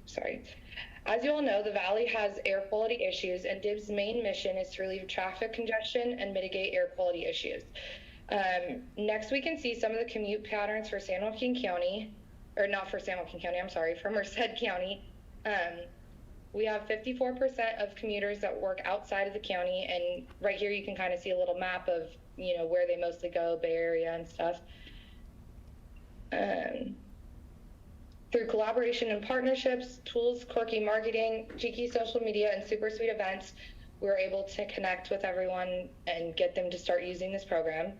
Sorry. As you all know, the Valley has air quality issues, and DIB's main mission is to relieve traffic congestion and mitigate air quality issues. Next, we can see some of the commute patterns for San Joaquin County, or not for San Joaquin County, I'm sorry, for Merced County. We have 54% of commuters that work outside of the county, and right here you can kind of see a little map of, you know, where they mostly go, Bay Area and stuff. Through collaboration and partnerships, tools, quirky marketing, cheeky social media, and super sweet events, we're able to connect with everyone and get them to start using this program.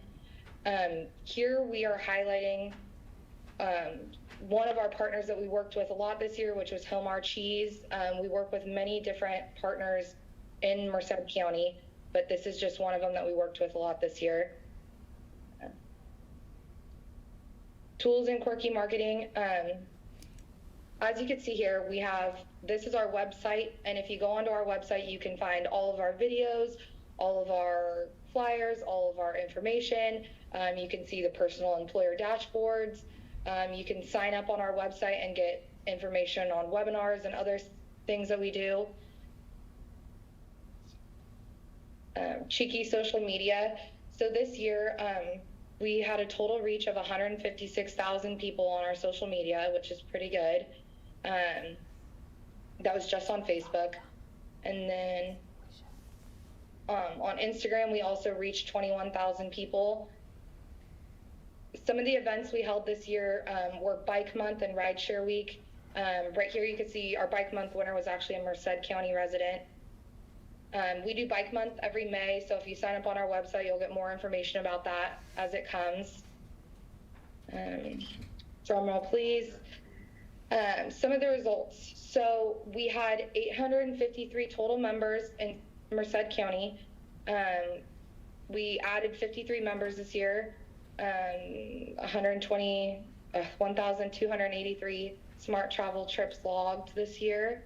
Here we are highlighting one of our partners that we worked with a lot this year, which was Hilmar Cheese. We work with many different partners in Merced County, but this is just one of them that we worked with a lot this year. Tools and quirky marketing. As you can see here, this is our website, and if you go onto our website, you can find all of our videos, all of our flyers, all of our information. You can see the personal employer dashboards. You can sign up on our website and get information on webinars and other things that we do. Cheeky social media. So this year, we had a total reach of 156,000 people on our social media, which is pretty good. That was just on Facebook. And then on Instagram, we also reached 21,000 people. Some of the events we held this year were Bike Month and Rideshare Week. Right here you can see our Bike Month winner was actually a Merced County resident. We do Bike Month every May, so if you sign up on our website, you'll get more information about that as it comes. Drum roll, please. Some of the results. So we had 853 total members Merced County. We added 53 members this year, 1,283 smart travel trips logged this year.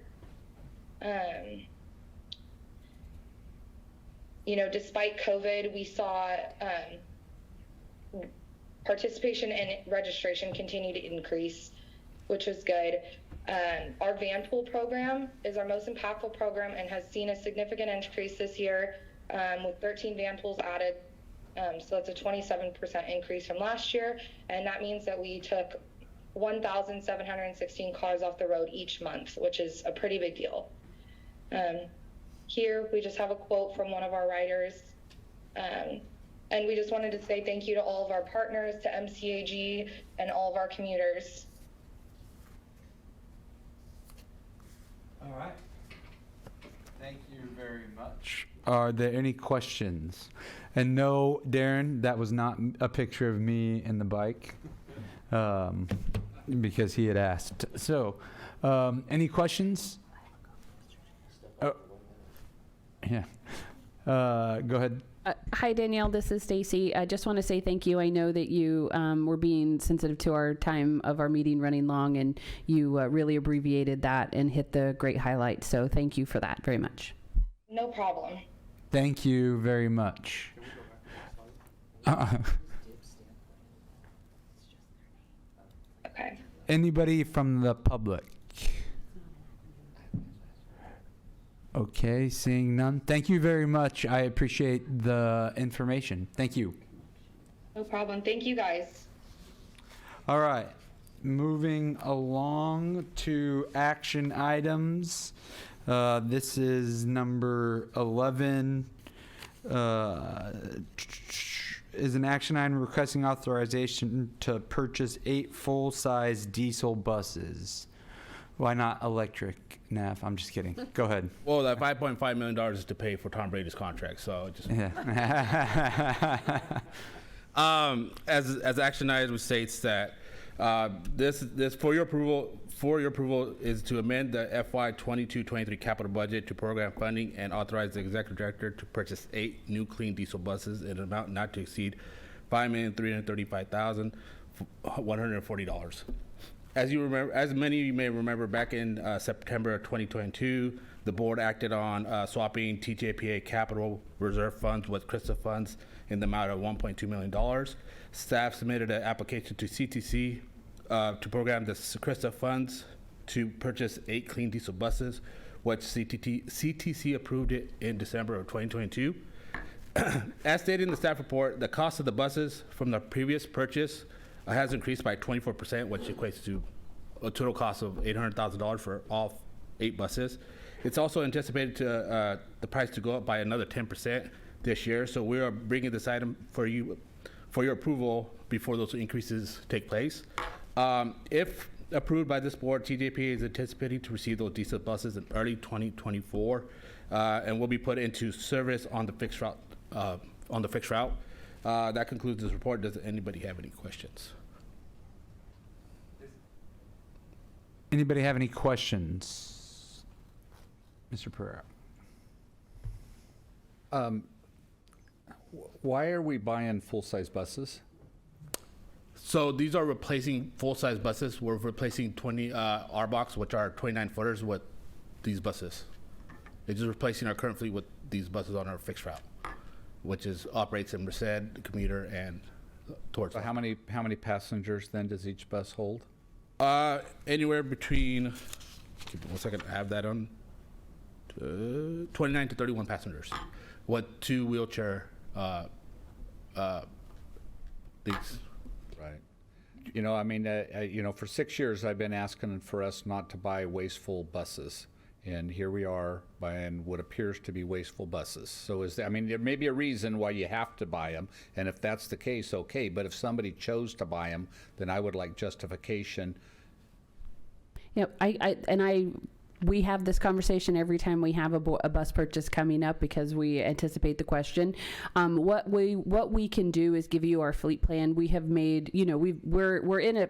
You know, despite COVID, we saw participation and registration continue to increase, which was good. Our van pool program is our most impactful program and has seen a significant increase this year with 13 van pools added. So that's a 27% increase from last year. And that means that we took 1,716 cars off the road each month, which is a pretty big deal. Here, we just have a quote from one of our riders. And we just wanted to say thank you to all of our partners, to MCAG, and all of our commuters. All right. Thank you very much. Are there any questions? And no, Darren, that was not a picture of me and the bike, because he had asked. So, any questions? Oh, yeah. Go ahead. Hi, Danielle. This is Stacy. I just want to say thank you. I know that you were being sensitive to our time of our meeting running long, and you really abbreviated that and hit the great highlights. So thank you for that very much. No problem. Thank you very much. Okay. Anybody from the public? Okay, seeing none. Thank you very much. I appreciate the information. Thank you. No problem. Thank you, guys. All right, moving along to action items. This is number 11. Is an action item requesting authorization to purchase 8 full-size diesel buses. Why not electric, Nav? I'm just kidding. Go ahead. Well, that $5.5 million is to pay for Tom Brady's contract, so just. Yeah. As action item states that this for your approval is to amend the FY 22-23 capital budget to program funding and authorize the executive director to purchase 8 new clean diesel buses in an amount not to exceed $5,335,140. As many of you may remember, back in September of 2022, the board acted on swapping TJPA capital reserve funds with CRISA funds in the amount of $1.2 million. Staff submitted an application to CTC to program the CRISA funds to purchase 8 clean diesel buses, which CTC approved it in December of 2022. As stated in the staff report, the cost of the buses from the previous purchase has increased by 24%, which equates to a total cost of $800,000 for all 8 buses. It's also anticipated to the price to go up by another 10% this year. So we are bringing this item for your approval before those increases take place. If approved by this board, TJPA is anticipating to receive those diesel buses in early 2024, and will be put into service on the fixed route. That concludes this report. Does anybody have any questions? Anybody have any questions? Mr. Pereira. Why are we buying full-size buses? So these are replacing full-size buses. We're replacing 20 R-Box, which are 29-footers, with these buses. It's just replacing our current fleet with these buses on our fixed route, which operates in Merced, Commuter, and towards. So how many passengers then does each bus hold? Anywhere between, give me 1 second, I have that on, 29 to 31 passengers with 2 wheelchair things. Right. You know, I mean, for 6 years I've been asking for us not to buy wasteful buses. And here we are buying what appears to be wasteful buses. So there may be a reason why you have to buy them. And if that's the case, okay. But if somebody chose to buy them, then I would like justification. Yeah, I we have this conversation every time we have a bus purchase coming up because we anticipate the question. What we can do is give you our fleet plan. We have made, we're in a.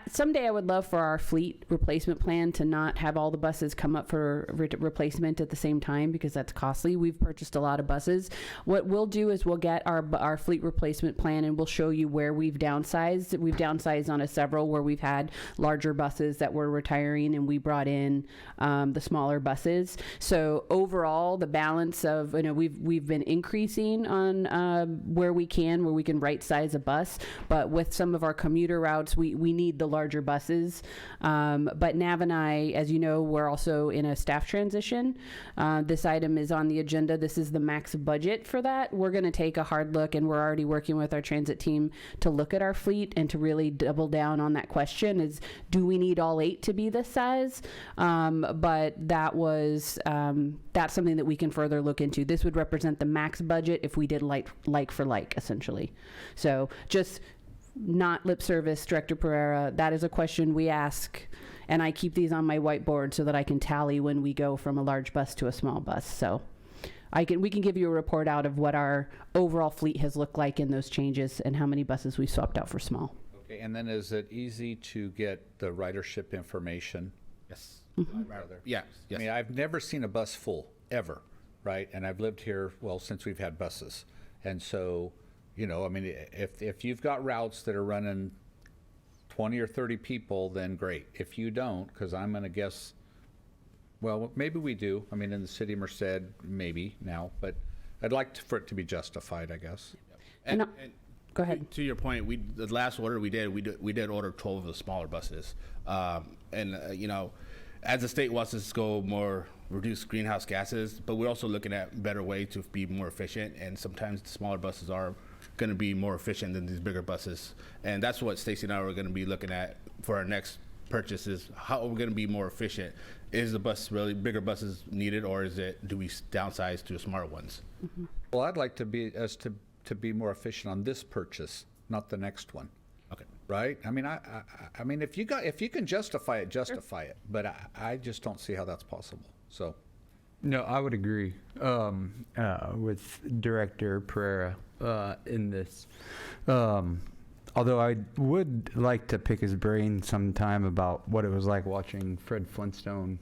Someday I would love for our fleet replacement plan to not have all the buses come up for replacement at the same time because that's costly. We've purchased a lot of buses. What we'll do is we'll get our fleet replacement plan and we'll show you where we've downsized. We've downsized on several where we've had larger buses that were retiring and we brought in the smaller buses. So overall, the balance of, we've been increasing on where we can right size a bus, but with some of our commuter routes, we need the larger buses. But Nav and I, as you know, we're also in a staff transition. This item is on the agenda. This is the max budget for that. We're going to take a hard look, and we're already working with our transit team to look at our fleet and to really double down on that question is, do we need all 8 to be this size? But that's something that we can further look into. This would represent the max budget if we did like for like, essentially. So just not lip service, Director Pereira. That is a question we ask, and I keep these on my whiteboard so that I can tally when we go from a large bus to a small bus. So we can give you a report out of what our overall fleet has looked like in those changes and how many buses we swapped out for small. Okay, and then is it easy to get the ridership information? Yes. Yes. I mean, I've never seen a bus full, ever, right? And I've lived here, since we've had buses. And so, I mean, if you've got routes that are running 20 or 30 people, then great. If you don't, because I'm going to guess, maybe we do. I mean, in the city of Merced, maybe now, but I'd like for it to be justified, I guess. And go ahead. To your point, the last order we did order 12 of the smaller buses. As the state wants us to go more reduce greenhouse gases, but we're also looking at better way to be more efficient. And sometimes the smaller buses are going to be more efficient than these bigger buses. And that's what Stacy and I are going to be looking at for our next purchases. How are we going to be more efficient? Is the bus really bigger buses needed, or do we downsize to smaller ones? Mm-hmm. Well, I'd like to be more efficient on this purchase, not the next one. Okay. Right? I mean, I mean, if you can justify it, justify it. But I just don't see how that's possible. So. No, I would agree with Director Pereira in this. Although I would like to pick his brain sometime about what it was like watching Fred Flintstone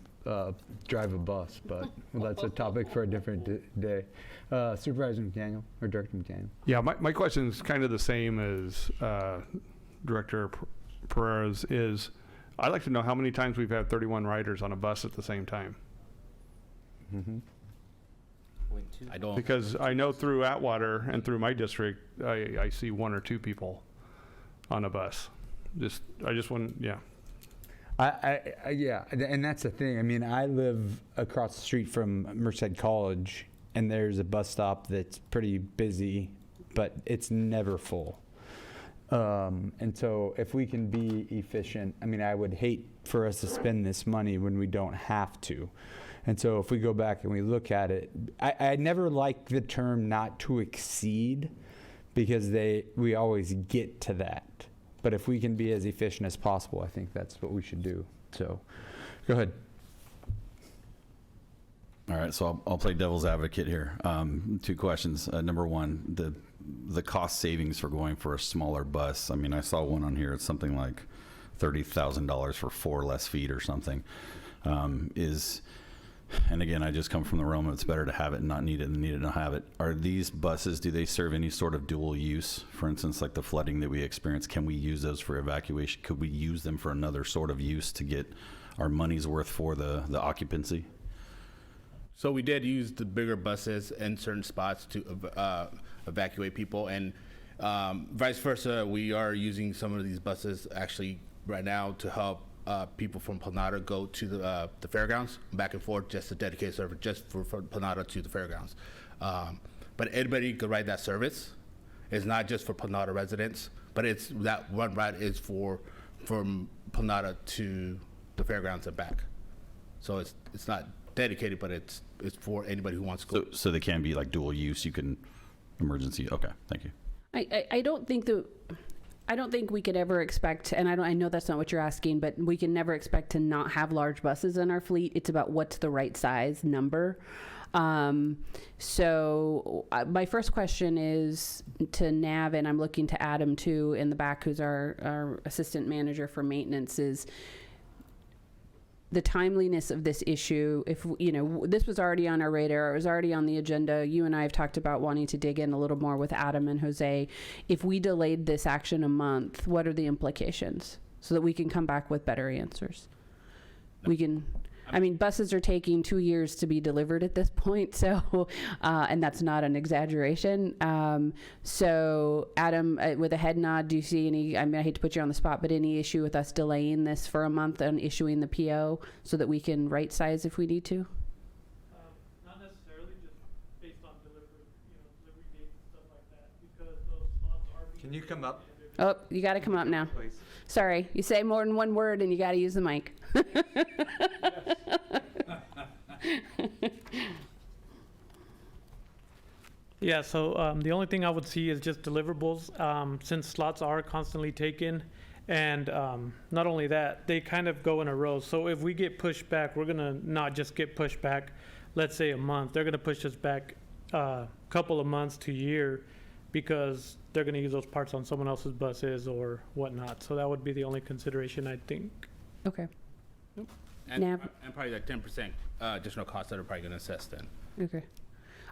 drive a bus, but that's a topic for a different day. Supervisor McDaniel or Director McDaniel? Yeah, my question is kind of the same as Director Pereira's is, I'd like to know how many times we've had 31 riders on a bus at the same time. Mm-hmm. I don't. Because I know through Atwater and through my district, I see 1 or 2 people on a bus. I just want, yeah. Yeah, and that's the thing. I mean, I live across the street from Merced College, and there's a bus stop that's pretty busy, but it's never full. And so if we can be efficient, I mean, I would hate for us to spend this money when we don't have to. And so if we go back and we look at it, I never like the term not to exceed because we always get to that. But if we can be as efficient as possible, I think that's what we should do. So go ahead. All right, so I'll play devil's advocate here. 2 questions. Number one, the cost savings for going for a smaller bus. I mean, I saw one on here. It's something like $30,000 for 4 less feet or something. And again, I just come from the realm of it's better to have it and not need it than need it and not have it. Are these buses, do they serve any sort of dual use? For instance, like the flooding that we experienced, can we use those for evacuation? Could we use them for another sort of use to get our money's worth for the occupancy? So we did use the bigger buses in certain spots to evacuate people, and vice versa. We are using some of these buses actually right now to help people from Planada go to the fairgrounds, back and forth, just a dedicated service just for Planada to the fairgrounds. But anybody could ride that service. It's not just for Planada residents, but it's that one ride is from Planada to the fairgrounds and back. So it's not dedicated, but it's for anybody who wants to go. So they can be like dual use. You can emergency. Okay, thank you. I don't think that. I don't think we could ever expect, and I know that's not what you're asking, but we can never expect to not have large buses in our fleet. It's about what's the right size number. So my first question is to Nav, and I'm looking to Adam too in the back, who's our assistant manager for maintenance, is the timeliness of this issue. If, you know, this was already on our radar, it was already on the agenda. You and I have talked about wanting to dig in a little more with Adam and Jose. If we delayed this action a month, what are the implications? So that we can come back with better answers. We can, I mean, buses are taking 2 years to be delivered at this point, so, and that's not an exaggeration. So, Adam, with a head nod, do you see any, I mean, I hate to put you on the spot, but any issue with us delaying this for a month and issuing the PO so that we can right size if we need to? Not necessarily, just based on delivery dates and stuff like that, because those slots are. Can you come up? Oh, you got to come up now. Please. Sorry, you say more than one word and you got to use the mic. Yeah, so the only thing I would see is just deliverables, since slots are constantly taken. And not only that, they kind of go in a row. So if we get pushed back, we're going to not just get pushed back, let's say a month. They're going to push us back a couple of months to a year because they're going to use those parts on someone else's buses or whatnot. So that would be the only consideration, I think. Okay. And, Nav. and probably like 10% additional costs that are probably going to assess then. Okay.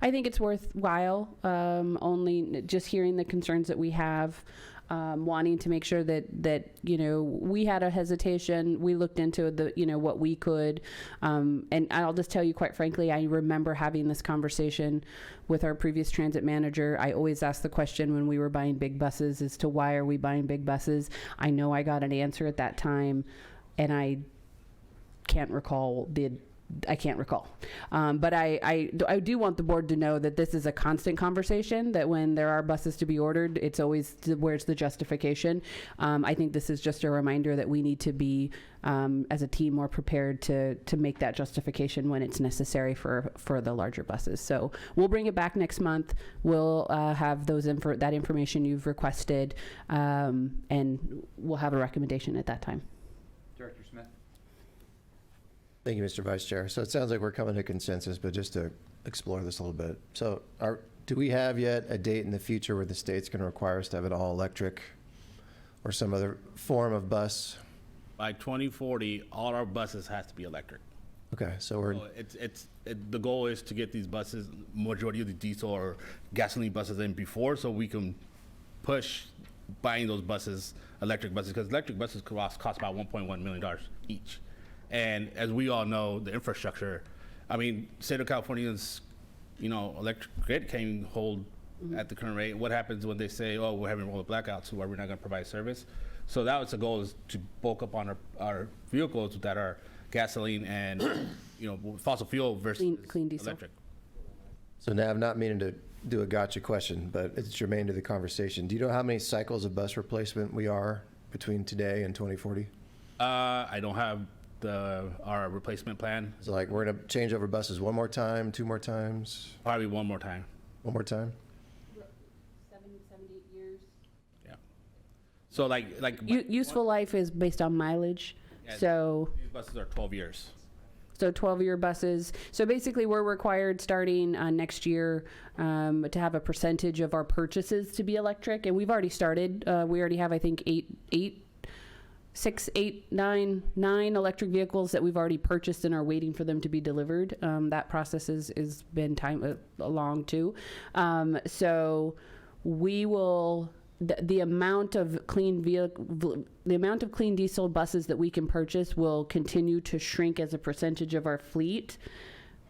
I think it's worthwhile, only just hearing the concerns that we have, wanting to make sure that, you know, we had a hesitation. We looked into the, you know, what we could. And I'll just tell you, quite frankly, I remember having this conversation with our previous transit manager. I always asked the question when we were buying big buses as to why are we buying big buses? I know I got an answer at that time, and I can't recall but I do want the board to know that this is a constant conversation, that when there are buses to be ordered, it's always where's the justification. I think this is just a reminder that we need to be as a team more prepared to make that justification when it's necessary for the larger buses. So we'll bring it back next month. We'll have that information you've requested, and we'll have a recommendation at that time. Director Smith. Thank you, Mr. Vice Chair. So it sounds like we're coming to consensus, but just to explore this a little bit. So do we have yet a date in the future where the state's going to require us to have an all-electric or some other form of bus? By 2040, all our buses have to be electric. Okay, so we're... So the goal is to get these buses, majority of the diesel or gasoline buses in before, so we can push buying those buses, electric buses, because electric buses cost about $1.1 million each. And as we all know, the infrastructure, I mean, state of California's, you know, electric grid can't hold at the current rate. What happens when they say, oh, we're having roller blackouts, so are we not going to provide service? So that was the goal, is to bulk up on our vehicles that are gasoline and, you know, fossil fuel versus clean diesel. electric. So now I'm not meaning to do a gotcha question, but it's germane to the conversation. Do you know how many cycles of bus replacement we are between today and 2040? I don't have our replacement plan. So like we're gonna change over buses one more time, two more times? Probably one more time. One more time? 7, 8 years. Yeah. So like useful life is based on mileage. Yeah, So these buses are 12 years. So 12-year buses. So basically, we're required starting next year to have a percentage of our purchases to be electric, and we've already started. We already have, I think, 9 electric vehicles that we've already purchased and are waiting for them to be delivered. That process is been long too. So we will. The amount of clean diesel buses that we can purchase will continue to shrink as a percentage of our fleet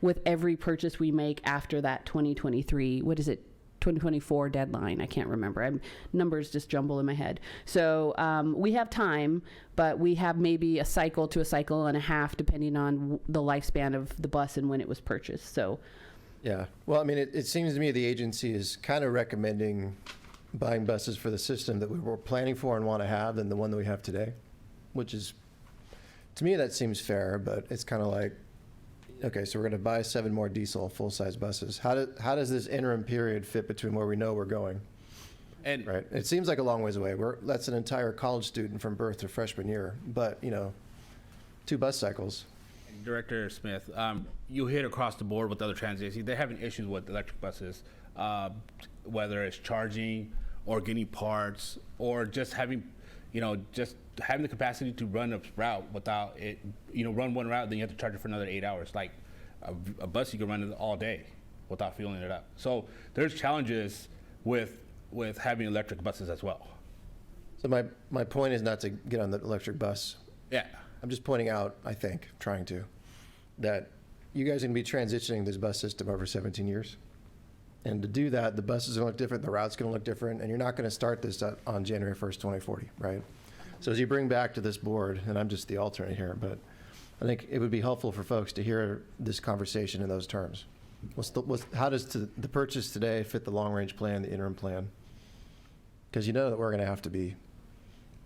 with every purchase we make after that 2023. What is it? 2024 deadline. I can't remember. Numbers just jumble in my head. So we have time, but we have maybe a cycle to a cycle and a half, depending on the lifespan of the bus and when it was purchased. So, yeah. Well, I mean, it seems to me the agency is kind of recommending buying buses for the system that we were planning for and want to have than the one that we have today, which is, to me, that seems fair, but it's kind of like, okay, so we're going to buy 7 more diesel full-size buses. How does this interim period fit between where we know we're going? And Right. It seems like a long ways away. That's an entire college student from birth to freshman year. But, 2 bus cycles. Director Smith, you hit across the board with other transit agencies. They're having issues with electric buses, whether it's charging or getting parts or just having, the capacity to run a route without it, run one route, then you have to charge it for another 8 hours. Like a bus, you can run it all day without fueling it up. So there's challenges with having electric buses as well. So my point is not to get on the electric bus. Yeah. I'm just pointing out, trying to, that you guys are going to be transitioning this bus system over 17 years. And to do that, the bus is going to look different, the route's going to look different, and you're not going to start this on January 1st, 2040, right? So as you bring back to this board, and I'm just the alternate here, but I think it would be helpful for folks to hear this conversation in those terms. How does the purchase today fit the long-range plan, the interim plan? Because you know that we're going to have to be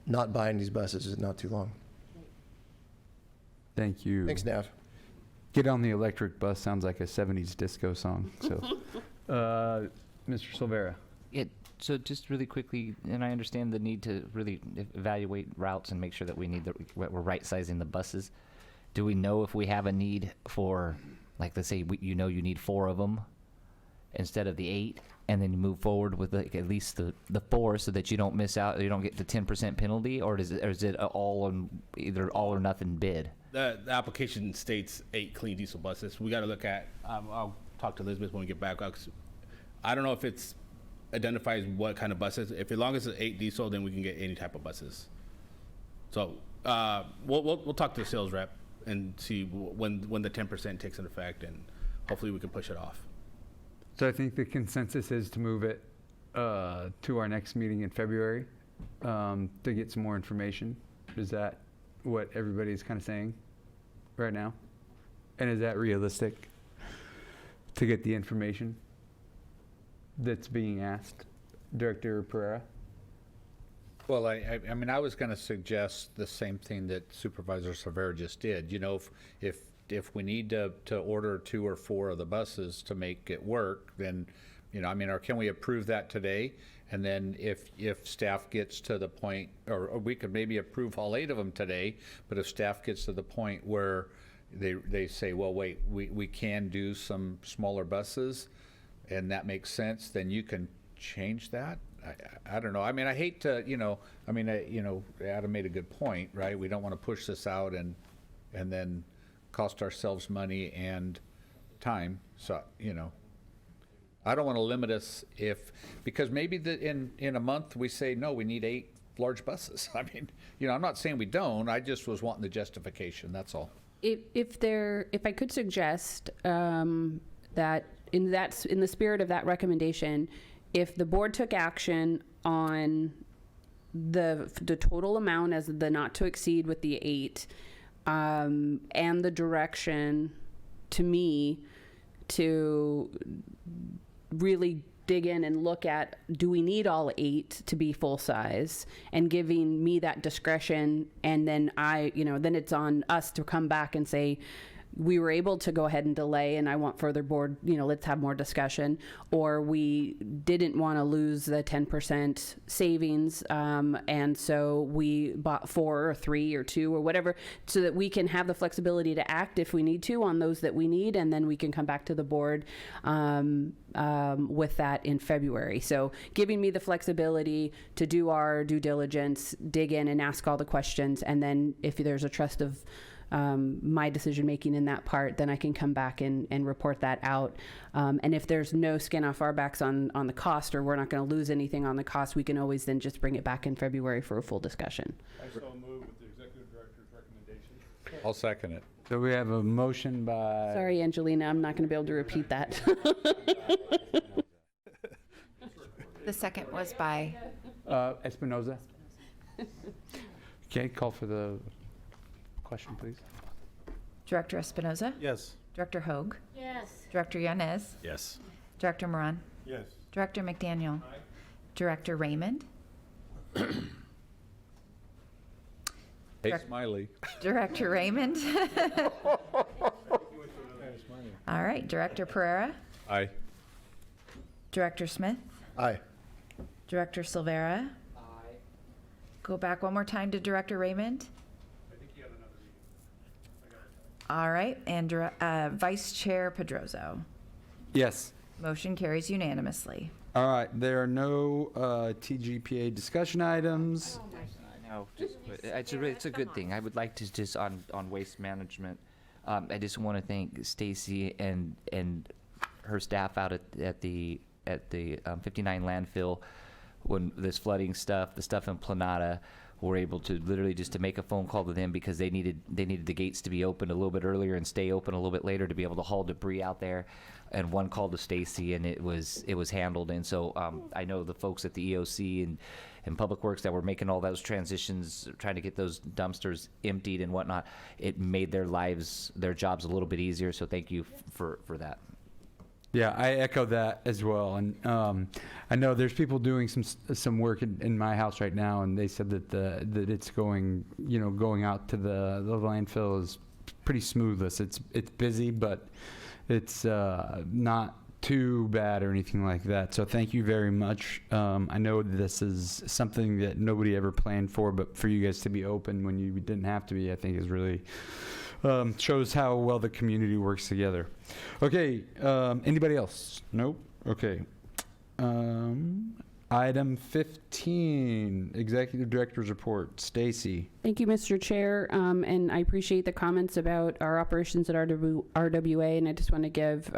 not buying these buses in not too long. Thank you. Thanks, Nav. Get on the electric bus sounds like a 70s disco song. So, Mr. Silvera. Yeah, so just really quickly, and I understand the need to really evaluate routes and make sure that we're right-sizing the buses. Do we know if we have a need for, like, let's say you need 4 of them instead of the 8, and then you move forward with at least the 4 so that you don't miss out, you don't get the 10% penalty, or is it either all or nothing bid? The application states 8 clean diesel buses. We got to look at, I'll talk to Elizabeth when we get back. I don't know if it's identifies what kind of buses. If as long as it's 8 diesel, then we can get any type of buses. So we'll talk to the sales rep and see when the 10% takes in effect, and hopefully we can push it off. So I think the consensus is to move it to our next meeting in February to get some more information. Is that what everybody's kind of saying right now? And is that realistic to get the information that's being asked? Director Pereira? Well, I mean, I was going to suggest the same thing that Supervisor Silvera just did. If we need to order 2 or 4 of the buses to make it work, then, or can we approve that today? And then if staff gets to the point, or we could maybe approve all 8 of them today, but if staff gets to the point where they say, well, wait, we can do some smaller buses, and that makes sense, then you can change that. I don't know. I mean, I hate to, Adam made a good point, right? We don't want to push this out and then cost ourselves money and time. So, I don't want to limit us because maybe in a month we say, no, we need 8 large buses. I mean, I'm not saying we don't. I just was wanting the justification. That's all. If I could suggest that in the spirit of that recommendation, if the board took action on the total amount as the not to exceed with the 8, and the direction to me to really dig in and look at, do we need all 8 to be full size, and giving me that discretion, and then then it's on us to come back and say, we were able to go ahead and delay, and I want further board, let's have more discussion, or we didn't want to lose the 10% savings, and so we bought 4 or 3 or 2 or whatever, so that we can have the flexibility to act if we need to on those that we need, and then we can come back to the board with that in February. So giving me the flexibility to do our due diligence, dig in and ask all the questions, and then if there's a trust of my decision making in that part, then I can come back and report that out. And if there's no skin off our backs on the cost, or we're not going to lose anything on the cost, we can always then just bring it back in February for a full discussion. I so move with the executive director's recommendation. I'll second it. So we have a motion by... Sorry, Angelina, I'm not going to be able to repeat that. The second was by... Espinoza. Okay, call for the question, please. Director Espinoza? Yes. Director Hoag? Yes. Director Yanez? Yes. Director Moran? Yes. Director McDaniel? Director Raymond? Hey, Smiley. Director Raymond? All right, Director Pereira? Aye. Director Smith? Aye. Director Silvera? Aye. Go back one more time to Director Raymond? I think you have another meeting. All right, and Vice Chair Pedroso? Yes. Motion carries unanimously. All right, there are no TGPA discussion items. No, it's a good thing. I would like to just on waste management. I just want to thank Stacy and her staff out at the 59 landfill when this flooding stuff, the stuff in Planada, were able to literally just to make a phone call to them because they needed the gates to be opened a little bit earlier and stay open a little bit later to be able to haul debris out there. And one call to Stacy, and it was handled. And so I know the folks at the EOC and Public Works that were making all those transitions, trying to get those dumpsters emptied and whatnot. It made their jobs a little bit easier. So thank you for that. Yeah, I echo that as well. And I know there's people doing some work in my house right now, and they said that it's going out to the landfill is pretty smoothless. It's busy, but it's not too bad or anything like that. So thank you very much. I know this is something that nobody ever planned for, but for you guys to be open when you didn't have to be, I think is really shows how well the community works together. Okay, anybody else? Nope. Okay. Item 15, Executive Director's Report. Stacy. Thank you, Mr. Chair, and I appreciate the comments about our operations at RWA, and I just want to give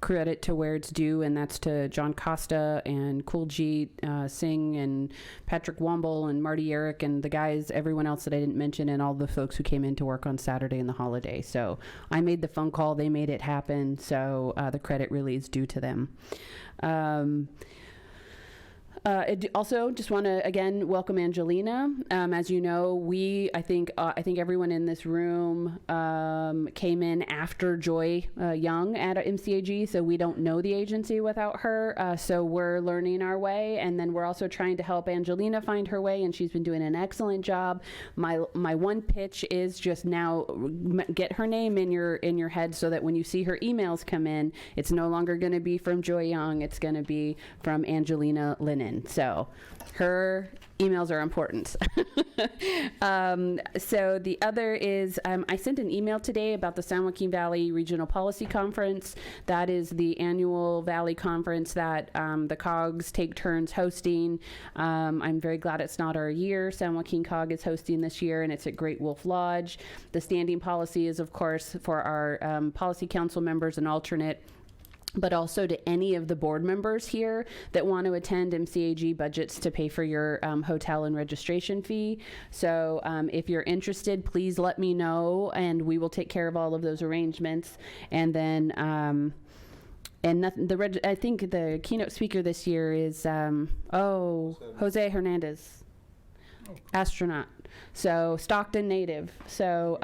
credit to where it's due, and that's to John Costa and Kuljit Singh and Patrick Womble and Marty Eric and the guys, everyone else that I didn't mention, and all the folks who came in to work on Saturday and the holiday. So I made the phone call, they made it happen, so the credit really is due to them. Also, just want to again welcome Angelina. As you know, I think everyone in this room came in after Joy Young at MCAG, so we don't know the agency without her. So we're learning our way, and then we're also trying to help Angelina find her way, and she's been doing an excellent job. My one pitch is just now get her name in your head so that when you see her emails come in, it's no longer going to be from Joy Young. It's going to be from Angelina Lennon. So her emails are important. So the other is I sent an email today about the San Joaquin Valley Regional Policy Conference. That is the annual Valley Conference that the COGs take turns hosting. I'm very glad it's not our year. San Joaquin COG is hosting this year, and it's at Great Wolf Lodge. The standing policy is, of course, for our policy council members and alternate, but also to any of the board members here that want to attend. MCAG budgets to pay for your hotel and registration fee. So if you're interested, please let me know, and we will take care of all of those arrangements. And then I think the keynote speaker this year is Jose Hernandez, astronaut. So Stockton native. So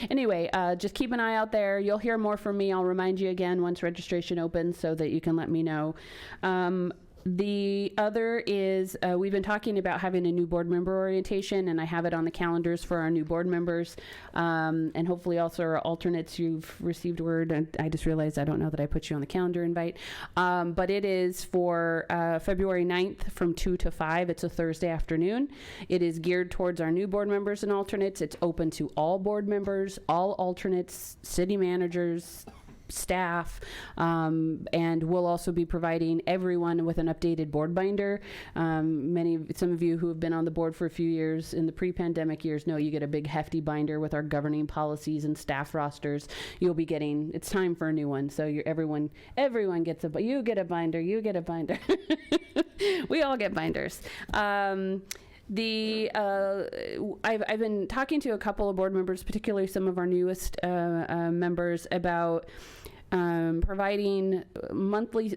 anyway, just keep an eye out there. You'll hear more from me. I'll remind you again once registration opens so that you can let me know. The other is we've been talking about having a new board member orientation, and I have it on the calendars for our new board members, and hopefully also our alternates. You've received word, and I just realized I don't know that I put you on the calendar invite, but it is for February 9th from 2 to 5. It's a Thursday afternoon. It is geared towards our new board members and alternates. It's open to all board members, all alternates, city managers, staff, and we'll also be providing everyone with an updated board binder. Some of you who have been on the board for a few years in the pre-pandemic years know you get a big hefty binder with our governing policies and staff rosters. You'll be getting, it's time for a new one. So everyone gets you get a binder, you get a binder. We all get binders. I've been talking to a couple of board members, particularly some of our newest members, about providing monthly,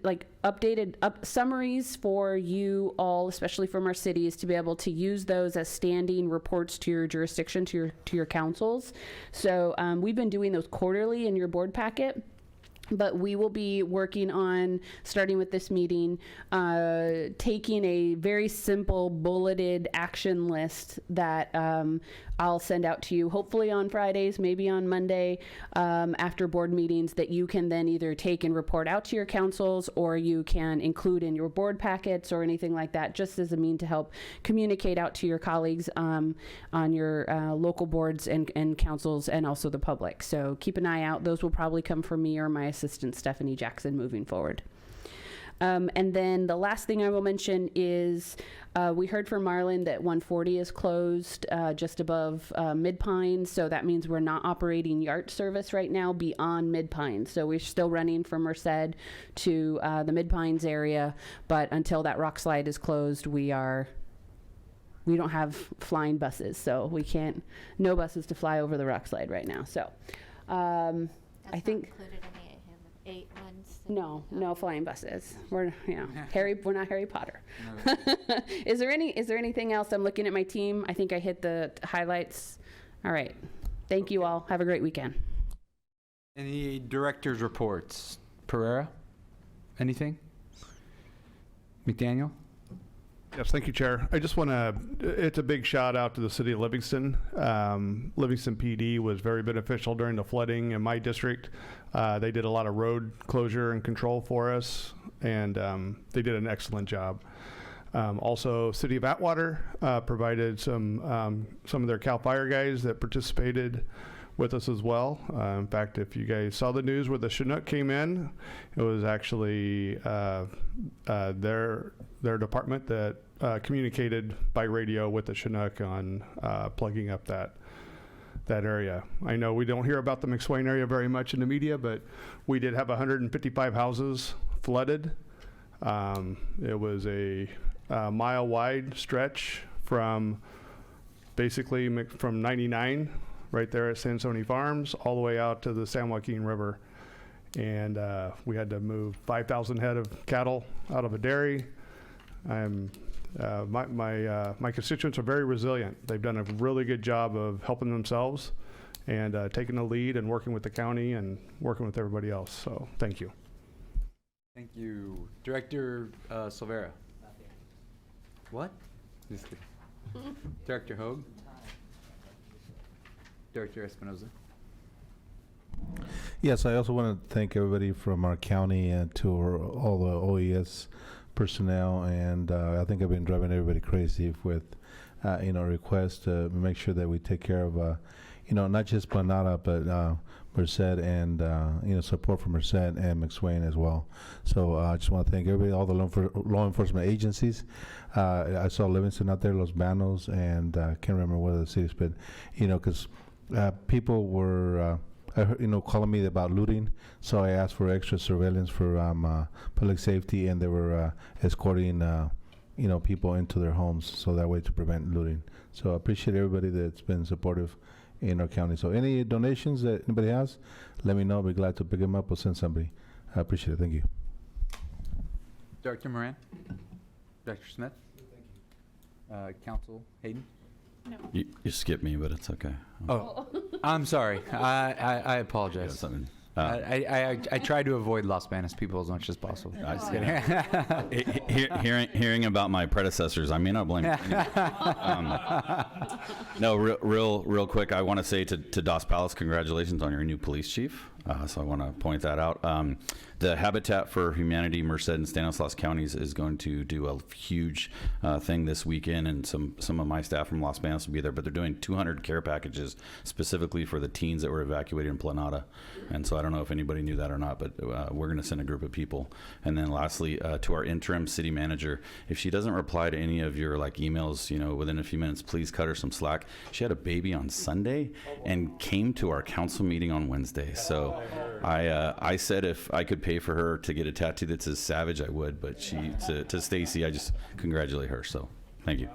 updated summaries for you all, especially from our cities, to be able to use those as standing reports to your jurisdiction, to your councils. So we've been doing those quarterly in your board packet. But we will be working on, starting with this meeting, taking a very simple bulleted action list that I'll send out to you, hopefully on Fridays, maybe on Monday, after board meetings, that you can then either take and report out to your councils, or you can include in your board packets or anything like that, just as a mean to help communicate out to your colleagues on your local boards and councils, and also the public. So keep an eye out. Those will probably come from me or my assistant, Stephanie Jackson, moving forward. And then the last thing I will mention is we heard from Marlon that 140 is closed just above Mid Pines, so that means we're not operating YART service right now beyond Mid Pines. So we're still running from Merced to the Mid Pines area, but until that rock slide is closed, we don't have flying buses, so we can't, no buses to fly over the rock slide right now. So I think included in the 8 ones. no flying buses. We're we're not Harry Potter. Is there anything else? I'm looking at my team. I think I hit the highlights. All right. Thank you all. Have a great weekend. Any director's reports? Pereira? Anything? McDaniel? Yes, thank you, Chair. I just want to, it's a big shout out to the city of Livingston. Livingston PD was very beneficial during the flooding in my district. They did a lot of road closure and control for us, and they did an excellent job. Also, City of Atwater provided some of their CAL FIRE guys that participated with us as well. In fact, if you guys saw the news where the Chinook came in, it was actually their department that communicated by radio with the Chinook on plugging up that area. I know we don't hear about the McSwain area very much in the media, but we did have 155 houses flooded. It was a mile wide stretch from basically from 99 right there at Sansoni Farms all the way out to the San Joaquin River. And we had to move 5,000 head of cattle out of a dairy. My constituents are very resilient. They've done a really good job of helping themselves and taking the lead and working with the county and working with everybody else. So thank you. Thank you. Director Silvera? What? Just kidding. Director Hoag? Director Espinoza? Yes, I also want to thank everybody from our county and to all the OES personnel, and I think I've been driving everybody crazy with requests to make sure that we take care of not just Planada but Merced and support from Merced and McSwain as well. So I just want to thank everybody, all the law enforcement agencies. I saw Livingston out there, Los Banos, and can't remember what other cities, but because people were calling me about looting, so I asked for extra surveillance for public safety, and they were escorting people into their homes, so that way to prevent looting. So I appreciate everybody that's been supportive in our county. So any donations that anybody has, let me know. I'll be glad to pick them up or send somebody. I appreciate it. Thank you. Director Moran? Director Smith? Thank you. Council Hayden? No. You skipped me, but it's okay. Oh, I'm sorry. I apologize. I try to avoid Los Banos people as much as possible. Hearing about my predecessors, I may not blame you. No, real quick, I want to say to Dos Palace, congratulations on your new police chief. So I want to point that out. The Habitat for Humanity, Merced and Stanislaus counties is going to do a huge thing this weekend, and some of my staff from Los Banos will be there, but they're doing 200 care packages specifically for the teens that were evacuated in Planada. And so I don't know if anybody knew that or not, but we're going to send a group of people. And then lastly, to our interim city manager, if she doesn't reply to any of your emails, within a few minutes, please cut her some slack. She had a baby on Sunday and came to our council meeting on Wednesday. So I said if I could pay for her to get a tattoo that says Savage, I would, but to Stacy, I just congratulate her. So thank you.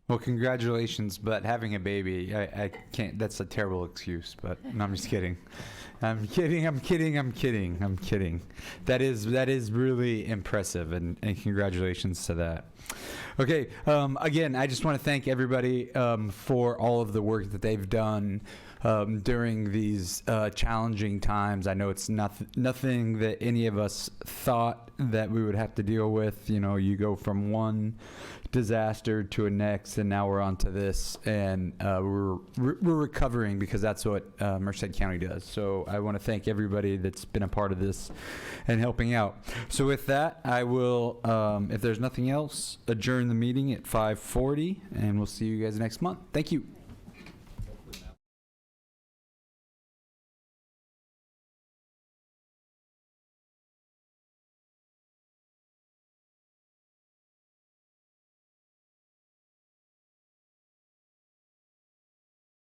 Well, congratulations, but having a baby, I can't, that's a terrible excuse, but no, I'm just kidding. I'm kidding. That is really impressive, and congratulations to that. Okay, again, I just want to thank everybody for all of the work that they've done during these challenging times. I know it's nothing that any of us thought that we would have to deal with. You know, you go from one disaster to a next, and now we're on to this, and we're recovering, because that's what Merced County does. So I want to thank everybody that's been a part of this and helping out. So with that, I will, if there's nothing else, adjourn the meeting at 5:40, and we'll see you guys next month. Thank you.